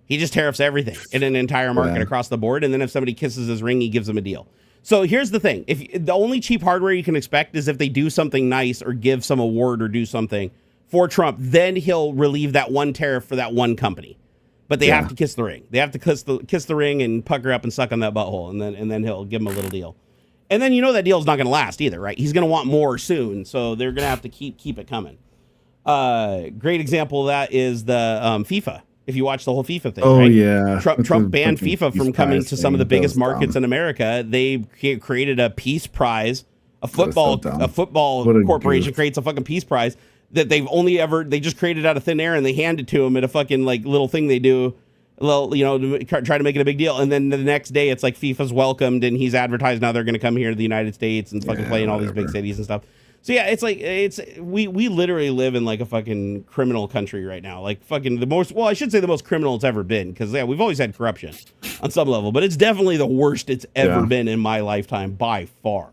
He just tariffs everything in an entire market across the board. And then if somebody kisses his ring, he gives them a deal. So here's the thing. If the only cheap hardware you can expect is if they do something nice or give some award or do something for Trump, then he'll relieve that one tariff for that one company. But they have to kiss the ring. They have to kiss the ring and pucker up and suck on that butthole, and then he'll give them a little deal. And then that deal's not going to last either, right? He's going to want more soon, so they're going to have to keep it coming. Great example of that is the FIFA. If you watch the whole FIFA thing, right? Yeah. Trump banned FIFA from coming to some of the biggest markets in America. They created a peace prize. A football corporation creates a fucking peace prize that they just created out of thin air, and they hand it to him at a fucking little thing they do. To try to make it a big deal, and then the next day it's like FIFA's welcomed and he's advertised now they're going to come here to the United States and fucking play in all these big cities and stuff. So yeah, we literally live in like a fucking criminal country right now, like fucking I should say the most criminal it's ever been, because we've always had corruption on some level, but it's definitely the worst it's ever been in my lifetime by far.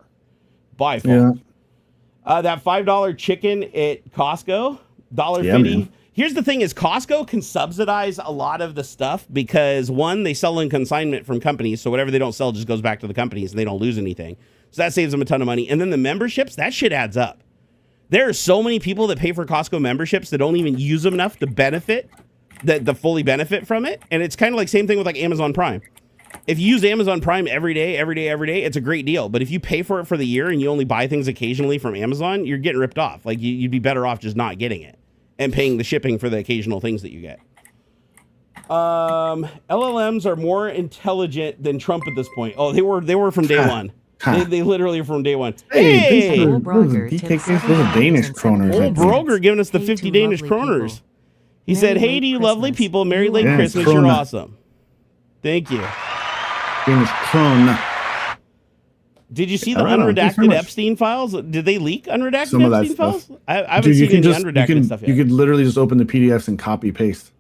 Yeah. That $5 chicken at Costco, $1.50. Here's the thing is Costco can subsidize a lot of the stuff because, one, they sell in consignment from companies. So whatever they don't sell just goes back to the companies and they don't lose anything. So that saves them a ton of money. And then the memberships, that shit adds up. There are so many people that pay for Costco memberships that don't even use them enough to benefit, that fully benefit from it. And it's kind of like same thing with like Amazon Prime. If you use Amazon Prime every day, it's a great deal. But if you pay for it for the year and you only buy things occasionally from Amazon, you're getting ripped off. Like you'd be better off just not getting it and paying the shipping for the occasional things that you get. LLMs are more intelligent than Trump at this point. Oh, they were from day one. They literally are from day one. Hey, those are Danish kroners. Old Broger giving us the 50 Danish kroners. He said, "Hey to you lovely people, Merry Late Christmas. You're awesome. Thank you." Danish krone. Did you see the unredacted Epstein files? Did they leak unredacted Some Epstein files? I haven't seen any unredacted stuff yet. You could literally just open the PDFs and copy paste.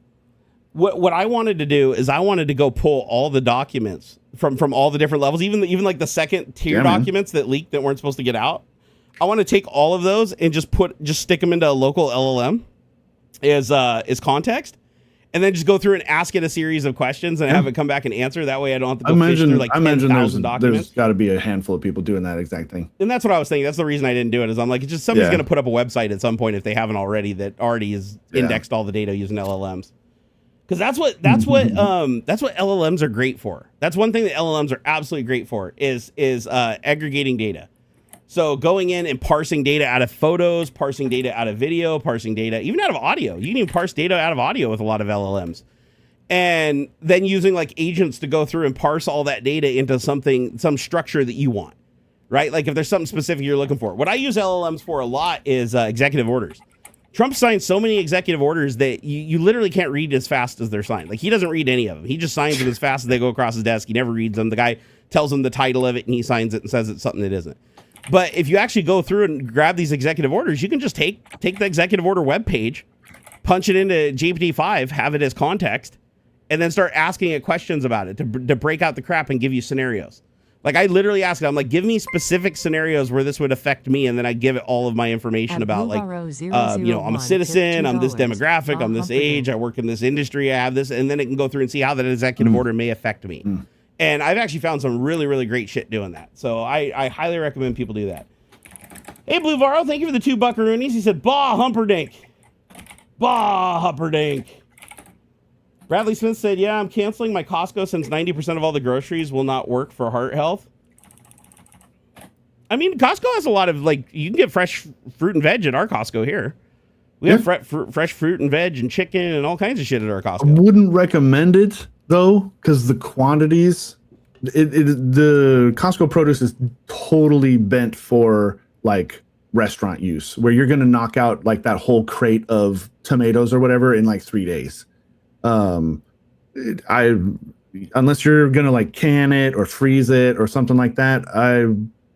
What I wanted to do is I wanted to go pull all the documents from all the different levels, even like the second tier documents that leaked that weren't supposed to get out. I want to take all of those and just stick them into a local LLM as context, and then just go through and ask it a series of questions and have it come back and answer. That way I don't have to go fish through like 10,000 documents. There's got to be a handful of people doing that exact thing. And that's what I was thinking. That's the reason I didn't do it, is I'm like, it's just somebody's going to put up a website at some point if they haven't already that already is indexed all the data using LLMs. Because that's what LLMs are great for. That's one thing that LLMs are absolutely great for is aggregating data. So going in and parsing data out of photos, parsing data out of video, parsing data even out of audio. You can even parse data out of audio with a lot of LLMs. And then using like agents to go through and parse all that data into some structure that you want, right? Like if there's something specific you're looking for. What I use LLMs for a lot is executive orders. Trump signed so many executive orders that you literally can't read as fast as they're signed. Like he doesn't read any of them. He just signs them as fast as they go across his desk. He never reads them. The guy tells him the title of it and he signs it and says it's something that isn't. But if you actually go through and grab these executive orders, you can just take the executive order web page, punch it into GPT-5, have it as context, and then start asking it questions about it to break out the crap and give you scenarios. Like I literally ask it, I'm like, give me specific scenarios where this would affect me, and then I give it all of my information about like, I'm a citizen, I'm this demographic, I'm this age, I work in this industry, I have this, and then it can go through and see how that executive order may affect me. And I've actually found some really, really great shit doing that. So I highly recommend people do that. Hey, Blue Varro, thank you for the 2 buckaroonies. He said, bah, Humperdinck. Bah, Humperdinck. Bradley Smith said, yeah, I'm canceling my Costco since 90% of all the groceries will not work for heart health. I mean, Costco has a lot of, like, you can get fresh fruit and veg at our Costco here. We have fresh fruit and veg and chicken and all kinds of shit at our Costco. I wouldn't recommend it, though, because the quantities, the Costco produce is totally bent for, like, restaurant use, where you're going to knock out, like, that whole crate of tomatoes or whatever in, like, 3 days. Unless you're gonna like can it or freeze it or something like that,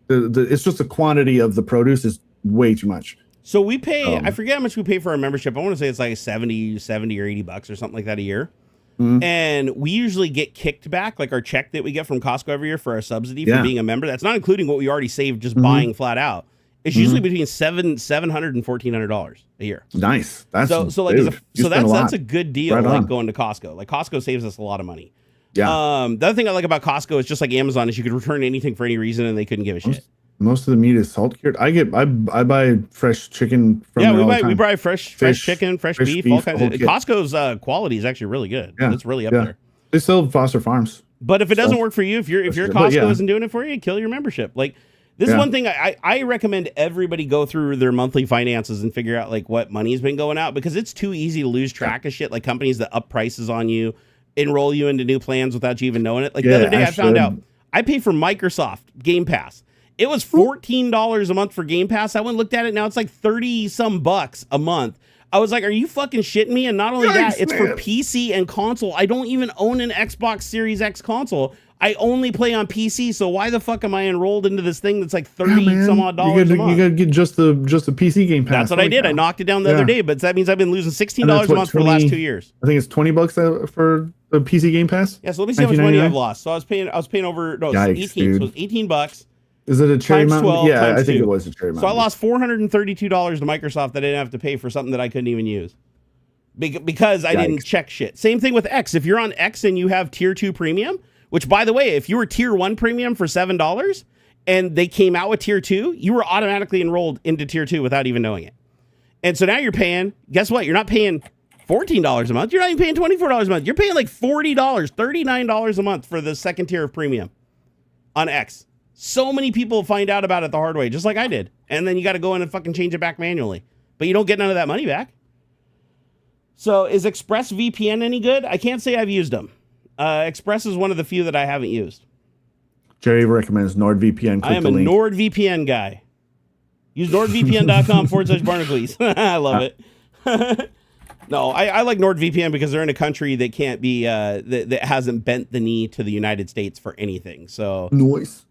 it's just the quantity of the produce is way too much. So we pay, I forget how much we pay for our membership. I want to say it's like 70 or $80 or something like that a year. And we usually get kicked back, like our check that we get from Costco every year for our subsidy for being a member. That's not including what we already saved just buying flat out. It's usually between $700 and $1,400 a year. Nice. That's that's a good deal. Right, like going to Costco. Like Costco saves us a lot of money. Yeah. The other thing I like about Costco is just like Amazon is you could return anything for any reason and they couldn't give a shit. Most of the meat is salt cured. I buy fresh chicken from we buy fresh chicken, fresh beef, all kinds of. Costco's quality is actually really good. Yeah. It's really up there. They sell Foster Farms. But if it doesn't work for you, if your Costco isn't doing it for you, kill your membership. Like this is one thing I recommend everybody go through their monthly finances and figure out like what money's been going out, because it's too easy to lose track of shit. Like companies that up prices on you, enroll you into new plans without you even knowing it. Like the other day I found out I pay for Microsoft Game Pass. It was $14 a month for Game Pass. I went and looked at it. Now it's like 30 some bucks a month. I was like, are you fucking shitting me? And not only that, it's for PC and console. I don't even own an Xbox Series X console. I only play on PC, so why the fuck am I enrolled into this thing that's like 30 some odd dollars a month? You gotta get just the PC Game Pass. That's what I did. I knocked it down the other day, but that means I've been losing $16 a month for the last 2 years. I think it's $20 for the PC Game Pass. Yeah, so let me see how much money I've lost. So I was paying over it was 18. So it was $18. Is it a Cherry Mountain? Yeah, I think it was a Cherry Mountain. So I lost $432 to Microsoft that I didn't have to pay for something that I couldn't even use. Because I didn't check shit. Same thing with X. If you're on X and you have tier 2 premium, which by the way, if you were tier 1 premium for $7 and they came out with tier 2, you were automatically enrolled into tier 2 without even knowing it. And so now you're paying, guess what? You're not paying $14 a month. You're not even paying $24 a month. You're paying like $40, $39 a month for the second tier of premium on X. So many people find out about it the hard way, just like I did. And then you got to go in and fucking change it back manually. But you don't get none of that money back. So is ExpressVPN any good? I can't say I've used them. Express is one of the few that I haven't used. Jerry recommends NordVPN. I am a NordVPN guy. Use nordvpn.com/Barnacules. I love it. No, I like NordVPN because they're in a country that can't be, that hasn't bent the knee to the United States for anything. So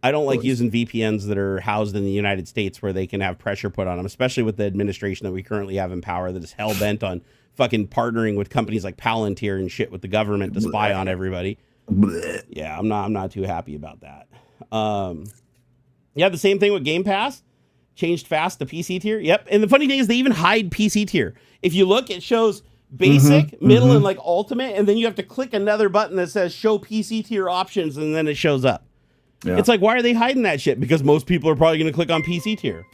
I don't like using VPNs that are housed in the United States where they can have pressure put on them, especially with the administration that we currently have in power that is hell bent on fucking partnering with companies like Palantir and shit with the government to spy on everybody. Yeah, I'm not too happy about that. Yeah, the same thing with Game Pass. Changed fast to PC tier. Yep. And the funny thing is they even hide PC tier. If you look, it shows basic, middle, and like ultimate, and then you have to click another button that says show PC tier options, and then it shows up. Yeah. It's like, why are they hiding that shit? Because most people are probably going to click on PC tier.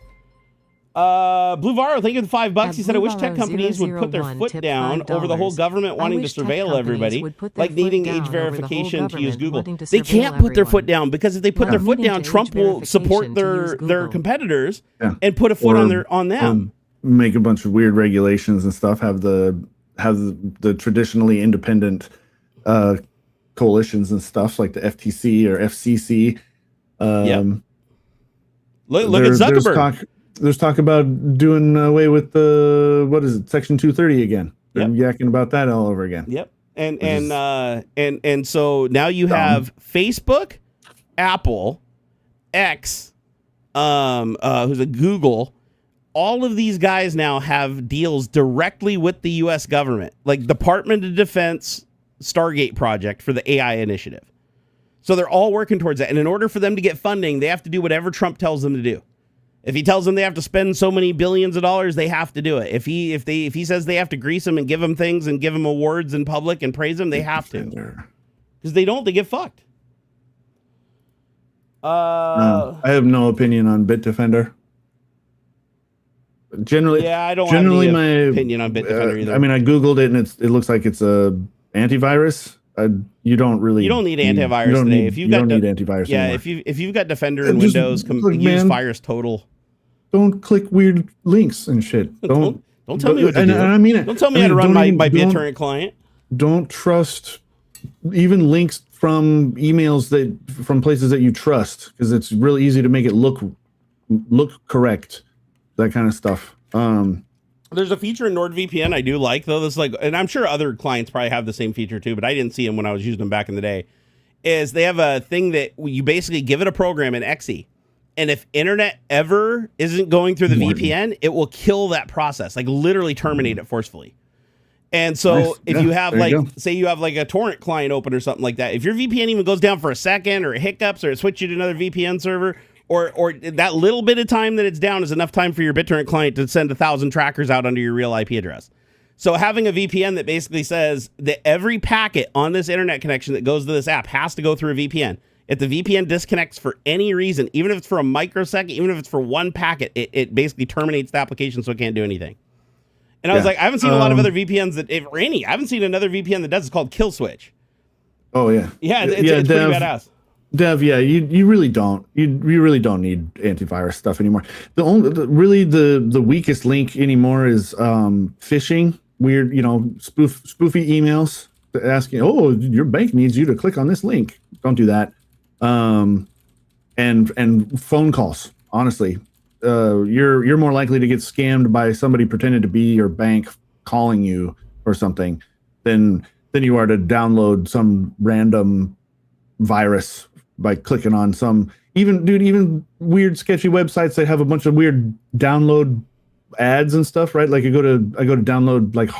Blue Varo, thank you for the $5. He said, I wish tech companies would put their foot down over the whole government wanting to surveil everybody, like needing age verification to use Google. They can't put their foot down, because if they put their foot down, Trump will support their competitors and put a foot on them. Make a bunch of weird regulations and stuff. Have the traditionally independent coalitions and stuff like the FTC or FCC. Look at Zuckerberg. There's talk about doing away with Section 230 again. They're yakking about that all over again. Yep. And so now you have Facebook, Apple, X, who's a Google. All of these guys now have deals directly with the U.S. government, like Department of Defense Stargate project for the AI initiative. So they're all working towards that. And in order for them to get funding, they have to do whatever Trump tells them to do. If he tells them they have to spend so many billions of dollars, they have to do it. If he says they have to grease them and give them things and give them awards in public and praise them, they have to. Because they don't, they get fucked. I have no opinion on Bitdefender. Generally, I don't have any opinion on Bitdefender either. I mean, I Googled it and it looks like it's a antivirus. You don't need antivirus today. You don't need antivirus anymore. if you've got Defender in Windows, use VirusTotal. Don't click weird links and shit. Don't tell me what to do. And I mean it. Don't tell me how to run my BitTorrent client. Don't trust even links from emails from places that you trust, because it's really easy to make it look correct. That kind of stuff. There's a feature in NordVPN I do like, though. That's like, and I'm sure other clients probably have the same feature too, but I didn't see them when I was using them back in the day. Is they have a thing that you basically give it a program in Exe, and if internet ever isn't going through the VPN, it will kill that process, like literally terminate it forcefully. And so if you have say you have like a torrent client open or something like that, if your VPN even goes down for a second, or it hiccups, or it switches you to another VPN server, or that little bit of time that it's down is enough time for your BitTorrent client to send 1,000 trackers out under your real IP address. So having a VPN that basically says that every packet on this internet connection that goes to this app has to go through a VPN. If the VPN disconnects for any reason, even if it's for a microsecond, even if it's for one packet, it basically terminates the application, so it can't do anything. And I was like, I haven't seen a lot of other VPNs I haven't seen another VPN that does. It's called Kill Switch. Oh yeah. Yeah, it's pretty badass. Dev, you really don't. You really don't need antivirus stuff anymore. The weakest link anymore is phishing, weird, spoofy emails asking, oh, your bank needs you to click on this link. Don't do that. And phone calls. Honestly, you're more likely to get scammed by somebody pretending to be your bank calling you or something than you are to download some random virus by clicking on some even weird sketchy websites that have a bunch of weird download ads and stuff, right? Like I go to download like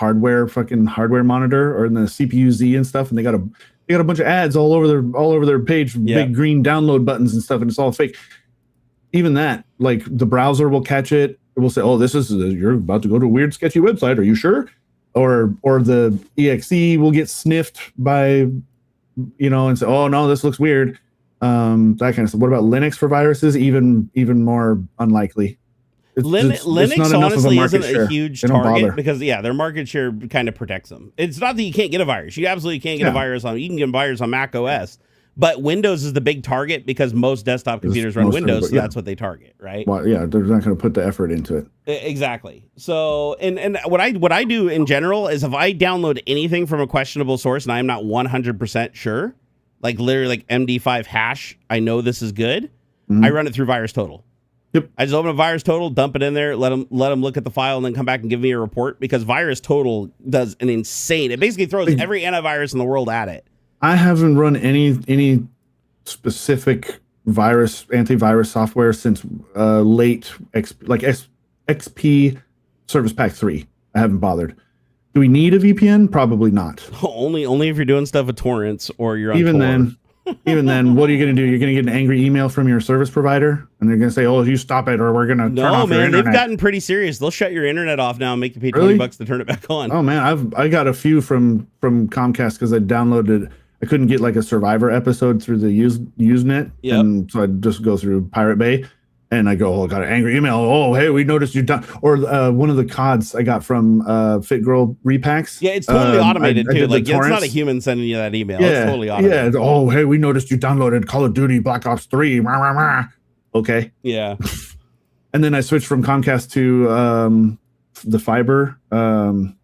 fucking hardware monitor or in the CPU Z and stuff, and they got a bunch of ads all over their page, big green download buttons and stuff, and it's all fake. Even that, like the browser will catch it. It will say, "Oh, you're about to go to a weird sketchy website. Are you sure?" Or the exe will get sniffed by, and say, "Oh no, this looks weird." That kind of stuff. What about Linux for viruses? Even more unlikely. Linux honestly isn't a huge target because their market share kind of protects them. It's not that you can't get a virus. You absolutely can't get a virus you can get a virus on Mac OS, but Windows is the big target because most desktop computers run Windows, so that's what they target, right? Well, yeah, they're not going to put the effort into it. Exactly. So, and what I do in general is if I download anything from a questionable source and I'm not 100% sure, like literally like MD5 hash, I know this is good. I run it through VirusTotal. Yep. I just open a VirusTotal, dump it in there, let them look at the file, and then come back and give me a report, because VirusTotal does an insane. It basically throws every antivirus in the world at it. I haven't run any specific antivirus software since late XP Service Pack 3. I haven't bothered. Do we need a VPN? Probably not. Only if you're doing stuff with torrents or you're on even Tor. then. even then, what are you going to do? You're going to get an angry email from your service provider, and they're going to say, "Oh, you stop it, or we're going to turn off your internet." They've gotten pretty serious. They'll shut your internet off now and make you pay $20 to turn it back on. Oh man, I got a few from Comcast because I downloaded. I couldn't get like a Survivor episode through the Usenet, and so I'd just go through Pirate Bay. And I go, oh, got an angry email. Oh, hey, we noticed you done. Or one of the CODs I got from Fit Girl Repacks. Yeah, it's totally automated too. Like, it's not a human sending you that email. Yeah, it's totally automated. Yeah. Oh, hey, we noticed you downloaded Call of Duty Black Ops 3. Rah, rah, rah. Okay. Yeah. And then I switched from Comcast to the fiber. So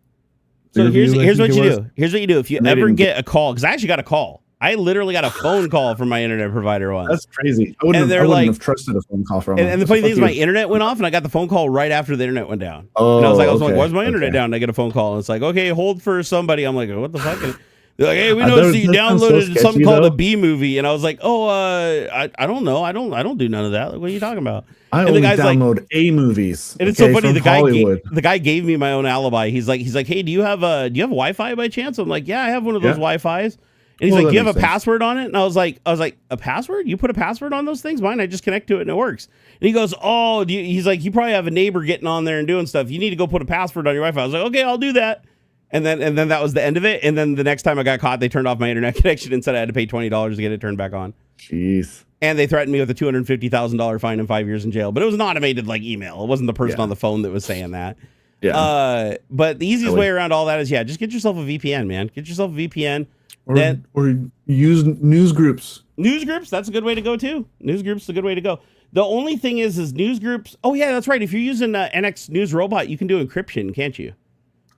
here's what you do. Here's what you do. If you ever get a call, because I actually got a call. I literally got a phone call from my internet provider once. That's crazy. I wouldn't have trusted a phone call from them. And the funny thing is, my internet went off, and I got the phone call right after the internet went down. Oh, and I was like, why's my internet down? And I get a phone call, and it's like, okay, hold for somebody. I'm like, what the fuck? And they're like, hey, we noticed you downloaded something called a B movie, and I was like, oh, I don't know, I don't do none of that. Like, what are you talking about? I only download A movies. And it's so funny. The guy gave me my own alibi. He's like, hey, do you have Wi-Fi by chance? I'm like, yeah, I have one of those Wi-Fis. And he's like, do you have a password on it? And I was like, a password? You put a password on those things? Mine, I just connect to it and it works. And he goes, oh, he's like, you probably have a neighbor getting on there and doing stuff. You need to go put a password on your Wi-Fi. I was like, okay, I'll do that. And then that was the end of it. And then the next time I got caught, they turned off my internet connection and said I had to pay $20 to get it turned back on. Jeez. And they threatened me with a $250,000 fine and 5 years in jail. But it was an automated like email. It wasn't the person on the phone that was saying that. Yeah. But the easiest way around all that is, just get yourself a VPN, man. Get yourself a VPN. Or use news groups. News groups, that's a good way to go too. News groups is a good way to go. The only thing is news groups. Oh yeah, that's right. If you're using NX News Robot, you can do encryption, can't you?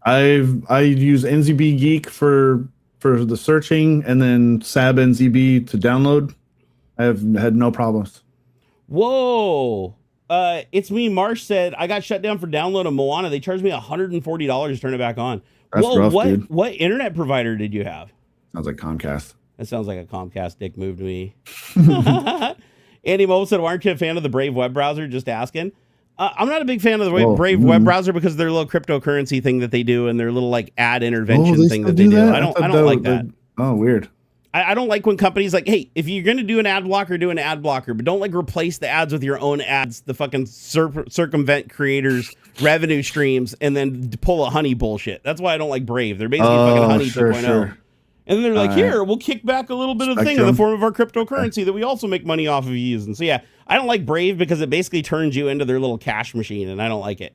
I use NZB Geek for the searching, and then SAB NZB to download. I have had no problems. Whoa. It's me. Marsh said I got shut down for downloading Moana. They charged me $140 to turn it back on. That's rough, dude. What internet provider did you have? Sounds like Comcast. That sounds like a Comcast dick move to me. Andy Mo said, why aren't you a fan of the Brave web browser? Just asking. I'm not a big fan of the Brave web browser because of their little cryptocurrency thing that they do and their little like ad intervention thing that they do. I don't like that. Oh, weird. I don't like when companies like, hey, if you're going to do an ad blocker, do an ad blocker, but don't like replace the ads with your own ads, the fucking circumvent creators' revenue streams, and then pull a honey bullshit. That's why I don't like Brave. They're basically fucking honey 2.0. Sure. And then they're like, here, we'll kick back a little bit of the thing in the form of our cryptocurrency that we also make money off of using. So yeah, I don't like Brave because it basically turns you into their little cash machine, and I don't like it.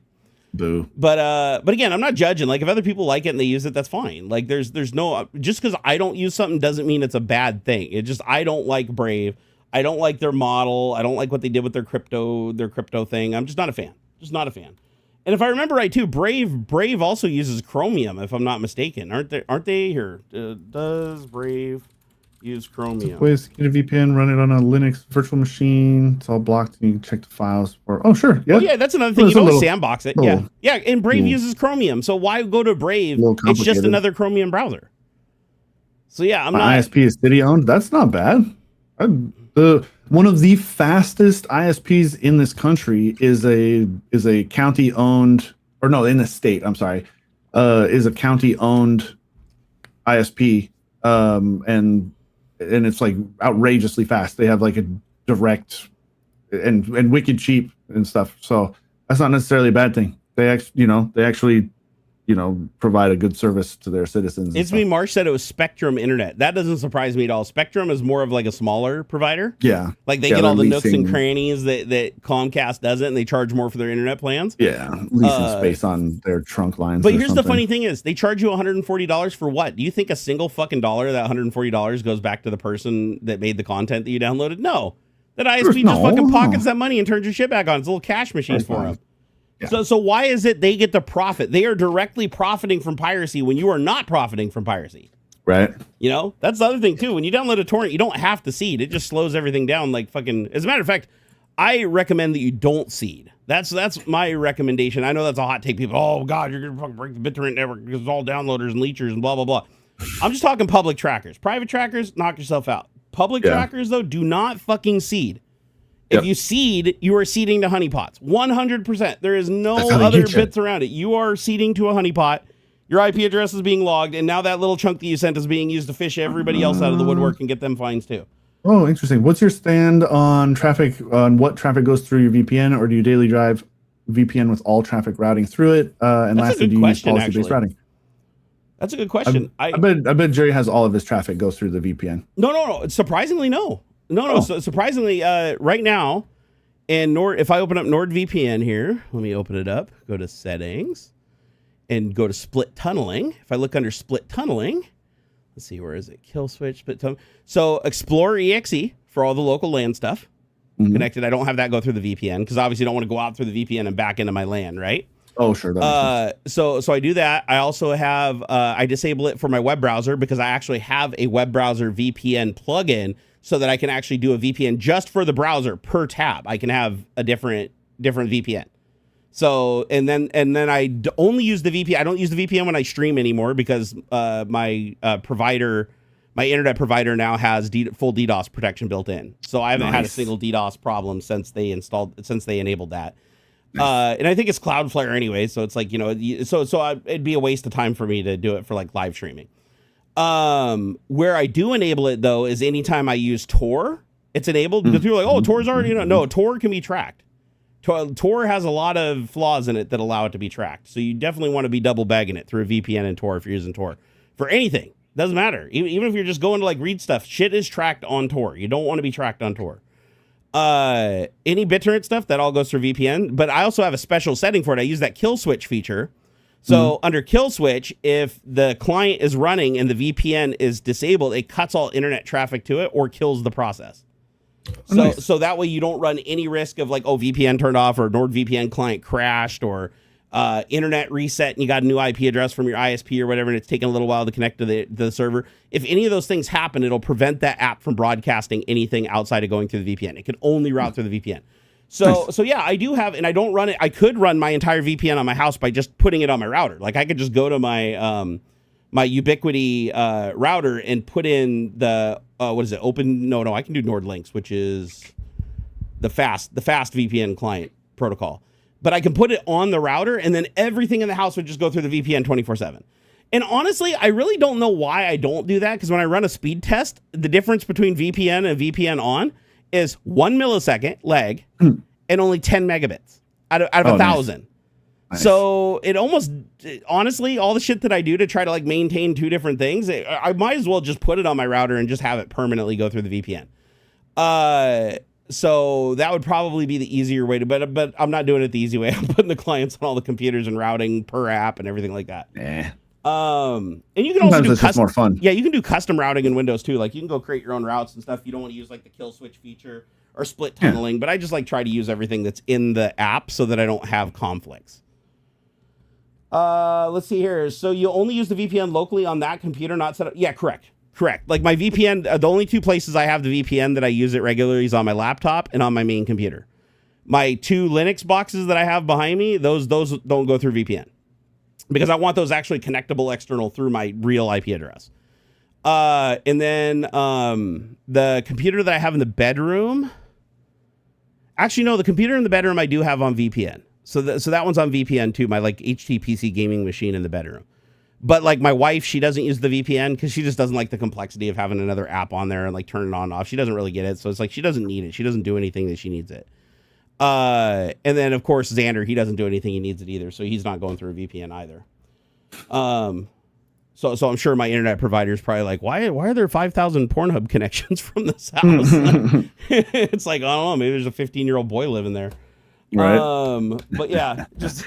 Boo. But again, I'm not judging. Like, if other people like it and they use it, that's fine. Like, there's no, just because I don't use something doesn't mean it's a bad thing. It just, I don't like Brave. I don't like their model. I don't like what they did with their crypto thing. I'm just not a fan. Just not a fan. And if I remember right too, Brave also uses Chromium, if I'm not mistaken. Aren't they here? Does Brave use Chromium? Ways to get a VPN, run it on a Linux virtual machine. It's all blocked, and you can check the files. Oh, sure. Yeah. Oh, yeah, that's another thing. You don't sandbox it. Yeah. Yeah, and Brave uses Chromium. So why go to Brave? It's just another Chromium browser. So yeah, I'm not. ISP is city owned. That's not bad. One of the fastest ISPs in this country is a county owned, or no, in the state. I'm sorry, is a county owned ISP, and it's like outrageously fast. They have like a direct and wicked cheap and stuff. So that's not necessarily a bad thing. They actually provide a good service to their citizens. It's me. Marsh said it was Spectrum Internet. That doesn't surprise me at all. Spectrum is more of like a smaller provider. Yeah. Like they get all the nooks and crannies that Comcast doesn't, and they charge more for their internet plans. Yeah. Leasing space on their trunk lines. But here's the funny thing is they charge you $140 for what? Do you think a single fucking dollar of that $140 goes back to the person that made the content that you downloaded? No. That ISP just fucking pockets that money and turns your shit back on. It's a little cash machine for them. Yeah. So why is it they get the profit? They are directly profiting from piracy when you are not profiting from piracy. Right. That's the other thing too. When you download a torrent, you don't have to seed. It just slows everything down like fucking. As a matter of fact, I recommend that you don't seed. That's my recommendation. I know that's a hot take. People, oh God, you're gonna fucking break the BitTorrent network because it's all downloaders and leechers and blah blah blah. I'm just talking public trackers. Private trackers, knock yourself out. Public trackers though, do not fucking seed. If you seed, you are seeding to honeypots. 100%. There is no other bits around it. You are seeding to a honeypot. Your IP address is being logged, and now that little chunk that you sent is being used to fish everybody else out of the woodwork and get them fines too. Oh, interesting. What's your stand on traffic, on what traffic goes through your VPN, or do you daily drive VPN with all traffic routing through it? And That's a lastly, good do you use question, policy-based actually. routing? That's a good question. I bet Jerry has all of his traffic goes through the VPN. No. Surprisingly, no. No. So surprisingly, right now, if I open up NordVPN here, let me open it up. Go to settings, and go to split tunneling. If I look under split tunneling, let's see, where is it? Kill switch, split tunnel. So Explorer EXE for all the local LAN stuff connected. I don't have that go through the VPN because obviously I don't want to go out through the VPN and back into my LAN, right? Oh, sure. So I do that. I also have I disable it for my web browser because I actually have a web browser VPN plugin so that I can actually do a VPN just for the browser per tab. I can have a different VPN. So and then I only use the VPN. I don't use the VPN when I stream anymore because my internet provider now has full DDoS protection built in. So I haven't had a single DDoS problem since they enabled that. And I think it's Cloudflare anyway, so it's like, it'd be a waste of time for me to do it for like live streaming. Where I do enable it though is anytime I use Tor, it's enabled because people are like, oh, Tor's already, no, Tor can be tracked. Tor has a lot of flaws in it that allow it to be tracked. So you definitely want to be double bagging it through a VPN and Tor if you're using Tor for anything. Doesn't matter. Even if you're just going to like read stuff, shit is tracked on Tor. You don't want to be tracked on Tor. Any BitTorrent stuff that all goes through VPN, but I also have a special setting for it. I use that kill switch feature. So under kill switch, if the client is running and the VPN is disabled, it cuts all internet traffic to it or kills the process. So that way you don't run any risk of like, VPN turned off or NordVPN client crashed or internet reset and you got a new IP address from your ISP or whatever and it's taking a little while to connect to the server. If any of those things happen, it'll prevent that app from broadcasting anything outside of going through the VPN. It can only route through the VPN. So yeah, I do have, and I don't run it. I could run my entire VPN on my house by just putting it on my router. Like I could just go to my my Ubiquity router and put in the what is it? I can do NordLynx, which is the fast VPN client protocol. But I can put it on the router, and then everything in the house would just go through the VPN 24/7. And honestly, I really don't know why I don't do that, because when I run a speed test, the difference between VPN and VPN on is 1 millisecond lag and only 10 megabits out of 1,000. Nice. So it almost, honestly, all the shit that I do to try to like maintain two different things, I might as well just put it on my router and just have it permanently go through the VPN. So that would probably be the easier way to, but I'm not doing it the easy way. I'm putting the clients on all the computers and routing per app and everything like that. And you can also do custom, more fun. Yeah, you can do custom routing in Windows too. Like you can go create your own routes and stuff. You don't want to use like the kill switch feature or split tunneling, but I just like try to use everything that's in the app so that I don't have conflicts. Let's see here. So you only use the VPN locally on that computer, not set up. Yeah, correct. Like my VPN, the only two places I have the VPN that I use it regularly is on my laptop and on my main computer. My two Linux boxes that I have behind me, those don't go through VPN because I want those actually connectable external through my real IP address. And then the computer that I have in the bedroom, actually no, the computer in the bedroom I do have on VPN. So that one's on VPN too, my like HTPC gaming machine in the bedroom. But like my wife, she doesn't use the VPN because she just doesn't like the complexity of having another app on there and like turn it on and off. She doesn't really get it. So it's like she doesn't need it. She doesn't do anything that she needs it. And then of course Xander, he doesn't do anything he needs it either. So he's not going through a VPN either. So I'm sure my internet provider is probably like, why are there 5,000 Pornhub connections from this house? It's like, I don't know, maybe there's a 15-year-old boy living there. Right. But yeah, just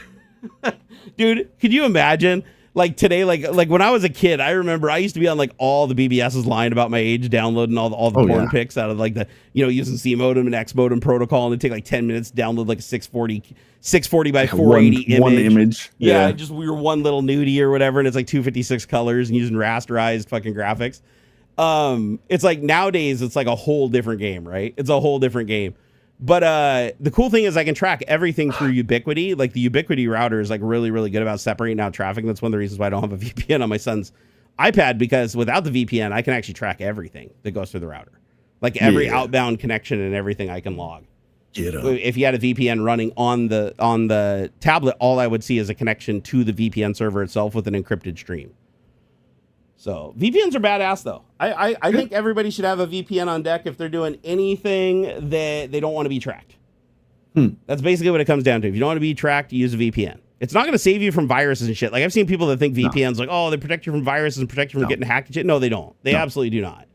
dude, could you imagine? Like today, like when I was a kid, I remember I used to be on like all the BBS's lying about my age, downloading all the porn pics out of like the, using C modem and X modem protocol, and it'd take like 10 minutes to download like a 640 by 480 image. One image. Yeah, we were one little nudie or whatever, and it's like 256 colors and using rasterized fucking graphics. It's like nowadays it's like a whole different game, right? It's a whole different game. But the cool thing is I can track everything through Ubiquity. Like the Ubiquity router is like really, really good about separating out traffic. That's one of the reasons why I don't have a VPN on my son's iPad, because without the VPN, I can actually track everything that goes through the router. Like every outbound connection and everything I can log. If you had a VPN running on the tablet, all I would see is a connection to the VPN server itself with an encrypted stream. So VPNs are badass though. I think everybody should have a VPN on deck if they're doing anything that they don't want to be tracked. That's basically what it comes down to. If you don't want to be tracked, you use a VPN. It's not going to save you from viruses and shit. Like I've seen people that think VPNs like, oh, they protect you from viruses and protect you from getting hacked and shit. No, they don't. They absolutely do not.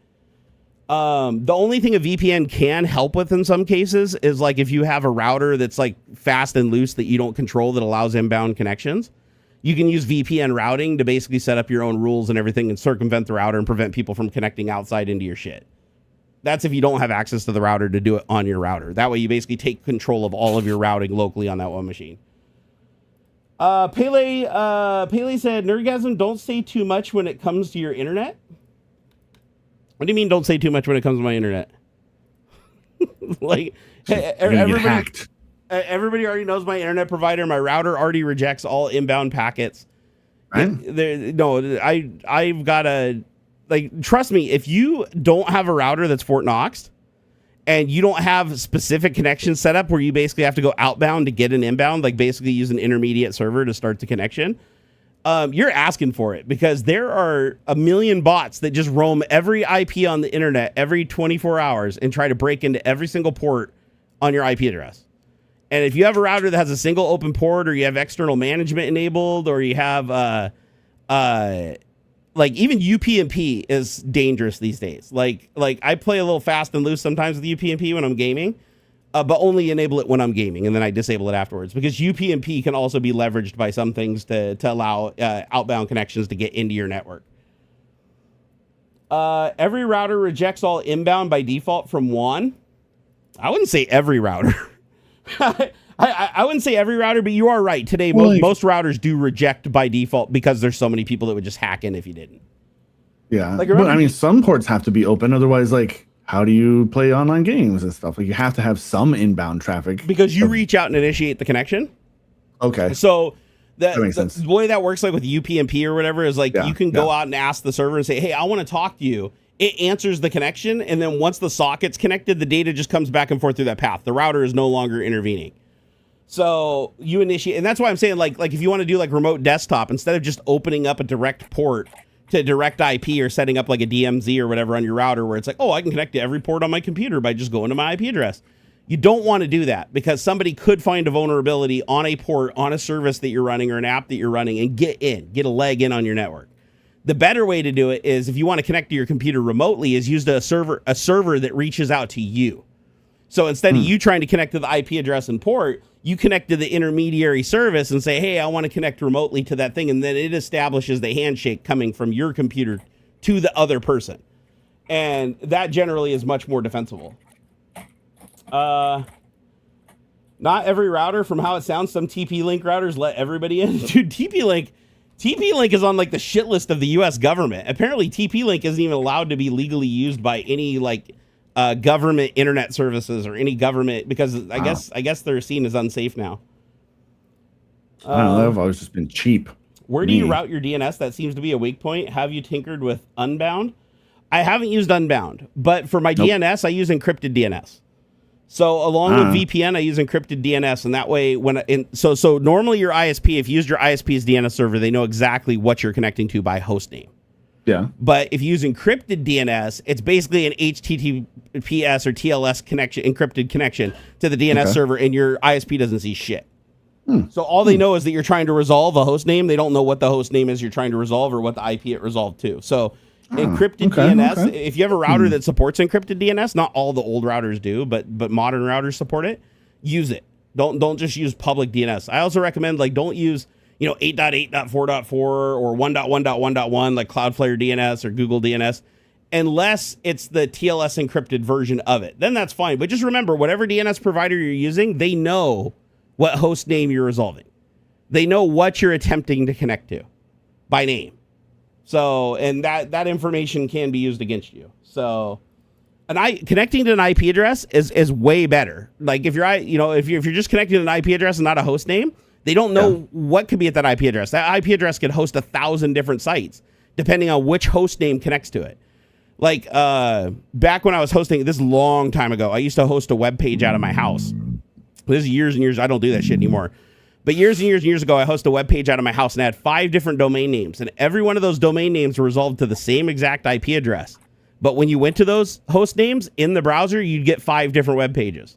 The only thing a VPN can help with in some cases is like if you have a router that's like fast and loose that you don't control that allows inbound connections, you can use VPN routing to basically set up your own rules and everything and circumvent the router and prevent people from connecting outside into your shit. That's if you don't have access to the router to do it on your router. That way you basically take control of all of your routing locally on that one machine. Pele said, Nerdgasm, don't say too much when it comes to your internet. What do you mean don't say too much when it comes to my internet? Like, everybody already knows my internet provider. My router already rejects all inbound packets. Right? I've got a... Like, trust me, if you don't have a router that's Fort Knoxed and you don't have specific connections set up where you basically have to go outbound to get an inbound, like basically use an intermediate server to start the connection, you're asking for it because there are a million bots that just roam every IP on the internet every 24 hours and try to break into every single port on your IP address. And if you have a router that has a single open port or you have external management enabled or you have... like even UPnP is dangerous these days. Like I play a little fast and loose sometimes with UPnP when I'm gaming, but only enable it when I'm gaming, and then I disable it afterwards because UPnP can also be leveraged by some things to allow outbound connections to get into your network. Every router rejects all inbound by default from WAN. I wouldn't say every router. I wouldn't say every router, but you are right. Today, most routers do reject by default because there's so many people that would just hack in if you didn't. Yeah. Like, but I mean, some ports have to be open. Otherwise, like, how do you play online games and stuff? Like, you have to have some inbound traffic. Because you reach out and initiate the connection. Okay. So that makes sense. The way that works, like with UPnP or whatever, is like you can go out and ask the server and say, hey, I want to talk to you. It answers the connection. And then once the socket's connected, the data just comes back and forth through that path. The router is no longer intervening. So you initiate, and that's why I'm saying like if you want to do like remote desktop, instead of just opening up a direct port to direct IP or setting up like a DMZ or whatever on your router where it's like, oh, I can connect to every port on my computer by just going to my IP address. You don't want to do that because somebody could find a vulnerability on a port, on a service that you're running or an app that you're running and get a leg in on your network. The better way to do it is if you want to connect to your computer remotely is use a server that reaches out to you. So instead of you trying to connect to the IP address and port, you connect to the intermediary service and say, hey, I want to connect remotely to that thing. And then it establishes the handshake coming from your computer to the other person. And that generally is much more defensible. Not every router, from how it sounds, some TP-Link routers let everybody in. Dude, TP-Link is on like the shit list of the US government. Apparently TP-Link isn't even allowed to be legally used by any like government internet services or any government because I guess they're seen as unsafe now. I don't know. I've always just been cheap. Where do you route your DNS? That seems to be a weak point. Have you tinkered with Unbound? I haven't used Unbound, but for my DNS, I use encrypted DNS. So along with VPN, I use encrypted DNS, and that way, so normally your ISP, if you used your ISP's DNS server, they know exactly what you're connecting to by host name. Yeah. But if you use encrypted DNS, it's basically an HTTPS or TLS connection, encrypted connection to the DNS server, and your ISP doesn't see shit. So all they know is that you're trying to resolve a host name. They don't know what the host name is you're trying to resolve or what the IP it resolved to. So encrypted DNS, if you have a router that supports encrypted DNS, not all the old routers do, but modern routers support it, use it. Don't just use public DNS. I also recommend don't use 8.8.4.4 or 1.1.1.1 like Cloudflare DNS or Google DNS unless it's the TLS encrypted version of it. Then that's fine. But just remember, whatever DNS provider you're using, they know what host name you're resolving. They know what you're attempting to connect to by name. So, and that information can be used against you. So, connecting to an IP address is way better. Like if you're just connecting to an IP address and not a host name, they don't know what could be at that IP address. That IP address could host 1,000 different sites depending on which host name connects to it. Like back when I was hosting this long time ago, I used to host a web page out of my house. This is years and years. I don't do that shit anymore. But years and years and years ago, I hosted a web page out of my house and I had 5 different domain names. And every one of those domain names resolved to the same exact IP address. But when you went to those host names in the browser, you'd get 5 different web pages.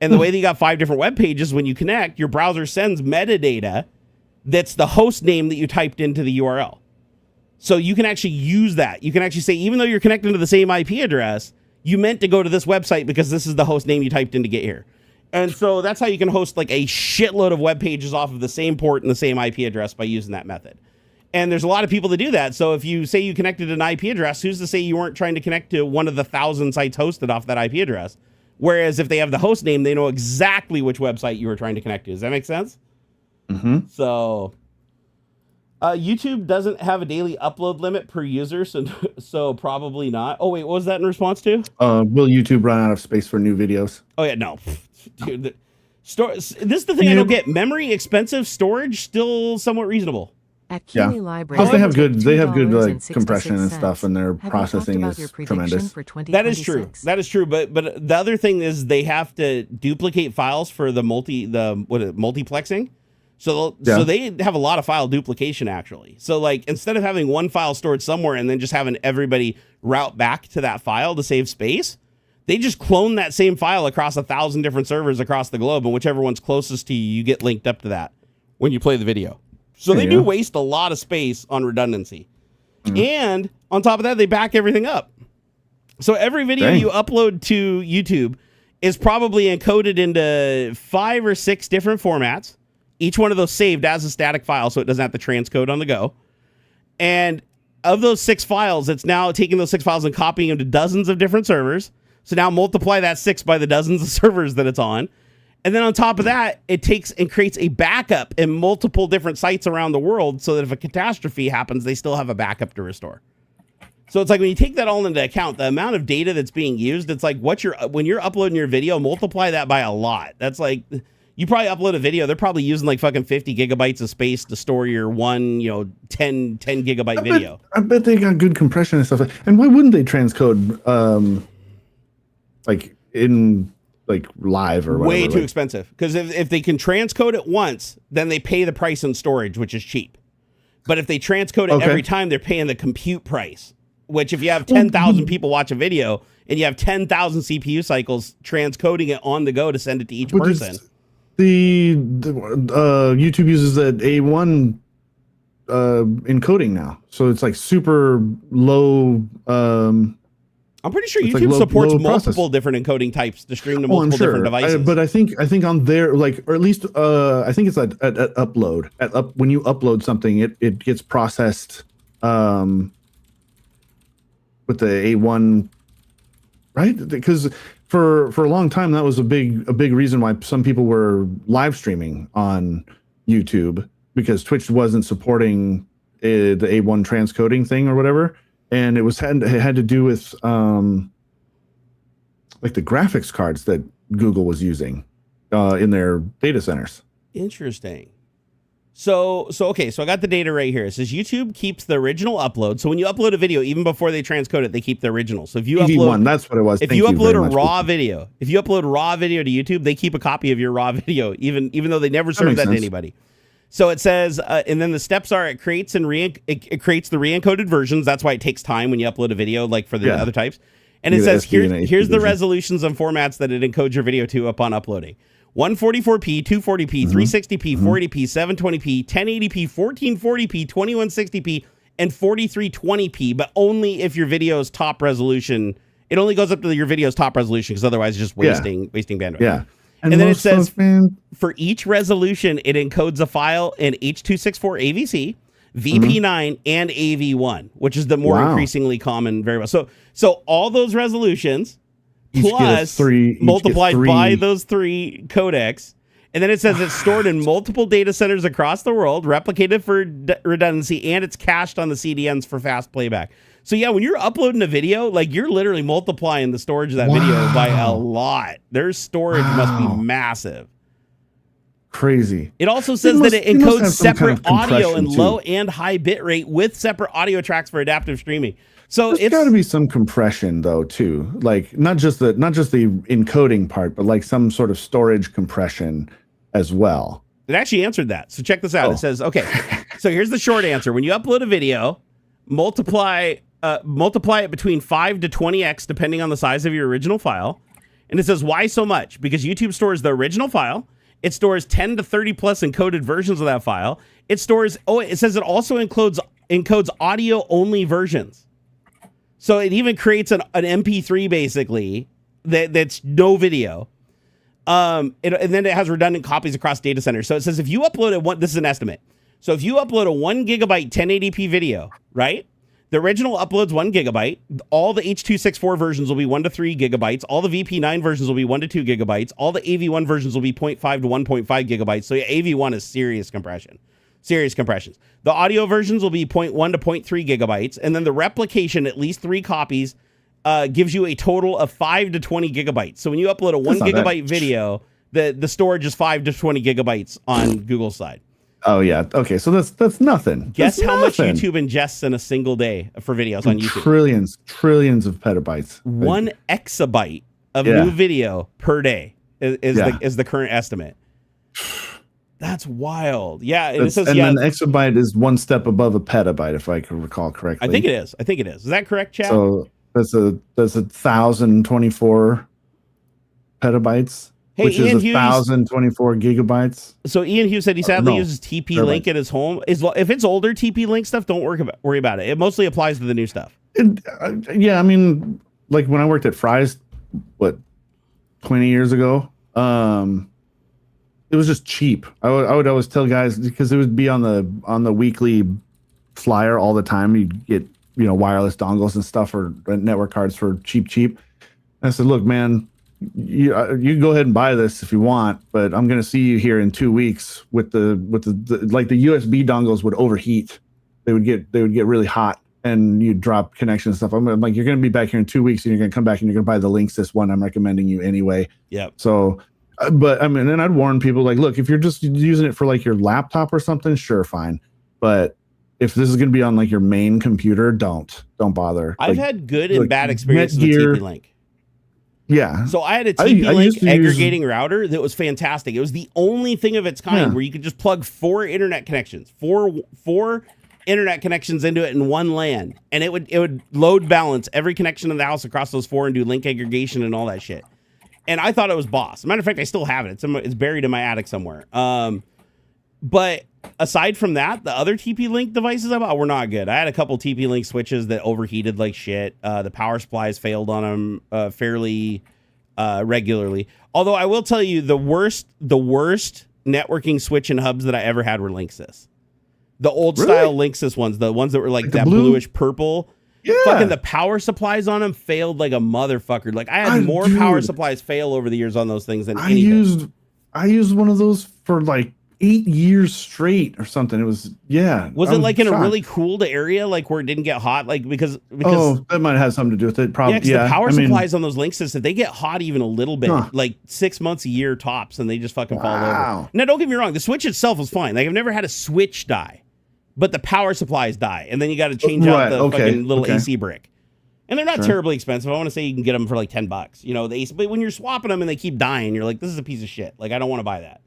And the way that you got 5 different web pages, when you connect, your browser sends metadata that's the host name that you typed into the URL. So you can actually use that. You can actually say, even though you're connecting to the same IP address, you meant to go to this website because this is the host name you typed in to get here. And so that's how you can host like a shitload of web pages off of the same port and the same IP address by using that method. And there's a lot of people that do that. So if you say you connected an IP address, who's to say you weren't trying to connect to one of the 1,000 sites hosted off that IP address? Whereas if they have the host name, they know exactly which website you were trying to connect to. Does that make sense? Mm-hmm. So YouTube doesn't have a daily upload limit per user, so probably not. Oh, wait, what was that in response to? Will YouTube run out of space for new videos? Oh, yeah, no. Dude, this is the thing I don't get. Memory expensive, storage still somewhat reasonable. At Keeley Library, Plus they have good like $2.66. compression and stuff, and their processing is tremendous. That is true. That is true. But the other thing is they have to duplicate files for the multiplexing. So they have a lot of file duplication actually. So like instead of having one file stored somewhere and then just having everybody route back to that file to save space, they just clone that same file across 1,000 different servers across the globe, and whichever one's closest to you, you get linked up to that when you play the video. So they do waste a lot of space on redundancy. And on top of that, they back everything up. So every video you upload to YouTube is probably encoded into 5 or 6 different formats. Each one of those saved as a static file, so it doesn't have to transcode on the go. And of those 6 files, it's now taking those 6 files and copying them to dozens of different servers. So now multiply that 6 by the dozens of servers that it's on. And then on top of that, it takes and creates a backup in multiple different sites around the world so that if a catastrophe happens, they still have a backup to restore. So it's like when you take that all into account, the amount of data that's being used, it's like when you're uploading your video, multiply that by a lot. That's like, you probably upload a video, they're probably using like fucking 50 gigabytes of space to store your one, 10 gigabyte video. I bet they got good compression and stuff. And why wouldn't they transcode like in like live or whatever? Way too expensive. Because if they can transcode it once, then they pay the price in storage, which is cheap. But if they transcode it every time, they're paying the compute price. Which if you have 10,000 people watch a video and you have 10,000 CPU cycles transcoding it on the go to send it to each person. The YouTube uses that A1 encoding now. So it's like super low. I'm pretty sure YouTube supports multiple different encoding types to stream to multiple different devices. But I think on there, like, or at least I think it's at upload. When you upload something, it gets processed with the A1, right? Because for a long time that was a big reason why some people were live streaming on YouTube, because Twitch wasn't supporting the A1 transcoding thing or whatever. And it had to do with like the graphics cards that Google was using in their data centers. Interesting. So I got the data right here. It says YouTube keeps the original upload. So when you upload a video, even before they transcode it, they keep the original. So if you upload, that's what it was. If you upload a raw video, to YouTube, they keep a copy of your raw video, even though they never serve that to anybody. So it says, and then the steps are it creates the re-encoded versions. That's why it takes time when you upload a video, like for the other types. And it says, here's the resolutions and formats that it encodes your video to upon uploading. 144p, 240p, 360p, 480p, 720p, 1080p, 1440p, 2160p, and 4320p, but only if your video's top resolution. It only goes up to your video's top resolution, because otherwise it's just wasting bandwidth. Yeah. And then it says, for each resolution, it encodes a file in H.264 AVC, VP9, and AV1, which is the more increasingly common variable. So all those resolutions, plus multiplied by those 3 codecs, and then it says it's stored in multiple data centers across the world, replicated for redundancy, and it's cached on the CDNs for fast playback. So yeah, when you're uploading a video, like you're literally multiplying the storage of that video by a lot. Their storage must be massive. Crazy. It also says that it encodes separate audio in low and high bit rate with separate audio tracks for adaptive streaming. So it's got to be some compression though too, like not just the encoding part, but like some sort of storage compression as well. It actually answered that. So check this out. It says, okay, so here's the short answer. When you upload a video, multiply it between 5 to 20x, depending on the size of your original file. And it says, why so much? Because YouTube stores the original file. It stores 10 to 30 plus encoded versions of that file. It says it also encodes audio only versions. So it even creates an MP3 basically that's no video. And then it has redundant copies across data centers. So it says if you upload this is an estimate. So if you upload a 1 gigabyte 1080p video, right? The original uploads 1 gigabyte. All the H.264 versions will be 1 to 3 gigabytes. All the VP9 versions will be 1 to 2 gigabytes. All the AV1 versions will be 0.5 to 1.5 gigabytes. So AV1 is serious compressions. The audio versions will be 0.1 to 0.3 gigabytes. And then the replication, at least 3 copies, gives you a total of 5 to 20 gigabytes. So when you upload a 1 gigabyte video, the storage is 5 to 20 gigabytes on Google's side. Oh yeah. Okay. So that's nothing. Guess how much YouTube ingests in a single day for videos on YouTube? Trillions of petabytes. 1 exabyte of new video per day is the current estimate. That's wild. Yeah. And then the exabyte is one step above a petabyte, if I can recall correctly. I think it is. Is that correct, Chad? So that's 1,024 petabytes. Hey, which Ian is 1,024 gigabytes. So Ian Hughes said he sadly uses TP-Link at his home. If it's older TP-Link stuff, don't worry about it. It mostly applies to the new stuff. Yeah, I mean, like when I worked at Fry's, 20 years ago, it was just cheap. I would always tell guys, because it would be on the weekly flyer all the time. You'd get wireless dongles and stuff or network cards for cheap. And I said, look, man. You can go ahead and buy this if you want, but I'm going to see you here in 2 weeks with the USB dongles would overheat. They would get really hot and you'd drop connection and stuff. I'm like, you're going to be back here in 2 weeks and you're going to come back and you're going to buy the Linksys one I'm recommending you anyway. Yeah. So, but I mean, and I'd warn people like, look, if you're just using it for like your laptop or something, sure, fine. But if this is going to be on like your main computer, don't bother. I've had good and bad experiences with TP-Link. Yeah. So I had a TP-Link aggregating router that was fantastic. It was the only thing of its kind where you could just plug 4 internet connections, four internet connections into it in one LAN, and it would load balance every connection in the house across those 4 and do link aggregation and all that shit. And I thought it was boss. As a matter of fact, I still have it. It's buried in my attic somewhere. But aside from that, the other TP-Link devices I bought were not good. I had a couple TP-Link switches that overheated like shit. The power supplies failed on them fairly regularly. Although I will tell you, the worst networking switch and hubs that I ever had were Linksys. The old style Linksys ones, the ones that were like that bluish purple. Yeah. Fucking the power supplies on them failed like a motherfucker. Like I had more power supplies fail over the years on those things than anything. I used one of those for like 8 years straight or something. It was Was it like in a really cooled area, like where it didn't get hot? Like because that might have something to do with it. Probably. Yeah, the power supplies on those Linksys, if they get hot even a little bit, like 6 months a year tops, and they just fucking fall over. Now, don't get me wrong, the switch itself was fine. Like I've never had a switch die, but the power supplies die, and then you got to change out the fucking little AC brick. And they're not terribly expensive. I want to say you can get them for like $10. The AC, but when you're swapping them and they keep dying, you're like, this is a piece of shit. Like I don't want to buy that.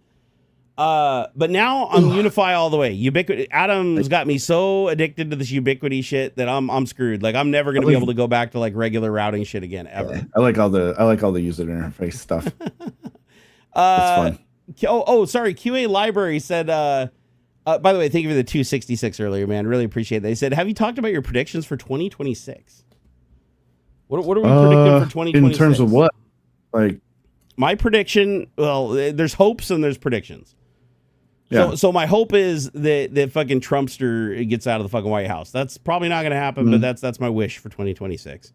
But now I'm Unify all the way. Ubiquity. Adam's got me so addicted to this Ubiquity shit that I'm screwed. Like I'm never gonna be able to go back to like regular routing shit again ever. Yeah, I like all the user interface stuff. It's fun. Sorry. QA Library said. By the way, thank you for the 266 earlier, man. Really appreciate that. They said, have you talked about your predictions for 2026? What are we predicting for 2026? In terms of what? Like my prediction. Well, there's hopes and there's predictions. Yeah. So my hope is that fucking Trumpster gets out of the fucking White House. That's probably not going to happen, but that's my wish for 2026.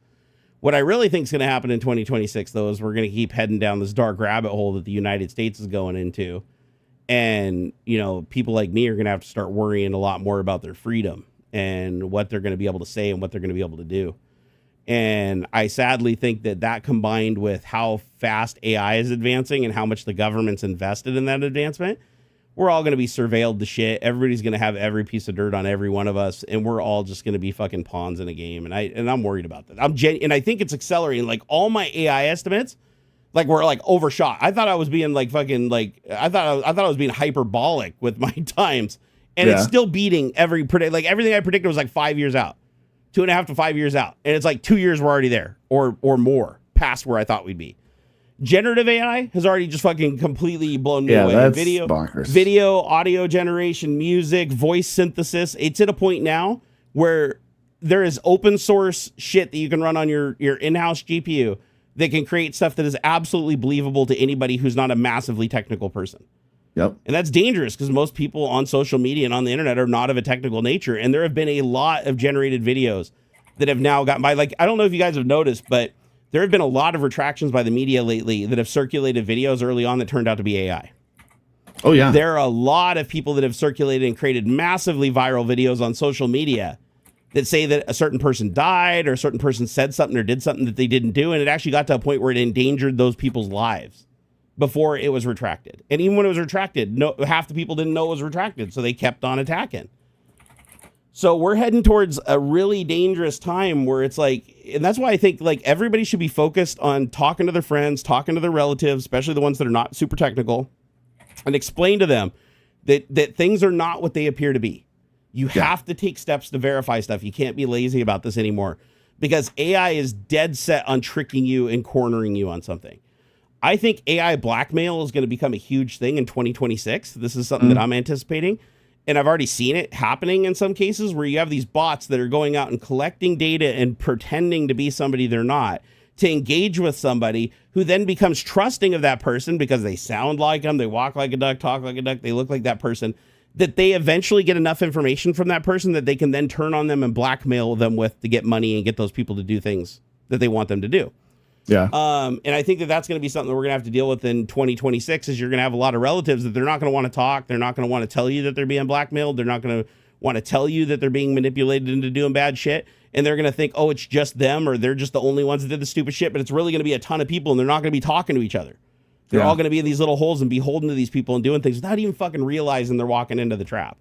What I really think is going to happen in 2026, though, is we're going to keep heading down this dark rabbit hole that the United States is going into. And, people like me are going to have to start worrying a lot more about their freedom and what they're going to be able to say and what they're going to be able to do. And I sadly think that combined with how fast AI is advancing and how much the government's invested in that advancement, we're all going to be surveilled to shit. Everybody's going to have every piece of dirt on every one of us, and we're all just going to be fucking pawns in a game. And I'm worried about that. And I think it's accelerating. Like all my AI estimates, Like we're like overshot. I thought I was being like fucking like I thought I was being hyperbolic with my times, and it's still beating like everything I predicted was like 5 years out, 2.5 to 5 years out, and it's like 2 years we're already there or more past where I thought we'd be. Generative AI has already just fucking completely blown me away. That's video, bonkers. video, audio generation, music, voice synthesis. It's at a point now where there is open source shit that you can run on your in-house GPU that can create stuff that is absolutely believable to anybody who's not a massively technical person. Yep. And that's dangerous because most people on social media and on the internet are not of a technical nature. And there have been a lot of generated videos that have now gotten by. Like, I don't know if you guys have noticed, but there have been a lot of retractions by the media lately that have circulated videos early on that turned out to be AI. Oh, yeah. There are a lot of people that have circulated and created massively viral videos on social media that say that a certain person died or a certain person said something or did something that they didn't do. And it actually got to a point where it endangered those people's lives before it was retracted. And even when it was retracted, half the people didn't know it was retracted. So they kept on attacking. So we're heading towards a really dangerous time where it's like, and that's why I think like everybody should be focused on talking to their friends, talking to their relatives, especially the ones that are not super technical, and explain to them that things are not what they appear to be. You have to take steps to verify stuff. You can't be lazy about this anymore because AI is dead set on tricking you and cornering you on something. I think AI blackmail is going to become a huge thing in 2026. This is something that I'm anticipating. And I've already seen it happening in some cases where you have these bots that are going out and collecting data and pretending to be somebody they're not to engage with somebody who then becomes trusting of that person because they sound like them, they walk like a duck, talk like a duck, they look like that person, that they eventually get enough information from that person that they can then turn on them and blackmail them with to get money and get those people to do things that they want them to do. Yeah. And I think that that's going to be something that we're going to have to deal with in 2026 is you're going to have a lot of relatives that they're not going to want to talk. They're not going to want to tell you that they're being blackmailed. They're not going to want to tell you that they're being manipulated into doing bad shit. And they're going to think, oh, it's just them or they're just the only ones that did the stupid shit. But it's really going to be a ton of people and they're not going to be talking to each other. They're all going to be in these little holes and beholden to these people and doing things without even fucking realizing they're walking into the trap.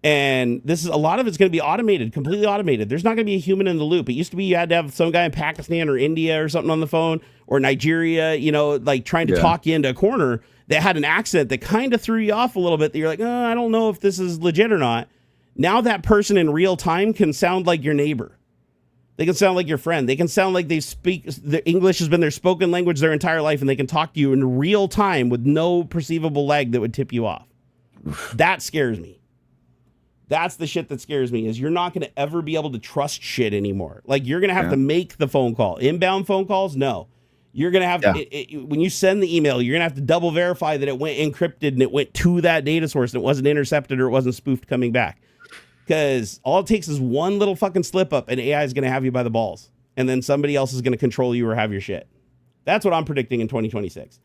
And this is a lot of it's going to be automated, completely automated. There's not going to be a human in the loop. It used to be you had to have some guy in Pakistan or India or something on the phone or Nigeria, you know, like trying to talk you into a corner that had an accent that kind of threw you off a little bit. That you're like, oh, I don't know if this is legit or not. Now that person in real time can sound like your neighbor. They can sound like your friend. They can sound like the English has been their spoken language their entire life, and they can talk to you in real time with no perceivable lag that would tip you off. That scares me. That's the shit that scares me is you're not going to ever be able to trust shit anymore. Like you're going to have to make the phone call. Inbound phone calls, no. You're going to have to, when you send the email, you're going to have to double verify that it went encrypted and it went to that data source and it wasn't intercepted or it wasn't spoofed coming back. Because all it takes is one little fucking slip up and AI is going to have you by the balls. And then somebody else is going to control you or have your shit. That's what I'm predicting in 2026.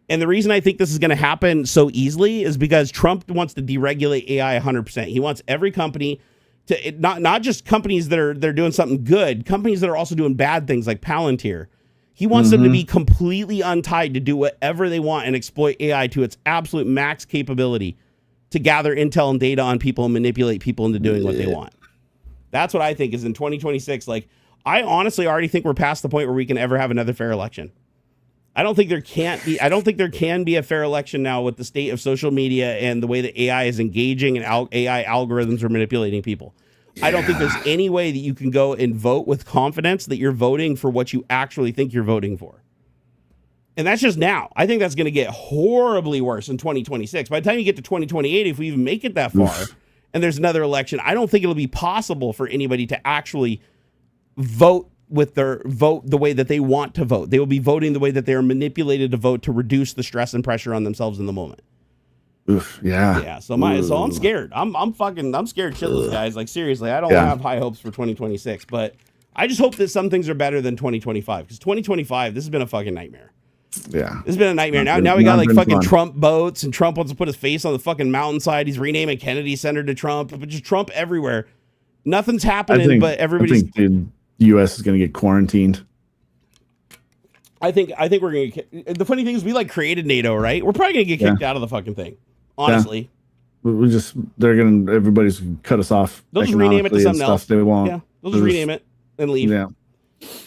And the reason I think this is going to happen so easily is because Trump wants to deregulate AI 100%. He wants every company to not just companies that are they're doing something good, companies that are also doing bad things like Palantir. He wants them to be completely untied to do whatever they want and exploit AI to its absolute max capability to gather intel and data on people and manipulate people into doing what they want. That's what I think is in 2026. Like, I honestly already think we're past the point where we can ever have another fair election. I don't think there can be a fair election now with the state of social media and the way that AI is engaging and AI algorithms are manipulating people. I don't think there's any way that you can go and vote with confidence that you're voting for what you actually think you're voting for. And that's just now. I think that's going to get horribly worse in 2026. By the time you get to 2028, if we even make it that far and there's another election, I don't think it'll be possible for anybody to actually vote the way that they want to vote. They will be voting the way that they are manipulated to vote to reduce the stress and pressure on themselves in the moment. Oof, yeah. Yeah. So I'm scared. I'm scared shitless, guys. Like seriously, I don't have high hopes for 2026, but I just hope that some things are better than 2025 because 2025, this has been a fucking nightmare. Yeah. This has been a nightmare. Now we got like fucking Trump boats and Trump wants to put his face on the fucking mountainside. He's renaming Kennedy Center to Trump, but just Trump everywhere. Nothing's happening, but everybody's. I think the U.S. is going to get quarantined. I think we're going to. The funny thing is, we like created NATO, right? We're probably going to get kicked out of the fucking thing. Honestly, Everybody's cut us off. They'll just rename it to something else. They won't. Yeah, they'll just rename it and leave. Yeah,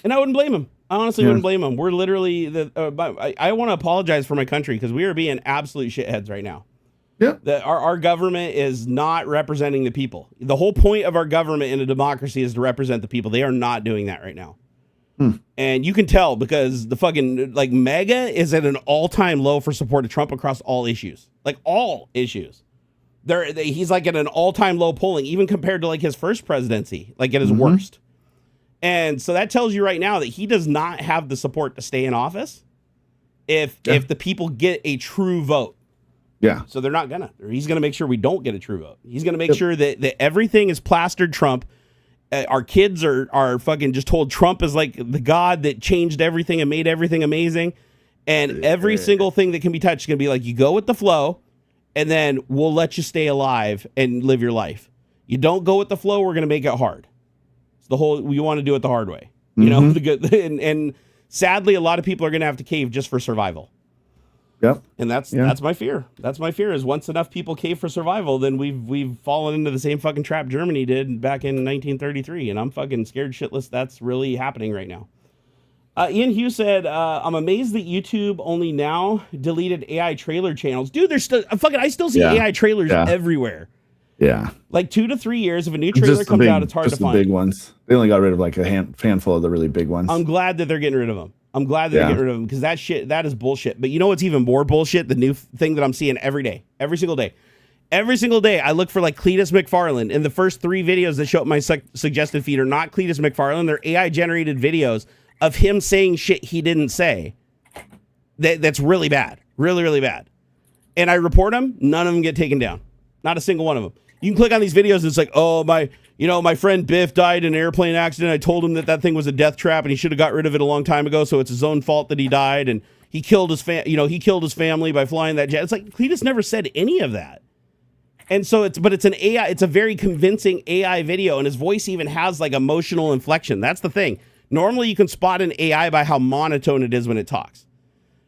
and I wouldn't blame them. I honestly wouldn't blame them. We're literally I want to apologize for my country because we are being absolute shitheads right now. Yeah. Our government is not representing the people. The whole point of our government in a democracy is to represent the people. They are not doing that right now. And you can tell because the fucking like MAGA is at an all-time low for support of Trump across all issues. Like all issues. He's like at an all-time low polling, even compared to like his first presidency, like at his worst. And so that tells you right now that he does not have the support to stay in office if the people get a true vote. Yeah. So they're not gonna. He's gonna make sure we don't get a true vote. He's gonna make sure that everything is plastered Trump. Our kids are fucking just told Trump is like the god that changed everything and made everything amazing. And every single thing that can be touched is gonna be like, you go with the flow, and then we'll let you stay alive and live your life. You don't go with the flow, we're gonna make it hard. It's the whole we want to do it the hard way. You know, the good and sadly a lot of people are gonna have to cave just for survival. Yep. And that's my fear. That's my fear is once enough people cave for survival, then we've fallen into the same fucking trap Germany did back in 1933. And I'm fucking scared shitless that's really happening right now. Ian Hughes said, I'm amazed that YouTube only now deleted AI trailer channels. Dude, there's still I still see AI trailers everywhere. Yeah. Like 2 to 3 years if a new trailer comes out, it's hard to find. The big ones. They only got rid of like a handful of the really big ones. I'm glad that they're getting rid of them. I'm glad they're getting rid of them because that is bullshit. But you know what's even more bullshit? The new thing that I'm seeing every single day. Every single day, I look for like Cletus McFarland, and the first 3 videos that show up my suggested feed are not Cletus McFarland. They're AI-generated videos of him saying shit he didn't say. That's really bad. Really, really bad. And I report them. None of them get taken down. Not a single one of them. You can click on these videos and it's like, oh, my friend Biff died in an airplane accident. I told him that thing was a death trap and he should have got rid of it a long time ago. So it's his own fault that he died. And he killed his family by flying that jet. It's like, Cletus never said any of that. And so it's an AI, it's a very convincing AI video. And his voice even has like emotional inflection. That's the thing. Normally you can spot an AI by how monotone it is when it talks.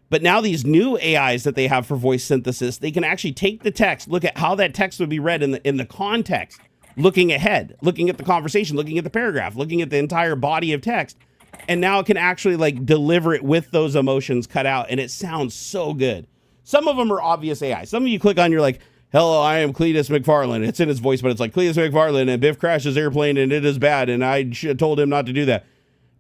But now these new AIs that they have for voice synthesis, they can actually take the text, look at how that text would be read in the context, looking ahead, looking at the conversation, looking at the paragraph, looking at the entire body of text. And now it can actually like deliver it with those emotions cut out. And it sounds so good. Some of them are obvious AI. Some of you click on, you're like, hello, I am Cletus McFarland. It's in his voice, but it's like Cletus McFarland and Biff crashed his airplane and it is bad. And I told him not to do that.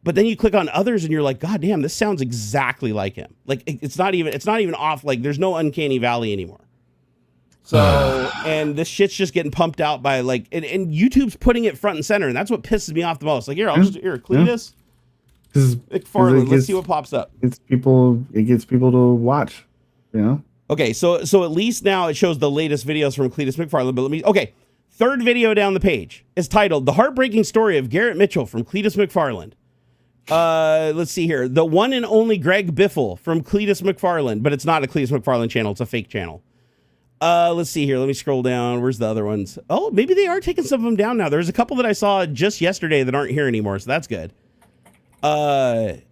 But then you click on others and you're like, God damn, this sounds exactly like him. Like it's not even off. Like there's no uncanny valley anymore. So, and this shit's just getting pumped out by like, and YouTube's putting it front and center. And that's what pisses me off the most. Like, here, Cletus McFarland. Let's see what pops up. It gets people to watch, you know? Okay. So at least now it shows the latest videos from Cletus McFarland, but third video down the page is titled The Heartbreaking Story of Garrett Mitchell from Cletus McFarland. Let's see here. The one and only Greg Biffle from Cletus McFarland, but it's not a Cletus McFarland channel. It's a fake channel. Let's see here. Let me scroll down. Where's the other ones? Oh, maybe they are taking some of them down now. There's a couple that I saw just yesterday that aren't here anymore. So that's good. But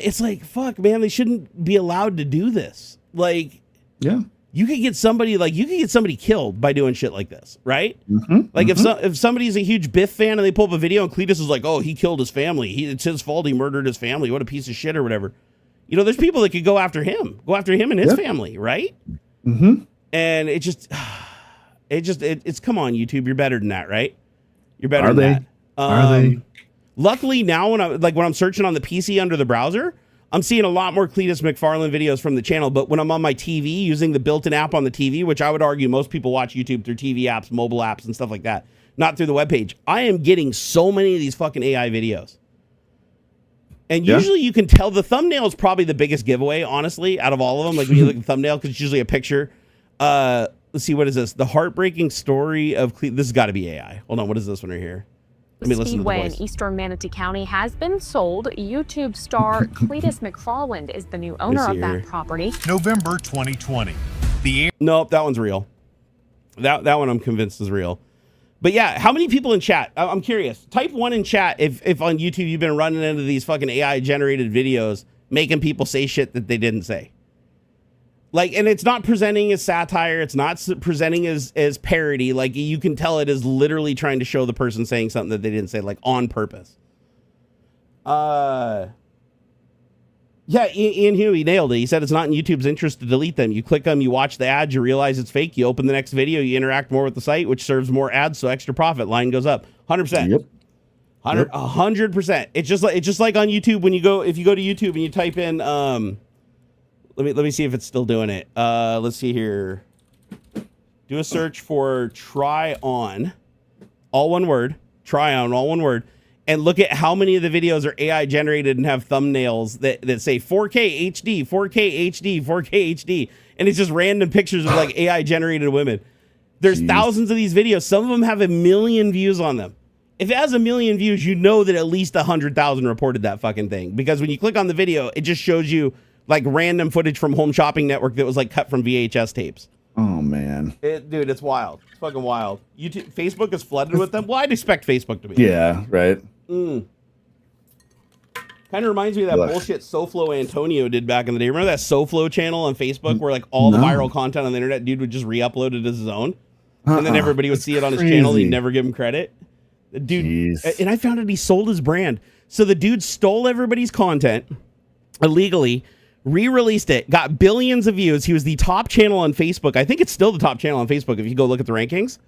it's like, fuck, man, they shouldn't be allowed to do this. Like, yeah. You could get somebody killed by doing shit like this, right? If somebody's a huge Biff fan and they pull up a video and Cletus is like, oh, he killed his family. It's his fault. He murdered his family. What a piece of shit or whatever. You know, there's people that could go after him and his family, right? Mm-hmm. And it's come on, YouTube. You're better than that, right? You're better than that. Are they? Luckily now when I'm searching on the PC under the browser, I'm seeing a lot more Cletus McFarland videos from the channel, but when I'm on my TV using the built-in app on the TV, which I would argue most people watch YouTube through TV apps, mobile apps, and stuff like that, not through the webpage, I am getting so many of these fucking AI videos. And usually you can tell the thumbnail is probably the biggest giveaway, honestly, out of all of them. Like when you look at the thumbnail, because it's usually a picture. Let's see, what is this? The Heartbreaking Story of Cletus. This has got to be AI. Hold on, what is this one right here? Let me listen to the Speedway in voice. eastern Manatee County has been sold. YouTube star Cletus McFarland is the new owner of that property. November 2020. Nope, that one's real. That one I'm convinced is real. But yeah, how many people in chat? I'm curious. Type 1 in chat if on YouTube you've been running into these fucking AI generated videos making people say shit that they didn't say. Like, and it's not presenting as satire. It's not presenting as parody. Like, you can tell it is literally trying to show the person saying something that they didn't say, like, on purpose. Yeah, Ian Huey nailed it. He said it's not in YouTube's interest to delete them. You click them, you watch the ads, you realize it's fake. You open the next video, you interact more with the site, which serves more ads, so extra profit. Line goes up. 100%. Yep. 100%. It's just like on YouTube when if you go to YouTube and you type in let me see if it's still doing it. Let's see here. Do a search for try on, all one word, try on, all one word. And look at how many of the videos are AI generated and have thumbnails that say 4K HD, 4K HD, 4K HD. And it's just random pictures of like AI generated women. There's thousands of these videos. Some of them have 1 million views on them. If it has 1 million views, you know that at least 100,000 reported that fucking thing. Because when you click on the video, it just shows you like random footage from Home Shopping Network that was like cut from VHS tapes. Oh, man. Dude, it's wild. It's fucking wild. Facebook is flooded with them. Well, I'd expect Facebook to be. Yeah, right. Kind of reminds me of that bullshit SoFlo Antonio did back in the day. Remember that SoFlo channel on Facebook where like all the viral content on the internet, dude would just re-upload it as his own, and then everybody would see it on his channel. He'd never give him credit. The dude, and I found out he sold his brand. So the dude stole everybody's content illegally, re-released it, got billions of views. He was the top channel on Facebook. I think it's still the top channel on Facebook if you go look at the rankings.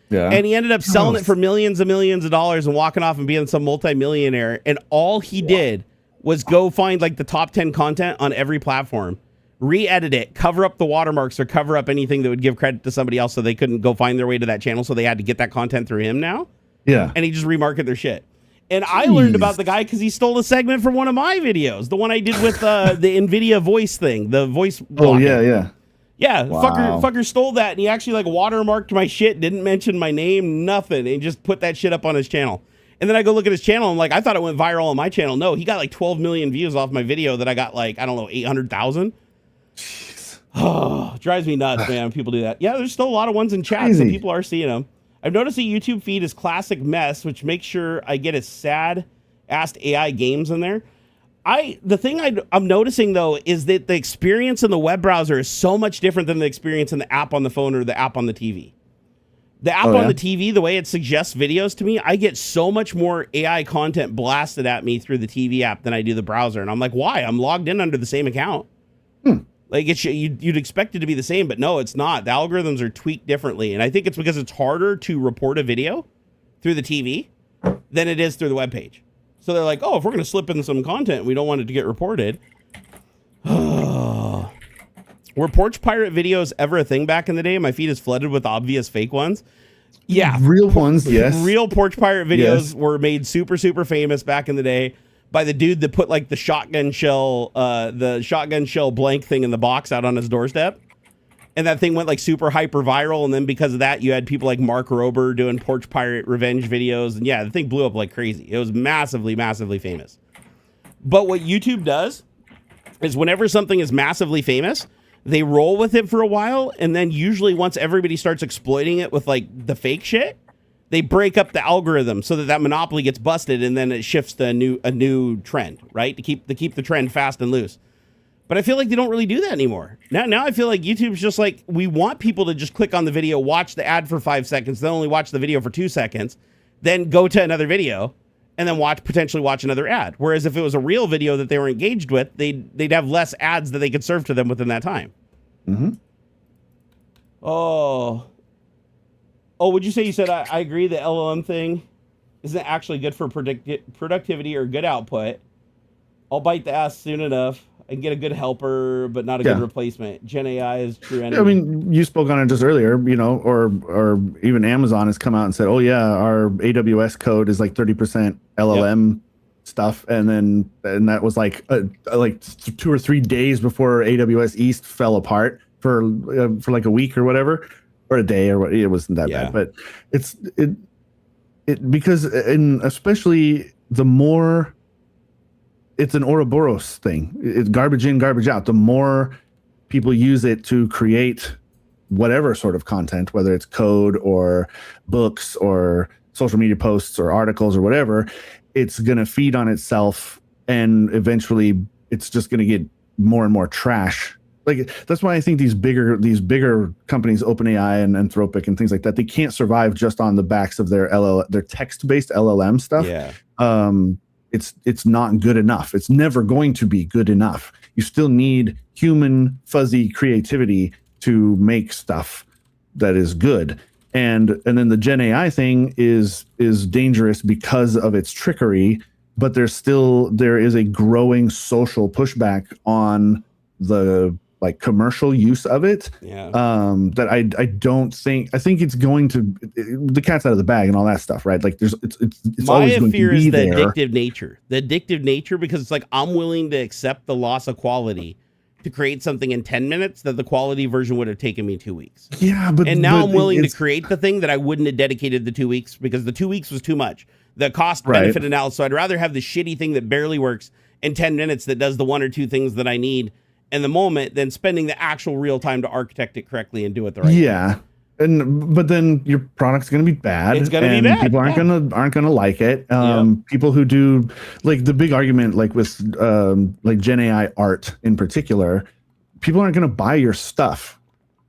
Yeah. And he ended up selling it for millions and millions of dollars and walking off and being some multimillionaire. And all he did was go find like the top 10 content on every platform, re-edit it, cover up the watermarks or cover up anything that would give credit to somebody else so they couldn't go find their way to that channel. So they had to get that content through him now. Yeah. And he just remarket their shit. And I learned about the guy because he stole a segment from one of my videos, the one I did with the Nvidia voice thing, the voice blocking. Yeah, fucker stole that, and he actually like watermarked my shit, didn't mention my name, nothing, and just put that shit up on his channel. And then I go look at his channel, and like I thought it went viral on my channel. No, he got like 12 million views off my video that I got like, I don't know, 800,000. Oh, drives me nuts, man, when people do that. Yeah, there's still a lot of ones in chat, so people are seeing them. I've noticed the YouTube feed is classic mess, which makes sure I get a sad-assed AI games in there. The thing I'm noticing, though, is that the experience in the web browser is so much different than the experience in the app on the phone or the app on the TV. The app on the TV, the way it suggests videos to me, I get so much more AI content blasted at me through the TV app than I do the browser. And I'm like, why? I'm logged in under the same account. Like you'd expect it to be the same, but no, it's not. The algorithms are tweaked differently. And I think it's because it's harder to report a video through the TV than it is through the web page. So they're like, oh, if we're going to slip in some content, we don't want it to get reported. Were porch pirate videos ever a thing back in the day? My feed is flooded with obvious fake ones. Yeah. Real ones, yes. Real porch pirate videos were made super, super famous back in the day by the dude that put like the shotgun shell blank thing in the box out on his doorstep. And that thing went like super hyper viral. And then because of that, you had people like Mark Rober doing porch pirate revenge videos. And yeah, the thing blew up like crazy. It was massively, massively famous. But what YouTube does is whenever something is massively famous, they roll with it for a while. And then usually once everybody starts exploiting it with like the fake shit, they break up the algorithm so that monopoly gets busted. And then it shifts to a new trend, right? To keep the trend fast and loose. But I feel like they don't really do that anymore. Now I feel like YouTube's just like, we want people to just click on the video, watch the ad for 5 seconds, then only watch the video for 2 seconds, then go to another video, and then potentially watch another ad. Whereas if it was a real video that they were engaged with, they'd have less ads that they could serve to them within that time. Mm-hmm. Oh, would you say you said I agree the LLM thing isn't actually good for productivity or good output? I'll bite the ass soon enough. I can get a good helper, but not a good replacement. Gen AI is true enemy. I mean, you spoke on it just earlier, or even Amazon has come out and said, oh yeah, our AWS code is like 30% LLM stuff. And that was like 2 or 3 days before AWS East fell apart for like a week or whatever, or a day or what. It wasn't that bad, but it's because especially the more, it's an Ouroboros thing. It's garbage in, garbage out. The more people use it to create whatever sort of content, whether it's code or books or social media posts or articles or whatever, it's going to feed on itself, and eventually it's just going to get more and more trash. Like, that's why I think these bigger companies, OpenAI and Anthropic and things like that, they can't survive just on the backs of their text-based LLM stuff. it's not good enough. It's never going to be good enough. You still need human fuzzy creativity to make stuff that is good. And then the Gen AI thing is dangerous because of its trickery, but there is a growing social pushback on the like commercial use of it. That I think it's going to, the cat's out of the bag and all that stuff, right? Like it's always going to be there. My fear is the addictive nature, because it's like I'm willing to accept the loss of quality to create something in 10 minutes that the quality version would have taken me 2 weeks. Yeah, but now I'm willing to create the thing that I wouldn't have dedicated the 2 weeks, because the 2 weeks was too much. The cost benefit analysis. So I'd rather have the shitty thing that barely works in 10 minutes that does the one or two things that I need in the moment than spending the actual real time to architect it correctly and do it the right way. But then your product's going to be bad. It's going to be bad. People aren't going to like it. People who do, like, the big argument, like with like Gen AI art in particular, people aren't going to buy your stuff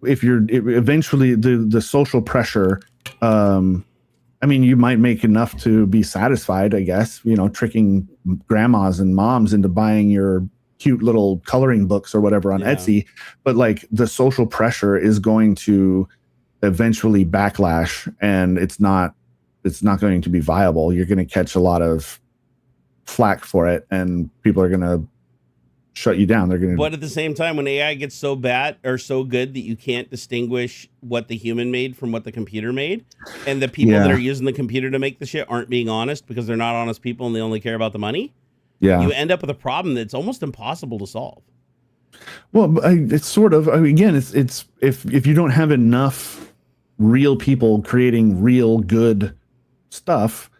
if eventually the social pressure. I mean, you might make enough to be satisfied, I guess. Tricking grandmas and moms into buying your cute little coloring books or whatever on Etsy, but like the social pressure is going to eventually backlash, and it's not going to be viable. You're going to catch a lot of flack for it, and people are going to shut you down. But at the same time, when AI gets so bad or so good that you can't distinguish what the human made from what the computer made, and the people that are using the computer to make the shit aren't being honest because they're not honest people and they only care about the money, you end up with a problem that's almost impossible to solve. Well, it's sort of, again, it's if you don't have enough real people creating real good stuff,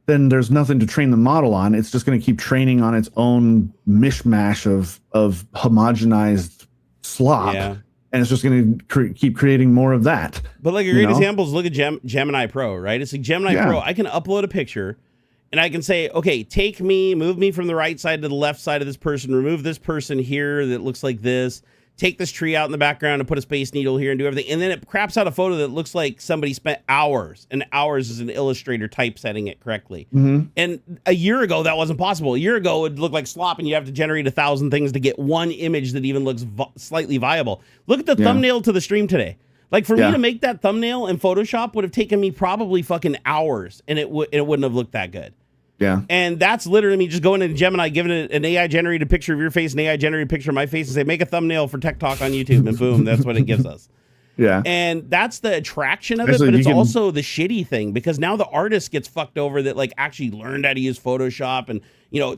then there's nothing to train the model on. It's just going to keep training on its own mishmash of homogenized slop, and it's just going to keep creating more of that. But like a great example is look at Gemini Pro, right? It's like Gemini Pro. I can upload a picture, and I can say, okay, move me from the right side to the left side of this person, remove this person here that looks like this, take this tree out in the background and put a Space Needle here and do everything. And then it craps out a photo that looks like somebody spent hours and hours as an illustrator typesetting it correctly. And a year ago, that wasn't possible. A year ago, it would look like slop and you have to generate 1,000 things to get one image that even looks slightly viable. Look at the thumbnail to the stream today. Like for me to make that thumbnail in Photoshop would have taken me probably fucking hours, and it wouldn't have looked that good. And that's literally me just going into Gemini, giving it an AI generated picture of your face, an AI generated picture of my face, and say, make a thumbnail for Tech Talk on YouTube, and boom, that's what it gives us. And that's the attraction of it, but it's also the shitty thing, because now the artist gets fucked over that like actually learned how to use Photoshop and,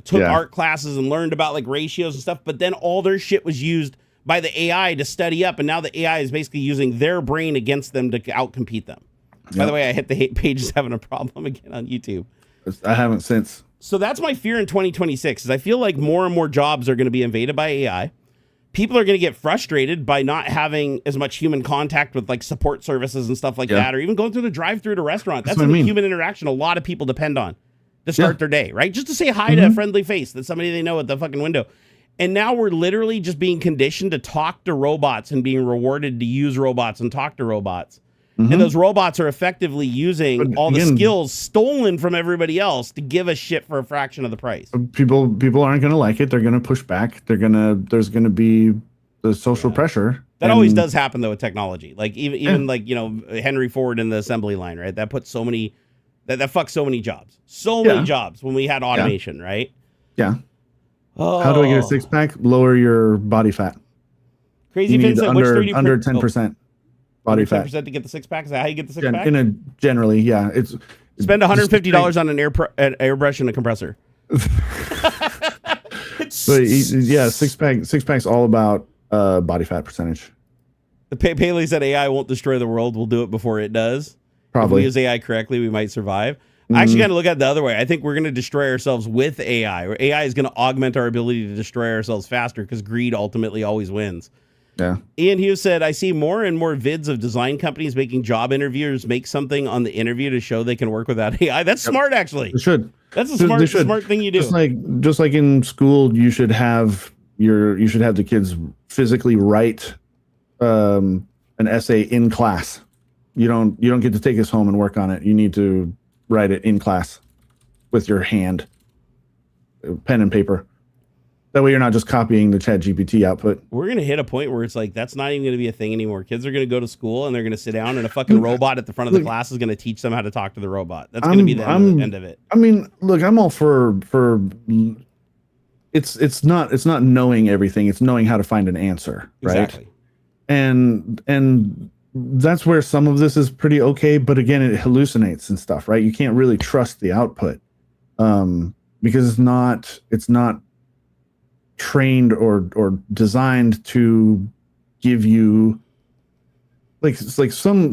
took art classes and learned about like ratios and stuff, but then all their shit was used by the AI to study up, and now the AI is basically using their brain against them to outcompete them. By the way, I hit the hate page is having a problem again on YouTube. I haven't since. So that's my fear in 2026 is I feel like more and more jobs are going to be invaded by AI. People are going to get frustrated by not having as much human contact with like support services and stuff like that, or even going through the drive-through at a restaurant. That's a human interaction a lot of people depend on to start their day, right? Just to say hi to a friendly face that's somebody they know at the fucking window. And now we're literally just being conditioned to talk to robots and being rewarded to use robots and talk to robots. And those robots are effectively using all the skills stolen from everybody else to give a shit for a fraction of the price. People aren't going to like it. They're going to push back. There's going to be the social pressure. That always does happen though with technology. Like even like, Henry Ford in the assembly line, right? That puts so many, that fucks so many jobs. So many jobs when we had automation, right? Yeah. Oh. How do I get a six pack? Lower your body fat. Crazy Vincent, under 10%. Body fat 10% to get the six pack. Is that how you get the six pack? Generally, yeah. It's spend $150 on an airbrush and a compressor. Six pack's all about body fat percentage. The Paley said AI won't destroy the world. We'll do it before it does. Probably. If we use AI correctly, we might survive. I actually got to look at it the other way. I think we're going to destroy ourselves with AI. Or AI is going to augment our ability to destroy ourselves faster because greed ultimately always wins. Yeah. Ian Hughes said, I see more and more vids of design companies making job interviewers make something on the interview to show they can work without AI. That's smart, actually. They should. That's a smart thing you do. Just like in school, you should have the kids physically write an essay in class. You don't get to take this home and work on it. You need to write it in class with your hand. pen and paper. That way you're not just copying the ChatGPT output. We're going to hit a point where it's like, that's not even going to be a thing anymore. Kids are going to go to school and they're going to sit down and a fucking robot at the front of the class is going to teach them how to talk to the robot. That's going to be the end of it. I mean, look, I'm all for it's not knowing everything. It's knowing how to find an answer. Right. Exactly. And that's where some of this is pretty okay. But again, it hallucinates and stuff, right? You can't really trust the output because it's not trained or designed to give you like some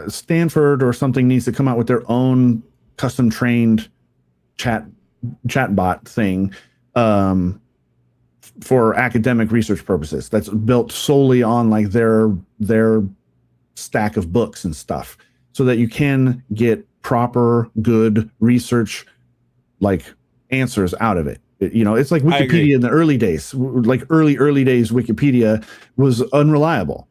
Stanford or something needs to come out with their own custom trained chatbot thing for academic research purposes that's built solely on like their stack of books and stuff so that you can get proper good research like answers out of it. It's like Wikipedia in the early days, like early days. Wikipedia was unreliable.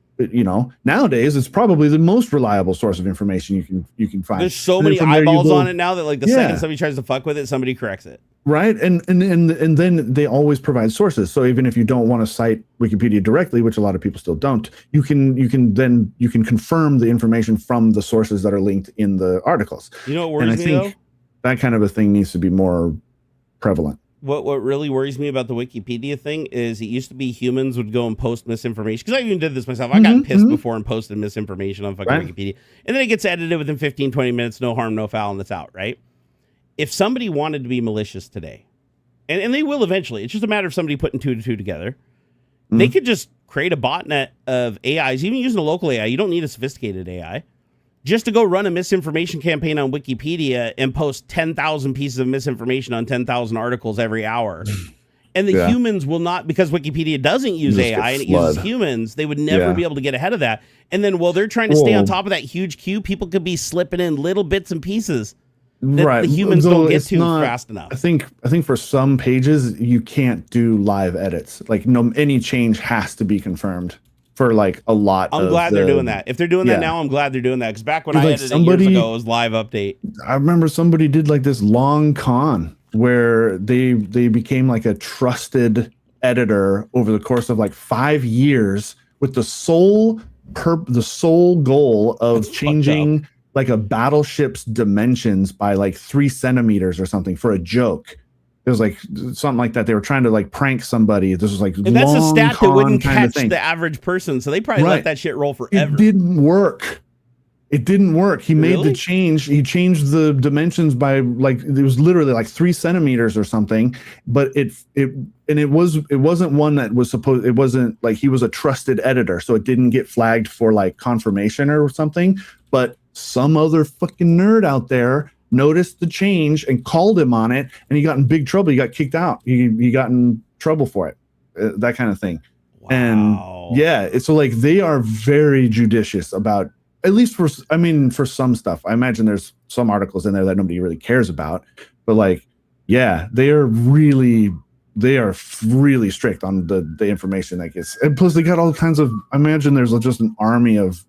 Nowadays it's probably the most reliable source of information you can find. There's so many eyeballs on it now that like the second somebody tries to fuck with it, somebody corrects it. Right, and then they always provide sources. So even if you don't want to cite Wikipedia directly, which a lot of people still don't, you can confirm the information from the sources that are linked in the articles. You know what worries me though? That kind of a thing needs to be more prevalent. What really worries me about the Wikipedia thing is it used to be humans would go and post misinformation. Because I even did this myself. I got pissed before and posted misinformation on fucking Wikipedia. And then it gets edited within 15, 20 minutes, no harm, no foul, and it's out, right? If somebody wanted to be malicious today, and they will eventually, it's just a matter of somebody putting 2 to 2 together, they could just create a botnet of AIs, even using a local AI. You don't need a sophisticated AI. Just to go run a misinformation campaign on Wikipedia and post 10,000 pieces of misinformation on 10,000 articles every hour. And the humans will not, because Wikipedia doesn't use AI and it uses humans, they would never be able to get ahead of that. And then while they're trying to stay on top of that huge queue, people could be slipping in little bits and pieces that the humans don't get to fast enough. I think for some pages, you can't do live edits. Like any change has to be confirmed. For like a lot. I'm glad they're doing that. If they're doing that now, I'm glad they're doing that. Because back when I edited years ago, it was live update. I remember somebody did like this long con where they became like a trusted editor over the course of like 5 years with the sole goal of changing like a battleship's dimensions by like 3 centimeters or something for a joke. It was like something like that. They were trying to like prank somebody. This was like, and that's a stat that wouldn't catch the average person. So they probably let that shit roll forever. It didn't work. He made the change. He changed the dimensions by like, it was literally like 3 centimeters or something. But it wasn't one that was supposed, it wasn't like he was a trusted editor. So it didn't get flagged for like confirmation or something. But some other fucking nerd out there noticed the change and called him on it, and he got in big trouble. He got kicked out. He got in trouble for it, that kind of thing. Wow. And so like they are very judicious about, at least for some stuff. I imagine there's some articles in there that nobody really cares about, but like, they are really strict on the information that gets, and plus they got all kinds of, I imagine there's just an army of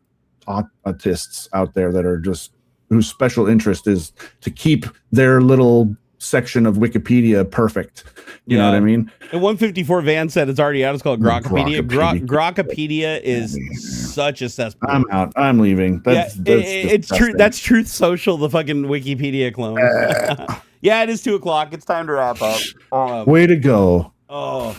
autists out there that are just, whose special interest is to keep their little section of Wikipedia perfect. You know what I mean? And 154 Van said it's already out. It's called Grokpedia. Grokpedia is such a cesspool. I'm out. I'm leaving. It's true. That's Truth Social, the fucking Wikipedia clone. It is 2:00. It's time to wrap up. Way to go. Oh.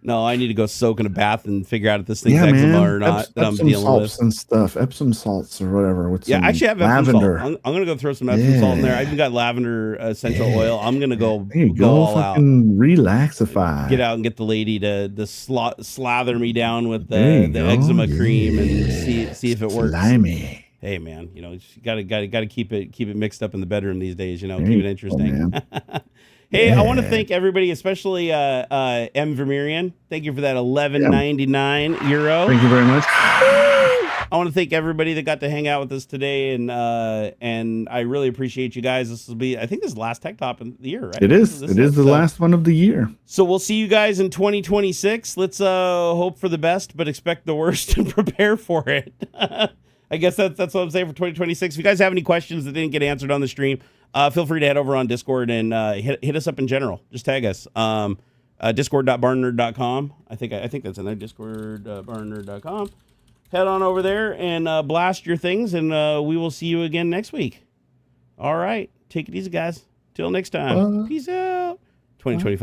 No, I need to go soak in a bath and figure out if this thing's eczema or not that I'm dealing with. And stuff, Epsom salts or whatever. I actually have lavender. Epsom salt. I'm gonna go throw some Epsom salt in there. I even got lavender essential oil. I'm gonna go all out. Relaxify. Get out and get the lady to slather me down with the eczema cream and see if it works. Slimy. Hey man, you gotta keep it mixed up in the bedroom these days. Keep it interesting. Hey, I want to thank everybody, especially M. Vermirion. Thank you for that €11.99. Thank you very much. I want to thank everybody that got to hang out with us today, and I really appreciate you guys. This will be, I think, this is the last Tech Top of the year, right? It is. It is the last one of the year. So we'll see you guys in 2026. Let's hope for the best, but expect the worst and prepare for it. I guess that's what I'm saying for 2026. If you guys have any questions that didn't get answered on the stream, Feel free to head over on Discord and hit us up in general. Just tag us. Discord.barnerd.com. I think that's in there. Discord.barnerd.com. Head on over there and blast your things, and we will see you again next week. All right. Take it easy, guys. Till next time. Peace out. 2025.